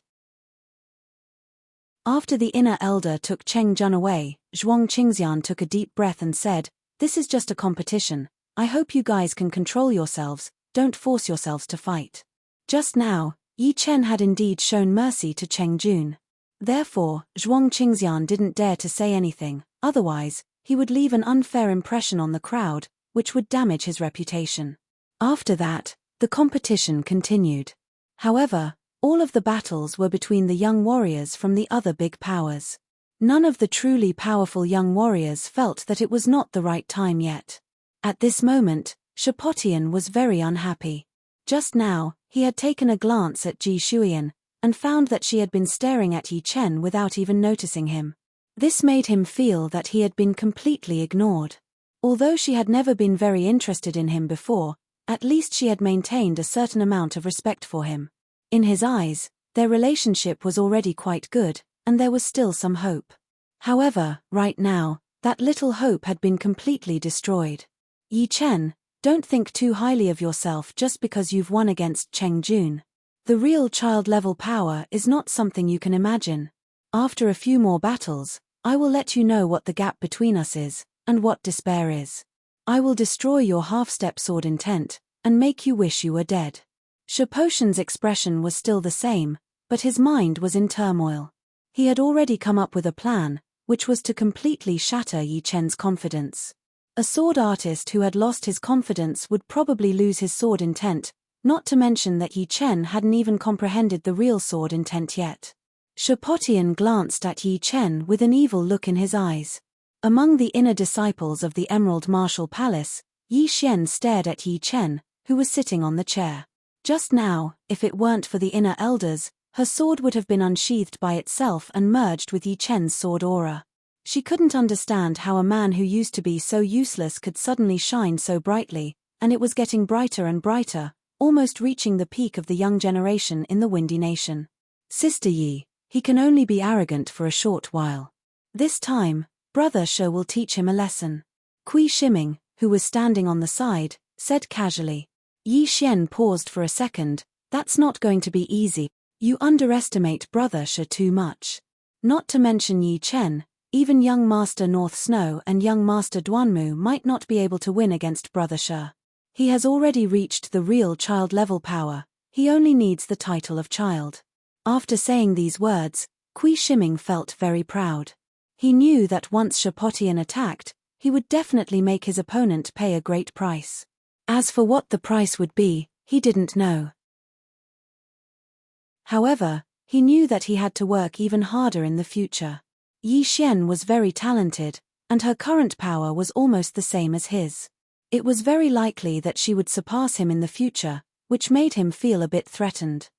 Speaker 1: After the inner elder took Cheng Jun away, Zhuang Qingxian took a deep breath and said, "This is just a competition. I hope you guys can control yourselves, don't force yourselves to fight." Just now, Yi Chen had indeed shown mercy to Cheng Jun. Therefore, Zhuang Qingxian didn't dare to say anything, otherwise, he would leave an unfair impression on the crowd, which would damage his reputation. After that, the competition continued. However, all of the battles were between the young warriors from the other big powers. None of the truly powerful young warriors felt that it was not the right time yet. At this moment, Shapotian was very unhappy. Just now, he had taken a glance at Ji Shuian, and found that she had been staring at Yi Chen without even noticing him. This made him feel that he had been completely ignored. Although she had never been very interested in him before, at least she had maintained a certain amount of respect for him. In his eyes, their relationship was already quite good, and there was still some hope. However, right now, that little hope had been completely destroyed. Yi Chen, don't think too highly of yourself just because you've won against Cheng Jun. The real child-level power is not something you can imagine. After a few more battles, I will let you know what the gap between us is, and what despair is. I will destroy your half-step sword intent, and make you wish you were dead. Shapotian's expression was still the same, but his mind was in turmoil. He had already come up with a plan, which was to completely shatter Yi Chen's confidence. A sword artist who had lost his confidence would probably lose his sword intent, not to mention that Yi Chen hadn't even comprehended the real sword intent yet. Shapotian glanced at Yi Chen with an evil look in his eyes. Among the inner disciples of the Emerald Martial Palace, Yi Xian stared at Yi Chen, who was sitting on the chair. Just now, if it weren't for the inner elders, her sword would have been unsheathed by itself and merged with Yi Chen's sword aura. She couldn't understand how a man who used to be so useless could suddenly shine so brightly, and it was getting brighter and brighter, almost reaching the peak of the young generation in the Windy Nation. Sister Yi, he can only be arrogant for a short while. This time, Brother She will teach him a lesson. Kui Shiming, who was standing on the side, said casually. Yi Xian paused for a second. That's not going to be easy. You underestimate Brother She too much. Not to mention Yi Chen, even young Master North Snow and young Master Duanmu might not be able to win against Brother She. He has already reached the real child-level power, he only needs the title of child. After saying these words, Kui Shiming felt very proud. He knew that once Shapotian attacked, he would definitely make his opponent pay a great price. As for what the price would be, he didn't know. However, he knew that he had to work even harder in the future. Yi Xian was very talented, and her current power was almost the same as his. It was very likely that she would surpass him in the future, which made him feel a bit threatened.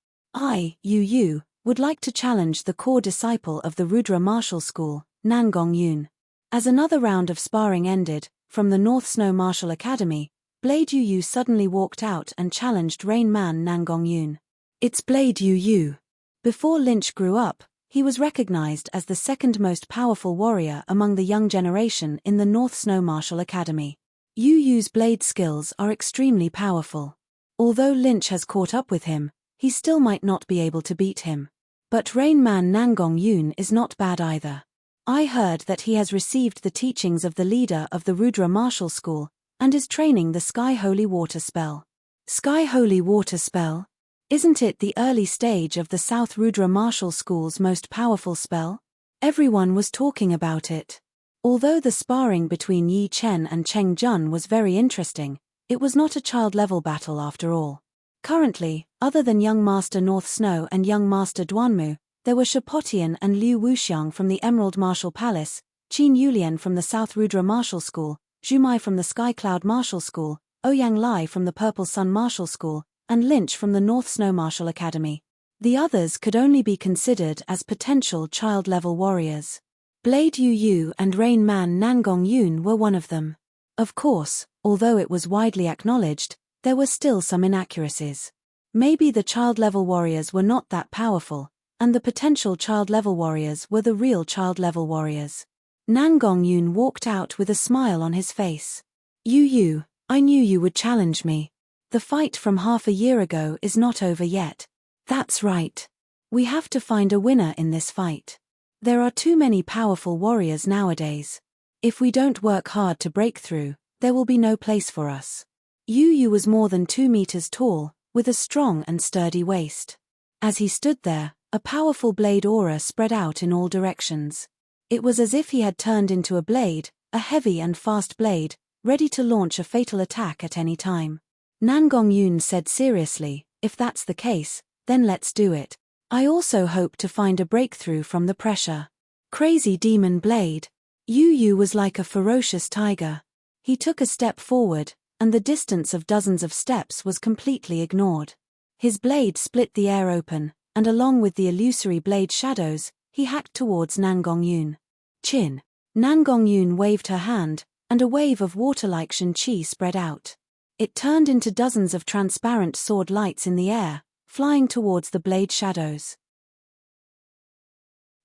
Speaker 1: Yu, would like to challenge the core disciple of the Rudra Martial School, Nangong Yun. As another round of sparring ended, from the North Snow Martial Academy, Blade Yu suddenly walked out and challenged Rain Man Nangong Yun. It's Blade Yu. Before Lynch grew up, he was recognized as the second most powerful warrior among the young generation in the North Snow Martial Academy. Yu's blade skills are extremely powerful. Although Lynch has caught up with him, he still might not be able to beat him. But Rain Man Nangong Yun is not bad either. I heard that he has received the teachings of the leader of the Rudra Martial School, and is training the Sky Holy Water spell. Sky Holy Water spell? Isn't it the early stage of the South Rudra Martial School's most powerful spell? Everyone was talking about it. Although the sparring between Yi Chen and Cheng Jun was very interesting, it was not a child-level battle after all. Currently, other than young Master North Snow and young Master Duanmu, there were Shapotian and Liu Wuxiang from the Emerald Martial Palace, Qin Yulian from the South Rudra Martial School, Zhumai from the Sky Cloud Martial School, Ouyang Lai from the Purple Sun Martial School, and Lynch from the North Snow Martial Academy. The others could only be considered as potential child-level warriors. Blade Yu and Rain Man Nangong Yun were one of them. Of course, although it was widely acknowledged, there were still some inaccuracies. Maybe the child-level warriors were not that powerful, and the potential child-level warriors were the real child-level warriors. Nangong Yun walked out with a smile on his face. Yu, I knew you would challenge me. The fight from half a year ago is not over yet. That's right. We have to find a winner in this fight. There are too many powerful warriors nowadays. If we don't work hard to break through, there will be no place for us. Yu was more than 2 meters tall, with a strong and sturdy waist. As he stood there, a powerful blade aura spread out in all directions. It was as if he had turned into a blade, a heavy and fast blade, ready to launch a fatal attack at any time. Nangong Yun said seriously, if that's the case, then let's do it. I also hope to find a breakthrough from the pressure. Crazy Demon Blade. Yu was like a ferocious tiger. He took a step forward, and the distance of dozens of steps was completely ignored. His blade split the air open, and along with the illusory blade shadows, he hacked towards Nangongyun. Chin. Nangongyun waved her hand, and a wave of water-like Zhenqi spread out. It turned into dozens of transparent sword lights in the air, flying towards the blade shadows.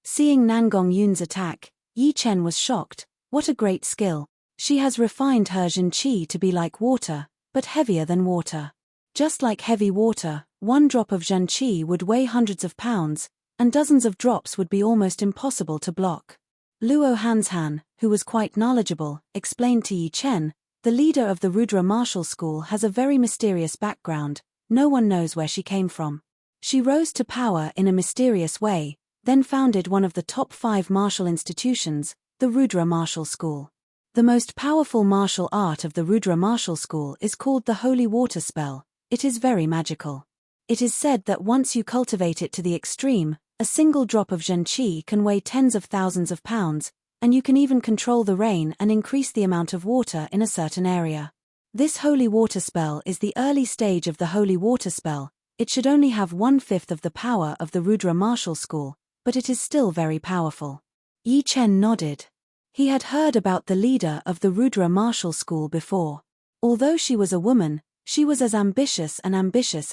Speaker 1: Seeing Nangongyun's attack, Yi Chen was shocked. What a great skill. She has refined her Zhenqi to be like water, but heavier than water. Just like heavy water, one drop of Zhenqi would weigh hundreds of pounds, and dozens of drops would be almost impossible to block. Luo Hanshan, who was quite knowledgeable, explained to Yi Chen, the leader of the Rudra martial school has a very mysterious background, no one knows where she came from. She rose to power in a mysterious way, then founded one of the top 5 martial institutions, the Rudra martial school. The most powerful martial art of the Rudra martial school is called the holy water spell. It is very magical. It is said that once you cultivate it to the extreme, a single drop of Zhenqi can weigh tens of thousands of pounds, and you can even control the rain and increase the amount of water in a certain area. This holy water spell is the early stage of the holy water spell. It should only have 1/5 of the power of the Rudra martial school, but it is still very powerful. Yi Chen nodded. He had heard about the leader of the Rudra martial school before. Although she was a woman, she was as ambitious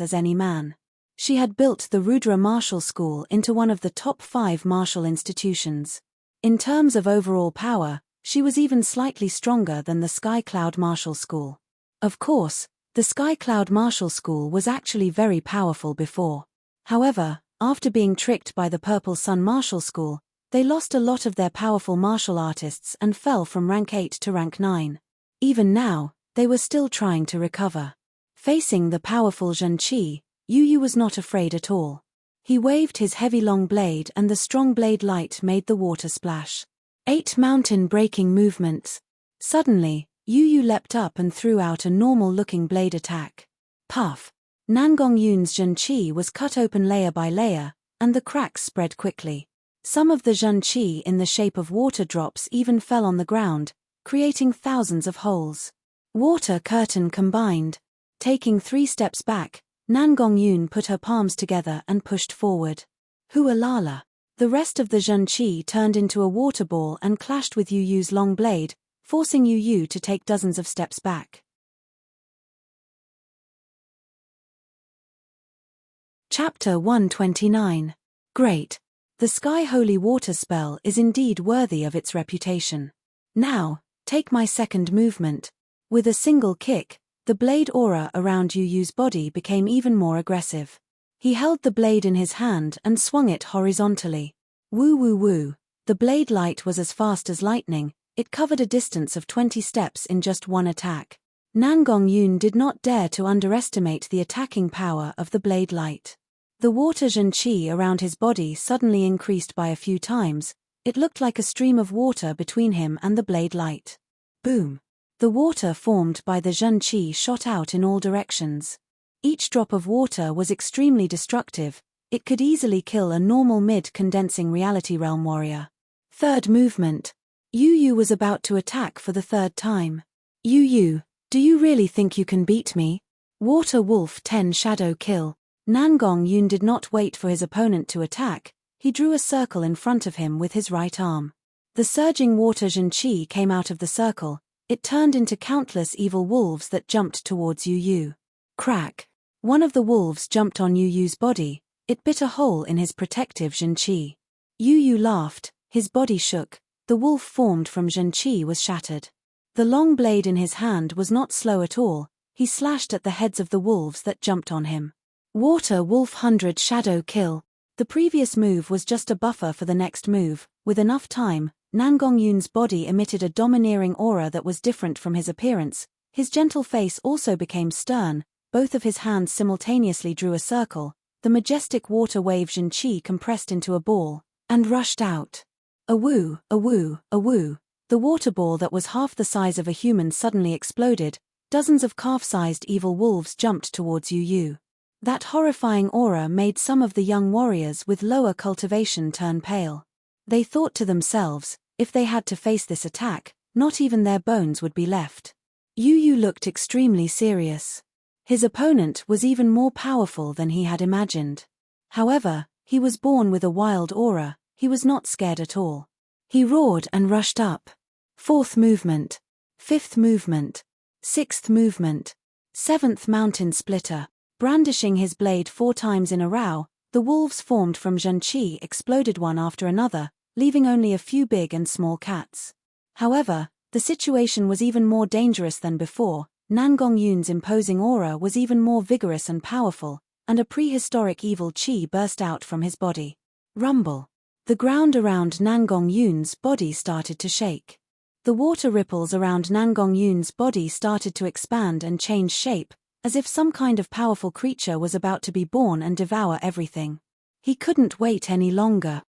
Speaker 1: as any man. She had built the Rudra martial school into one of the top 5 martial institutions. In terms of overall power, she was even slightly stronger than the Sky Cloud martial school. Of course, the Sky Cloud martial school was actually very powerful before. However, after being tricked by the Purple Sun martial school, they lost a lot of their powerful martial artists and fell from rank 8 to rank 9. Even now, they were still trying to recover. Facing the powerful Zhenqi, Yu Yu was not afraid at all. He waved his heavy long blade and the strong blade light made the water splash. 8 mountain-breaking movements. Suddenly, Yu Yu leapt up and threw out a normal-looking blade attack. Puff! Nangongyun's Zhenqi was cut open layer by layer, and the cracks spread quickly. Some of the Zhenqi in the shape of water drops even fell on the ground, creating thousands of holes. Water curtain combined. Taking 3 steps back, Nangongyun put her palms together and pushed forward. Hualala! The rest of the Zhenqi turned into a water ball and clashed with Yu Yu's long blade, forcing Yu Yu to take dozens of steps back. Chapter 129. Great! The Sky Holy Water spell is indeed worthy of its reputation. Now, take my second movement. With a single kick, the blade aura around Yu Yu's body became even more aggressive. He held the blade in his hand and swung it horizontally. Woo woo woo. The blade light was as fast as lightning. It covered a distance of 20 steps in just one attack. Nangongyun did not dare to underestimate the attacking power of the blade light. The water Zhenqi around his body suddenly increased by a few times. It looked like a stream of water between him and the blade light. Boom! The water formed by the Zhenqi shot out in all directions. Each drop of water was extremely destructive. It could easily kill a normal mid-condensing reality realm warrior. Third movement. Yu Yu was about to attack for the 3rd time. Yu Yu, do you really think you can beat me? Water Wolf 10 Shadow Kill. Nangongyun did not wait for his opponent to attack. He drew a circle in front of him with his right arm. The surging water Zhenqi came out of the circle. It turned into countless evil wolves that jumped towards Yu Yu. Crack! One of the wolves jumped on Yu Yu's body. It bit a hole in his protective Zhenqi. Yu Yu laughed, his body shook. The wolf formed from Zhenqi was shattered. The long blade in his hand was not slow at all. He slashed at the heads of the wolves that jumped on him. Water Wolf 100 Shadow Kill. The previous move was just a buffer for the next move. With enough time, Nangongyun's body emitted a domineering aura that was different from his appearance. His gentle face also became stern. Both of his hands simultaneously drew a circle. The majestic water wave Zhenqi compressed into a ball and rushed out. A woo, a woo, a woo. The water ball that was half the size of a human suddenly exploded. Dozens of calf-sized evil wolves jumped towards Yu Yu. That horrifying aura made some of the young warriors with lower cultivation turn pale. They thought to themselves, if they had to face this attack, not even their bones would be left. Yu Yu looked extremely serious. His opponent was even more powerful than he had imagined. However, he was born with a wild aura. He was not scared at all. He roared and rushed up. Fourth movement. Fifth movement. Sixth movement. Seventh mountain splitter. Brandishing his blade 4 times in a row, the wolves formed from Zhenqi exploded one after another, leaving only a few big and small cats. However, the situation was even more dangerous than before. Nangong Yun's imposing aura was even more vigorous and powerful, and a prehistoric evil qi burst out from his body. Rumble. The ground around Nangong Yun's body started to shake. The water ripples around Nangong Yun's body started to expand and change shape, as if some kind of powerful creature was about to be born and devour everything. He couldn't wait any longer.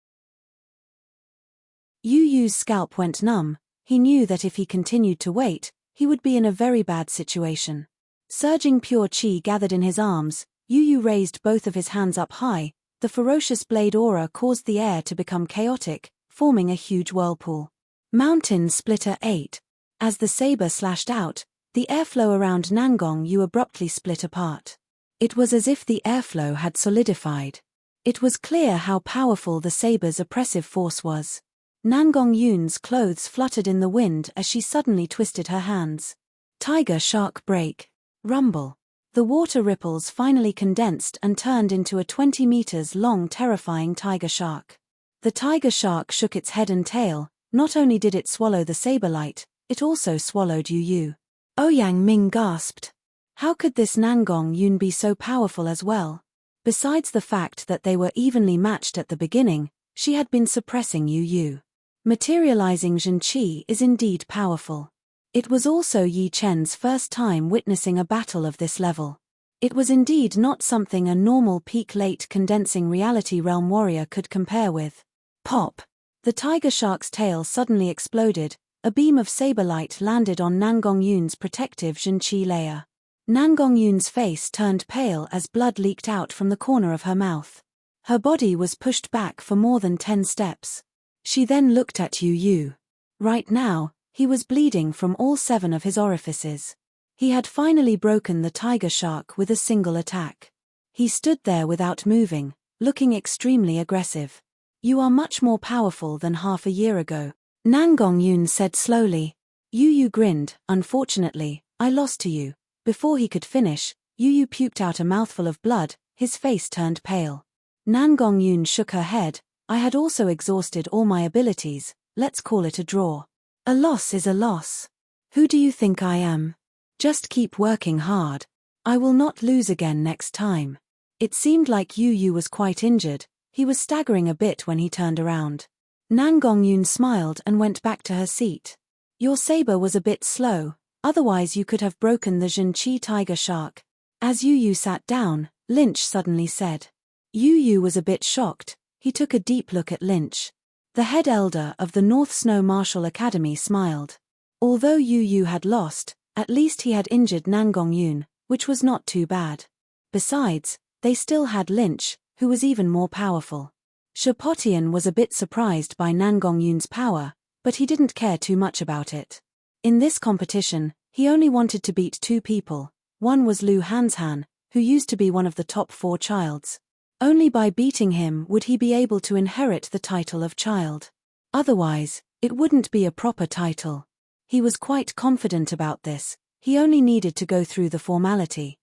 Speaker 1: Yu Yu's scalp went numb. He knew that if he continued to wait, he would be in a very bad situation. Surging pure qi gathered in his arms, Yu Yu raised both of his hands up high. The ferocious blade aura caused the air to become chaotic, forming a huge whirlpool. Mountain Splitter 8. As the saber slashed out, the airflow around Nangong Yu abruptly split apart. It was as if the airflow had solidified. It was clear how powerful the saber's oppressive force was. Nangong Yun's clothes fluttered in the wind as she suddenly twisted her hands. Tiger shark break. Rumble. The water ripples finally condensed and turned into a 20 meters long terrifying tiger shark. The tiger shark shook its head and tail. Not only did it swallow the saber light, it also swallowed Yu Yu. Ouyang Ming gasped. How could this Nangong Yun be so powerful as well? Besides the fact that they were evenly matched at the beginning, she had been suppressing Yu Yu. Materializing Zhenqi is indeed powerful. It was also Yi Chen's first time witnessing a battle of this level. It was indeed not something a normal peak-late condensing reality realm warrior could compare with. Pop! The tiger shark's tail suddenly exploded. A beam of saber light landed on Nangong Yun's protective Zhenqi layer. Nangong Yun's face turned pale as blood leaked out from the corner of her mouth. Her body was pushed back for more than 10 steps. She then looked at Yu Yu. Right now, he was bleeding from all 7 of his orifices. He had finally broken the tiger shark with a single attack. He stood there without moving, looking extremely aggressive. You are much more powerful than half a year ago, Nangong Yun said slowly. Yu Yu grinned. Unfortunately, I lost to you. Before he could finish, Yu Yu puked out a mouthful of blood. His face turned pale. Nangong Yun shook her head. I had also exhausted all my abilities. Let's call it a draw. A loss is a loss. Who do you think I am? Just keep working hard. I will not lose again next time. It seemed like Yu Yu was quite injured. He was staggering a bit when he turned around. Nangong Yun smiled and went back to her seat. Your saber was a bit slow, otherwise you could have broken the Zhenqi tiger shark. As Yu Yu sat down, Lynch suddenly said. Yu Yu was a bit shocked. He took a deep look at Lynch. The head elder of the North Snow Martial Academy smiled. Although Yu Yu had lost, at least he had injured Nangong Yun, which was not too bad. Besides, they still had Lynch, who was even more powerful. Shapotian was a bit surprised by Nangong Yun's power, but he didn't care too much about it. In this competition, he only wanted to beat 2 people. One was Lu Hanshan, who used to be one of the top 4 childs. Only by beating him would he be able to inherit the title of child. Otherwise, it wouldn't be a proper title. He was quite confident about this. He only needed to go through the formality.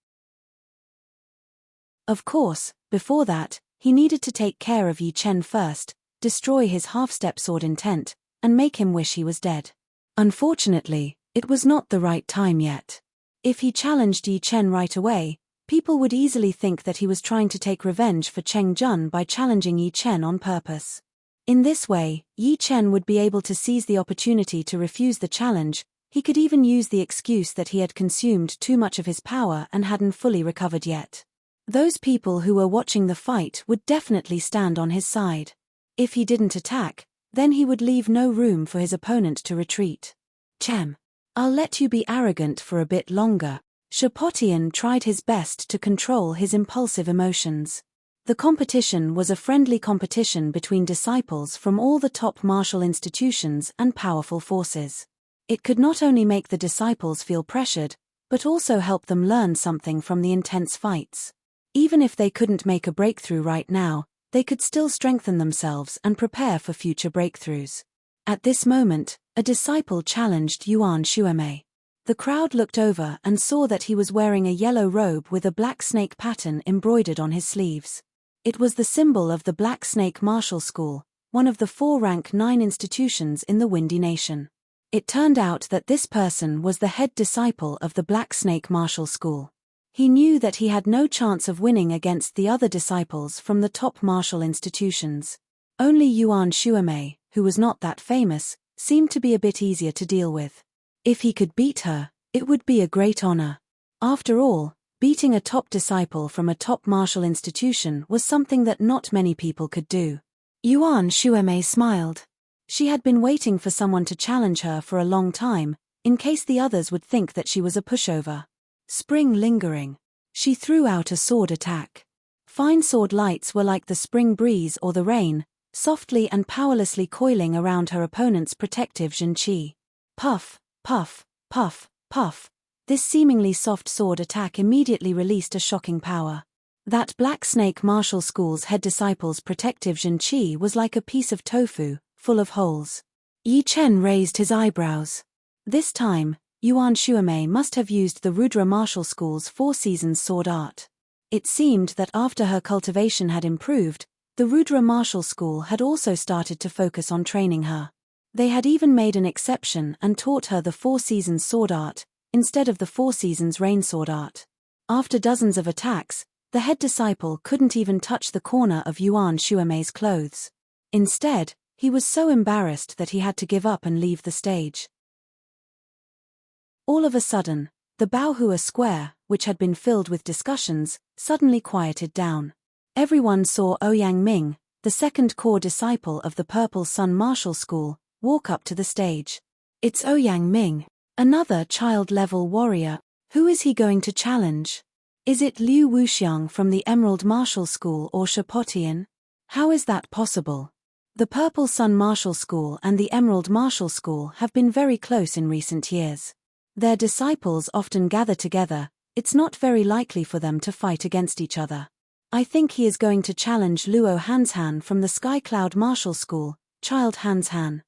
Speaker 1: Of course, before that, he needed to take care of Yi Chen first, destroy his half-step sword intent, and make him wish he was dead. Unfortunately, it was not the right time yet. If he challenged Yi Chen right away, people would easily think that he was trying to take revenge for Cheng Jun by challenging Yi Chen on purpose. In this way, Yi Chen would be able to seize the opportunity to refuse the challenge. He could even use the excuse that he had consumed too much of his power and hadn't fully recovered yet. Those people who were watching the fight would definitely stand on his side. If he didn't attack, then he would leave no room for his opponent to retreat. Chem. I'll let you be arrogant for a bit longer. Shapotian tried his best to control his impulsive emotions. The competition was a friendly competition between disciples from all the top martial institutions and powerful forces. It could not only make the disciples feel pressured, but also help them learn something from the intense fights. Even if they couldn't make a breakthrough right now, they could still strengthen themselves and prepare for future breakthroughs. At this moment, a disciple challenged Yuan Shuemei. The crowd looked over and saw that he was wearing a yellow robe with a black snake pattern embroidered on his sleeves. It was the symbol of the Black Snake Martial School, one of the 4 rank 9 institutions in the Windy Nation. It turned out that this person was the head disciple of the Black Snake Martial School. He knew that he had no chance of winning against the other disciples from the top martial institutions. Only Yuan Shuemei, who was not that famous, seemed to be a bit easier to deal with. If he could beat her, it would be a great honor. After all, beating a top disciple from a top martial institution was something that not many people could do. Yuan Shuemei smiled. She had been waiting for someone to challenge her for a long time, in case the others would think that she was a pushover. Spring lingering. She threw out a sword attack. Fine sword lights were like the spring breeze or the rain, softly and powerlessly coiling around her opponent's protective Zhenqi. Puff, puff, puff, puff. This seemingly soft sword attack immediately released a shocking power. That Black Snake Martial School's head disciple's protective Zhenqi was like a piece of tofu, full of holes. Yi Chen raised his eyebrows. This time, Yuan Shuemei must have used the Rudra Martial School's 4 seasons sword art. It seemed that after her cultivation had improved, the Rudra Martial School had also started to focus on training her. They had even made an exception and taught her the 4 seasons sword art, instead of the 4 seasons rain sword art. After dozens of attacks, the head disciple couldn't even touch the corner of Yuan Shuemei's clothes. Instead, he was so embarrassed that he had to give up and leave the stage. All of a sudden, the Baohua Square, which had been filled with discussions, suddenly quieted down. Everyone saw Ouyang Ming, the second core disciple of the Purple Sun Martial School, walk up to the stage. It's Ouyang Ming, another child-level warrior. Who is he going to challenge? Is it Liu Wuxiang from the Emerald Martial School or Shapotian? How is that possible? The Purple Sun Martial School and the Emerald Martial School have been very close in recent years. Their disciples often gather together. It's not very likely for them to fight against each other. I think he is going to challenge Luo Hanshan from the Sky Cloud Martial School, Child Hanshan.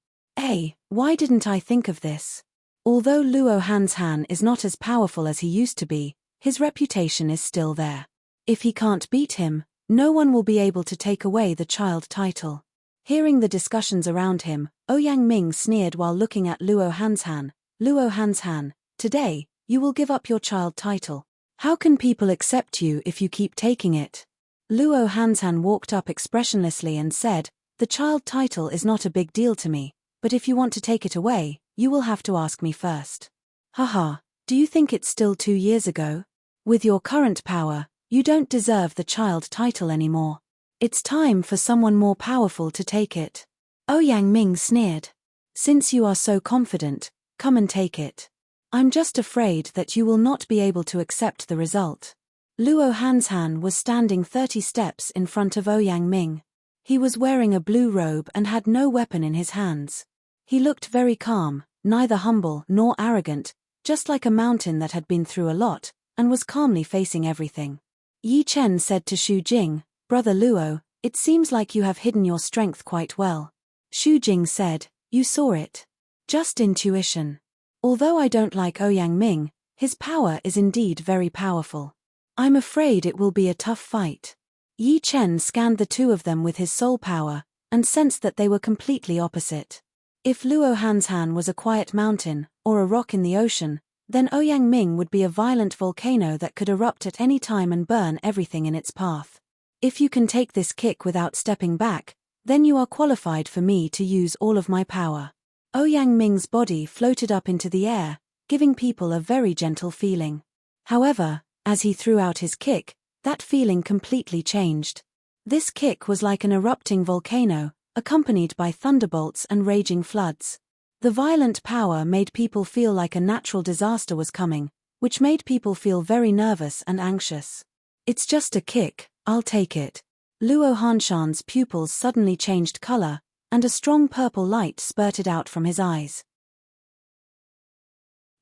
Speaker 1: Why didn't I think of this? Although Luo Hanshan is not as powerful as he used to be, his reputation is still there. If he can't beat him, no one will be able to take away the child title. Hearing the discussions around him, Ouyang Ming sneered while looking at Luo Hanshan. Luo Hanshan, today, you will give up your child title. How can people accept you if you keep taking it? Luo Hanshan walked up expressionlessly and said, the child title is not a big deal to me, but if you want to take it away, you will have to ask me first. Haha, do you think it's still 2 years ago? With your current power, you don't deserve the child title anymore. It's time for someone more powerful to take it. Ouyang Ming sneered. Since you are so confident, come and take it. I'm just afraid that you will not be able to accept the result. Luo Hanshan was standing 30 steps in front of Ouyang Ming. He was wearing a blue robe and had no weapon in his hands. He looked very calm, neither humble nor arrogant, just like a mountain that had been through a lot, and was calmly facing everything. Yi Chen said to Xu Jing, Brother Luo, it seems like you have hidden your strength quite well. Xu Jing said, you saw it. Just intuition. Although I don't like Ouyang Ming, his power is indeed very powerful. I'm afraid it will be a tough fight. Yi Chen scanned the two of them with his soul power, and sensed that they were completely opposite. If Luo Hanshan was a quiet mountain, or a rock in the ocean, then Ouyang Ming would be a violent volcano that could erupt at any time and burn everything in its path. If you can take this kick without stepping back, then you are qualified for me to use all of my power. Ouyang Ming's body floated up into the air, giving people a very gentle feeling. However, as he threw out his kick, that feeling completely changed. This kick was like an erupting volcano, accompanied by thunderbolts and raging floods. The violent power made people feel like a natural disaster was coming, which made people feel very nervous and anxious. It's just a kick, I'll take it. Luo Hanshan's pupils suddenly changed color, and a strong purple light spurted out from his eyes.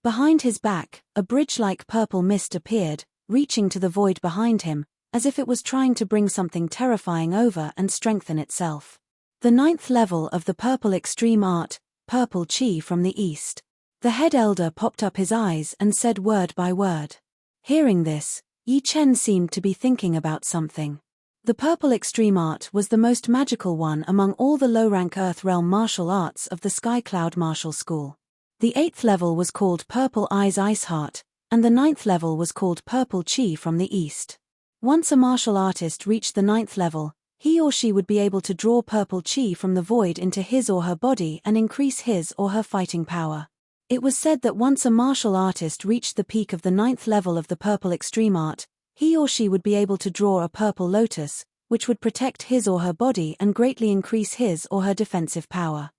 Speaker 1: Behind his back, a bridge-like purple mist appeared, reaching to the void behind him, as if it was trying to bring something terrifying over and strengthen itself. The 9th level of the purple extreme art, purple chi from the east. The head elder popped up his eyes and said word by word. Hearing this, Yi Chen seemed to be thinking about something. The purple extreme art was the most magical one among all the low-rank Earth Realm martial arts of the Sky Cloud Martial School. The 8th level was called Purple Eyes Ice Heart, and the 9th level was called Purple Chi from the east. Once a martial artist reached the 9th level, he or she would be able to draw purple chi from the void into his or her body and increase his or her fighting power. It was said that once a martial artist reached the peak of the 9th level of the purple extreme art, he or she would be able to draw a purple lotus, which would protect his or her body and greatly increase his or her defensive power.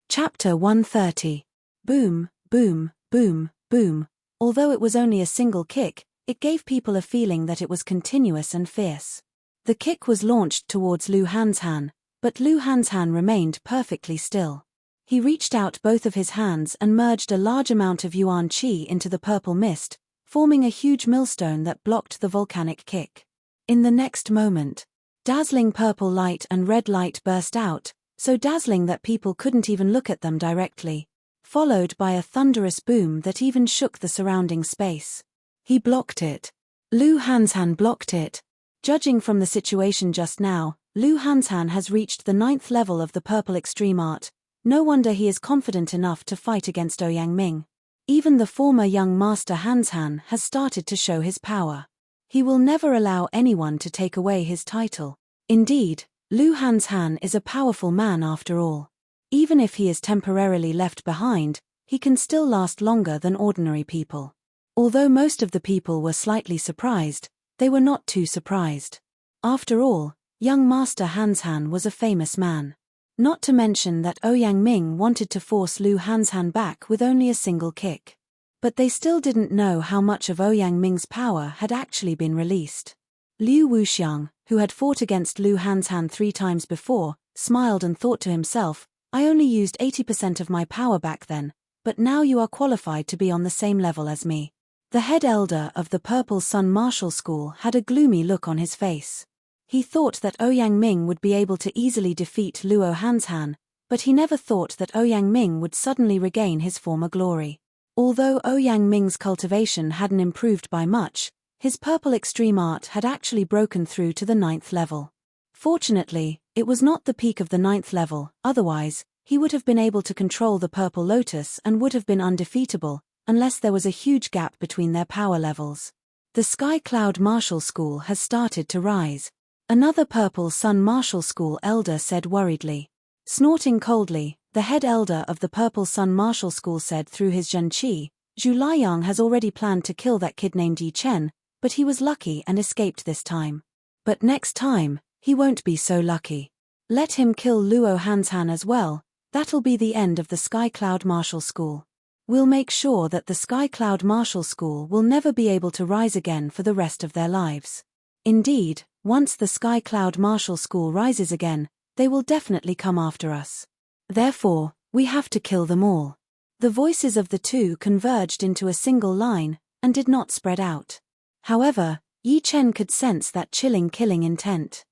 Speaker 1: Chapter 130. Boom, boom, boom, boom. Although it was only a single kick, it gave people a feeling that it was continuous and fierce. The kick was launched towards Lu Hanshan, but Lu Hanshan remained perfectly still. He reached out both of his hands and merged a large amount of yuan qi into the purple mist, forming a huge millstone that blocked the volcanic kick. In the next moment, dazzling purple light and red light burst out, so dazzling that people couldn't even look at them directly, followed by a thunderous boom that even shook the surrounding space. He blocked it. Lu Hanshan blocked it. Judging from the situation just now, Lu Hanshan has reached the 9th level of the purple extreme art. No wonder he is confident enough to fight against Ouyang Ming. Even the former young master Hanshan has started to show his power. He will never allow anyone to take away his title. Indeed, Lu Hanshan is a powerful man after all. Even if he is temporarily left behind, he can still last longer than ordinary people. Although most of the people were slightly surprised, they were not too surprised. After all, young master Hanshan was a famous man. Not to mention that Ouyang Ming wanted to force Lu Hanshan back with only a single kick. But they still didn't know how much of Ouyang Ming's power had actually been released. Liu Wuxiang, who had fought against Lu Hanshan 3 times before, smiled and thought to himself, I only used 80% of my power back then, but now you are qualified to be on the same level as me. The head elder of the Purple Sun Martial School had a gloomy look on his face. He thought that Ouyang Ming would be able to easily defeat Luo Hanshan, but he never thought that Ouyang Ming would suddenly regain his former glory. Although Ouyang Ming's cultivation hadn't improved by much, his purple extreme art had actually broken through to the 9th level. Fortunately, it was not the peak of the 9th level, otherwise, he would have been able to control the purple lotus and would have been undefeatable, unless there was a huge gap between their power levels. The Sky Cloud Martial School has started to rise. Another Purple Sun Martial School elder said worriedly. Snorting coldly, the head elder of the Purple Sun Martial School said through his Zhen Qi, Zhu Liang has already planned to kill that kid named Yi Chen, but he was lucky and escaped this time. But next time, he won't be so lucky. Let him kill Luo Hanshan as well, that'll be the end of the Sky Cloud Martial School. We'll make sure that the Sky Cloud Martial School will never be able to rise again for the rest of their lives. Indeed, once the Sky Cloud Martial School rises again, they will definitely come after us. Therefore, we have to kill them all. The voices of the two converged into a single line, and did not spread out. However, Yi Chen could sense that chilling killing intent.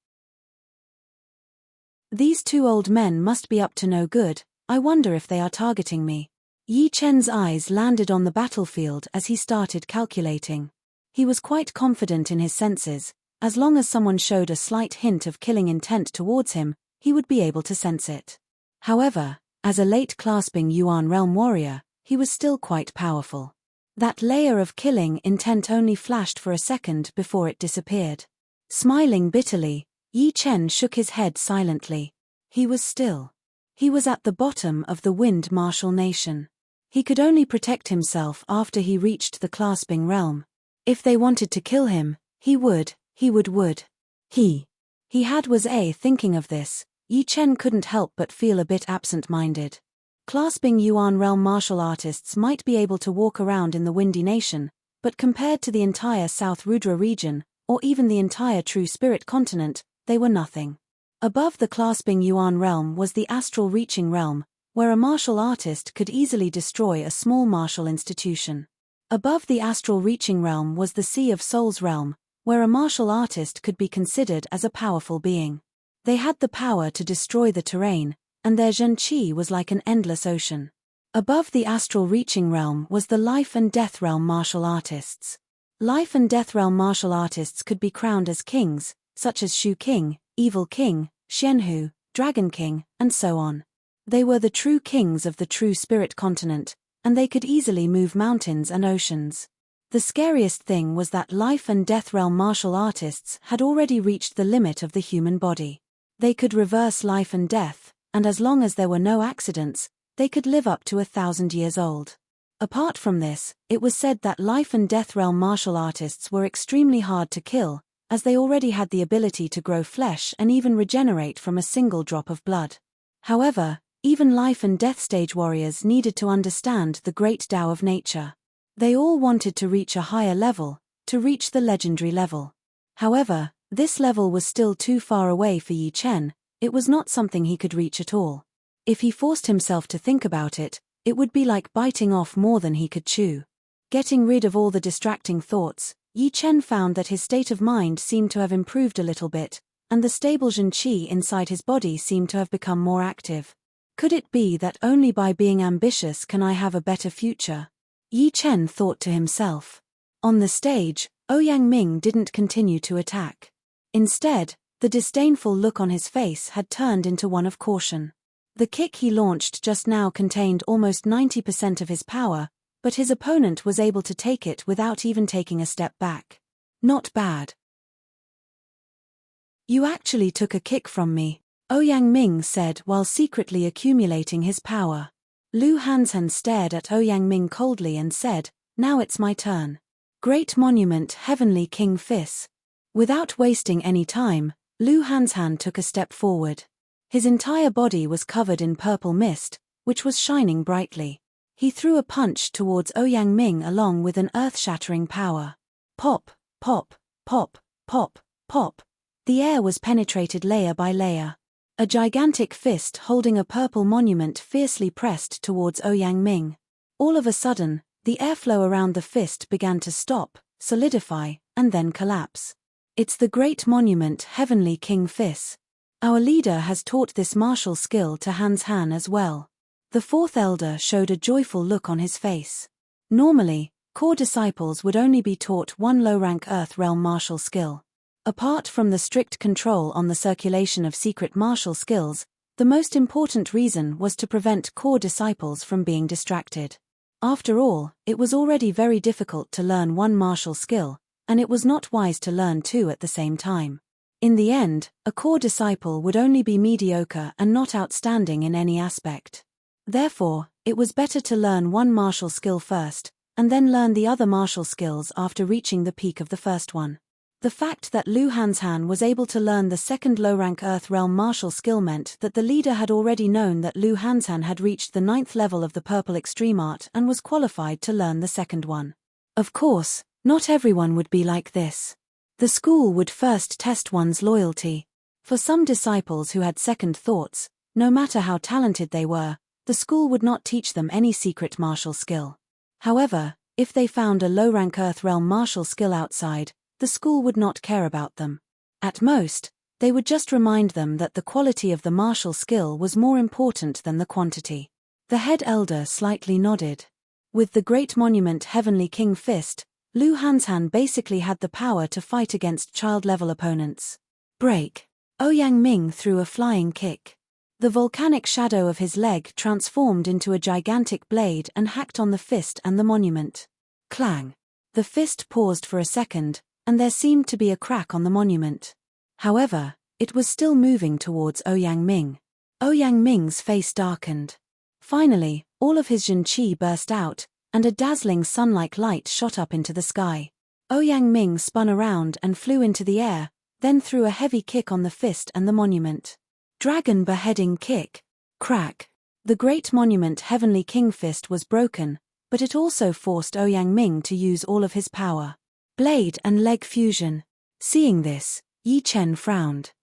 Speaker 1: These 2 old men must be up to no good, I wonder if they are targeting me. Yi Chen's eyes landed on the battlefield as he started calculating. He was quite confident in his senses. As long as someone showed a slight hint of killing intent towards him, he would be able to sense it. However, as a late clasping Yuan realm warrior, he was still quite powerful. That layer of killing intent only flashed for a second before it disappeared. Smiling bitterly, Yi Chen shook his head silently. He was still. He was at the bottom of the Wind Martial Nation. He could only protect himself after he reached the clasping realm. If they wanted to kill him, he would. He was thinking of this. Yi Chen couldn't help but feel a bit absent-minded. Clasping Yuan realm martial artists might be able to walk around in the Windy Nation, but compared to the entire South Rudra region, or even the entire True Spirit continent, they were nothing. Above the clasping Yuan realm was the astral reaching realm, where a martial artist could easily destroy a small martial institution. Above the astral reaching realm was the Sea of Souls realm, where a martial artist could be considered as a powerful being. They had the power to destroy the terrain, and their Zhen-Qi was like an endless ocean. Above the astral reaching realm was the life and death realm martial artists. Life and death realm martial artists could be crowned as kings, such as Shu King, Evil King, Xianhu, Dragon King, and so on. They were the true kings of the true spirit continent, and they could easily move mountains and oceans. The scariest thing was that life and death realm martial artists had already reached the limit of the human body. They could reverse life and death, and as long as there were no accidents, they could live up to 1,000 years old. Apart from this, it was said that life and death realm martial artists were extremely hard to kill, as they already had the ability to grow flesh and even regenerate from a single drop of blood. However, even life and death stage warriors needed to understand the great Tao of nature. They all wanted to reach a higher level, to reach the legendary level. However, this level was still too far away for Yi Chen. It was not something he could reach at all. If he forced himself to think about it, it would be like biting off more than he could chew. Getting rid of all the distracting thoughts, Yi Chen found that his state of mind seemed to have improved a little bit, and the stable Zhen-Qi inside his body seemed to have become more active. Could it be that only by being ambitious can I have a better future? Yi Chen thought to himself. On the stage, Ouyang Ming didn't continue to attack. Instead, the disdainful look on his face had turned into one of caution. The kick he launched just now contained almost 90% of his power, but his opponent was able to take it without even taking a step back. Not bad. You actually took a kick from me, Ouyang Ming said while secretly accumulating his power. Lu Hanzhan stared at Ouyang Ming coldly and said, "Now it's my turn. Great Monument Heavenly King Fis." Without wasting any time, Lu Hanzhan took a step forward. His entire body was covered in purple mist, which was shining brightly. He threw a punch towards Ouyang Ming along with an earth-shattering power. Pop, pop, pop, pop, pop. The air was penetrated layer by layer. A gigantic fist holding a purple monument fiercely pressed towards Ouyang Ming. All of a sudden, the airflow around the fist began to stop, solidify, and then collapse. It's the Great Monument Heavenly King Fis. Our leader has taught this martial skill to Hanzhan as well. The fourth elder showed a joyful look on his face. Normally, core disciples would only be taught one low-rank Earth Realm martial skill. Apart from the strict control on the circulation of secret martial skills, the most important reason was to prevent core disciples from being distracted. After all, it was already very difficult to learn one martial skill, and it was not wise to learn two at the same time. In the end, a core disciple would only be mediocre and not outstanding in any aspect. Therefore, it was better to learn one martial skill first, and then learn the other martial skills after reaching the peak of the first one. The fact that Lu Hanzhan was able to learn the second low-rank Earth Realm martial skill meant that the leader had already known that Lu Hanzhan had reached the 9th level of the Purple Extreme Art and was qualified to learn the second one. Of course, not everyone would be like this. The school would first test one's loyalty. For some disciples who had second thoughts, no matter how talented they were, the school would not teach them any secret martial skill. However, if they found a low-rank Earth Realm martial skill outside, the school would not care about them. At most, they would just remind them that the quality of the martial skill was more important than the quantity. The head elder slightly nodded. With the Great Monument Heavenly King Fist, Lu Hanzhan basically had the power to fight against child-level opponents. Break. Ouyang Ming threw a flying kick. The volcanic shadow of his leg transformed into a gigantic blade and hacked on the fist and the monument. Clang. The fist paused for a second, and there seemed to be a crack on the monument. However, it was still moving towards Ouyang Ming. Ouyang Ming's face darkened. Finally, all of his Zhen-Qi burst out, and a dazzling sun-like light shot up into the sky. Ouyang Ming spun around and flew into the air, then threw a heavy kick on the fist and the monument. Dragon beheading kick. Crack. The Great Monument Heavenly King Fist was broken, but it also forced Ouyang Ming to use all of his power. Blade and leg fusion. Seeing this, Yi Chen frowned.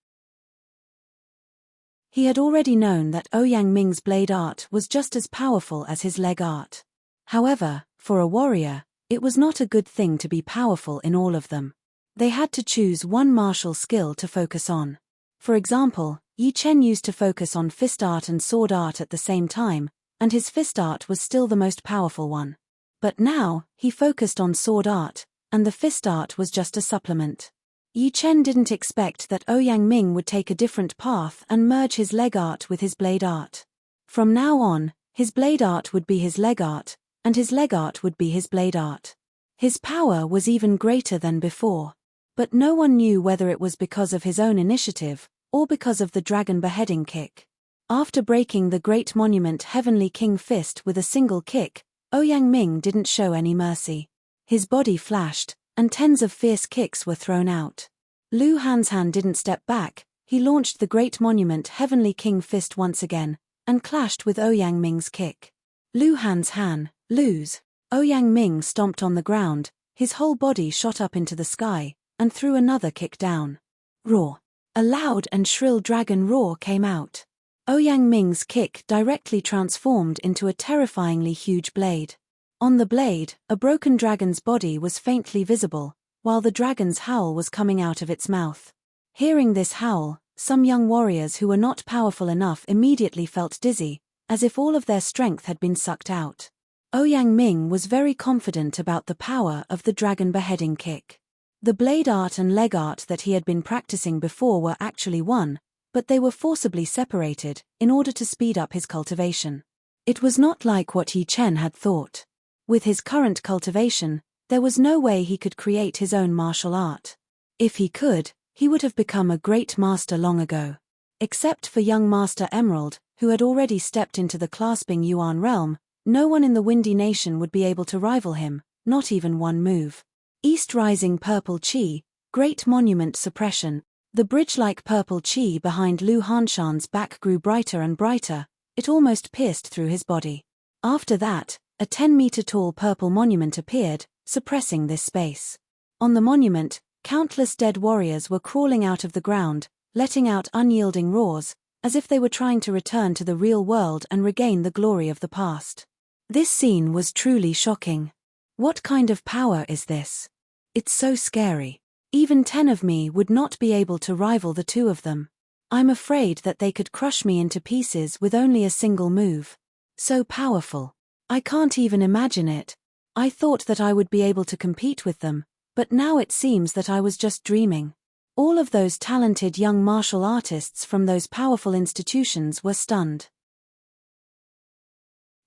Speaker 1: He had already known that Ouyang Ming's blade art was just as powerful as his leg art. However, for a warrior, it was not a good thing to be powerful in all of them. They had to choose one martial skill to focus on. For example, Yi Chen used to focus on fist art and sword art at the same time, and his fist art was still the most powerful one. But now, he focused on sword art, and the fist art was just a supplement. Yi Chen didn't expect that Ouyang Ming would take a different path and merge his leg art with his blade art. From now on, his blade art would be his leg art, and his leg art would be his blade art. His power was even greater than before. But no one knew whether it was because of his own initiative, or because of the dragon beheading kick. After breaking the Great Monument Heavenly King fist with a single kick, Ouyang Ming didn't show any mercy. His body flashed, and tens of fierce kicks were thrown out. Lu Hanshan didn't step back, he launched the Great Monument Heavenly King fist once again, and clashed with Ouyang Ming's kick. Lu Hanshan, lose. Ouyang Ming stomped on the ground, his whole body shot up into the sky, and threw another kick down. Roar. A loud and shrill dragon roar came out. Ouyang Ming's kick directly transformed into a terrifyingly huge blade. On the blade, a broken dragon's body was faintly visible, while the dragon's howl was coming out of its mouth. Hearing this howl, some young warriors who were not powerful enough immediately felt dizzy, as if all of their strength had been sucked out. Ouyang Ming was very confident about the power of the dragon beheading kick. The blade art and leg art that he had been practicing before were actually one, but they were forcibly separated, in order to speed up his cultivation. It was not like what Yi Chen had thought. With his current cultivation, there was no way he could create his own martial art. If he could, he would have become a great master long ago. Except for young Master Emerald, who had already stepped into the clasping Yuan realm, no one in the Windy Nation would be able to rival him, not even one move. East Rising Purple Chi, Great Monument Suppression. The bridge-like purple chi behind Lu Hanshan's back grew brighter and brighter, it almost pierced through his body. After that, a 10-meter-tall purple monument appeared, suppressing this space. On the monument, countless dead warriors were crawling out of the ground, letting out unyielding roars, as if they were trying to return to the real world and regain the glory of the past. This scene was truly shocking. What kind of power is this? It's so scary. Even 10 of me would not be able to rival the 2 of them. I'm afraid that they could crush me into pieces with only a single move. So powerful. I can't even imagine it. I thought that I would be able to compete with them, but now it seems that I was just dreaming. All of those talented young martial artists from those powerful institutions were stunned.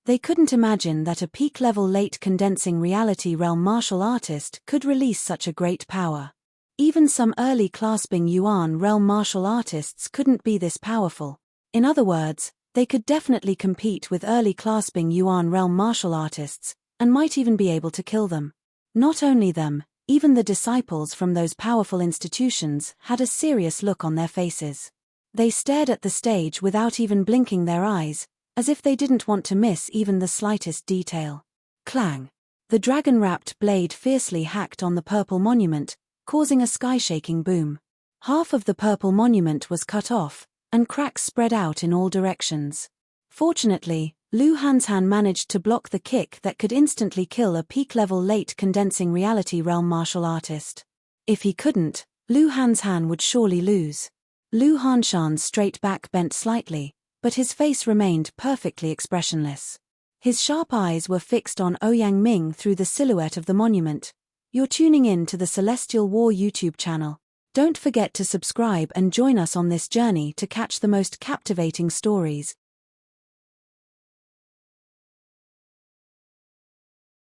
Speaker 1: They couldn't imagine that a peak-level late condensing reality realm martial artist could release such a great power. Even some early clasping Yuan realm martial artists couldn't be this powerful. In other words, they could definitely compete with early clasping Yuan realm martial artists, and might even be able to kill them. Not only them, even the disciples from those powerful institutions had a serious look on their faces. They stared at the stage without even blinking their eyes, as if they didn't want to miss even the slightest detail. Clang! The dragon-wrapped blade fiercely hacked on the purple monument, causing a sky-shaking boom. Half of the purple monument was cut off, and cracks spread out in all directions. Fortunately, Lu Hanshan managed to block the kick that could instantly kill a peak-level late condensing reality realm martial artist. If he couldn't, Lu Hanshan would surely lose. Lu Hanshan's straight back bent slightly, but his face remained perfectly expressionless. His sharp eyes were fixed on Ouyang Ming through the silhouette of the monument. You're tuning in to the Celestial War YouTube channel. Don't forget to subscribe and join us on this journey to catch the most captivating stories.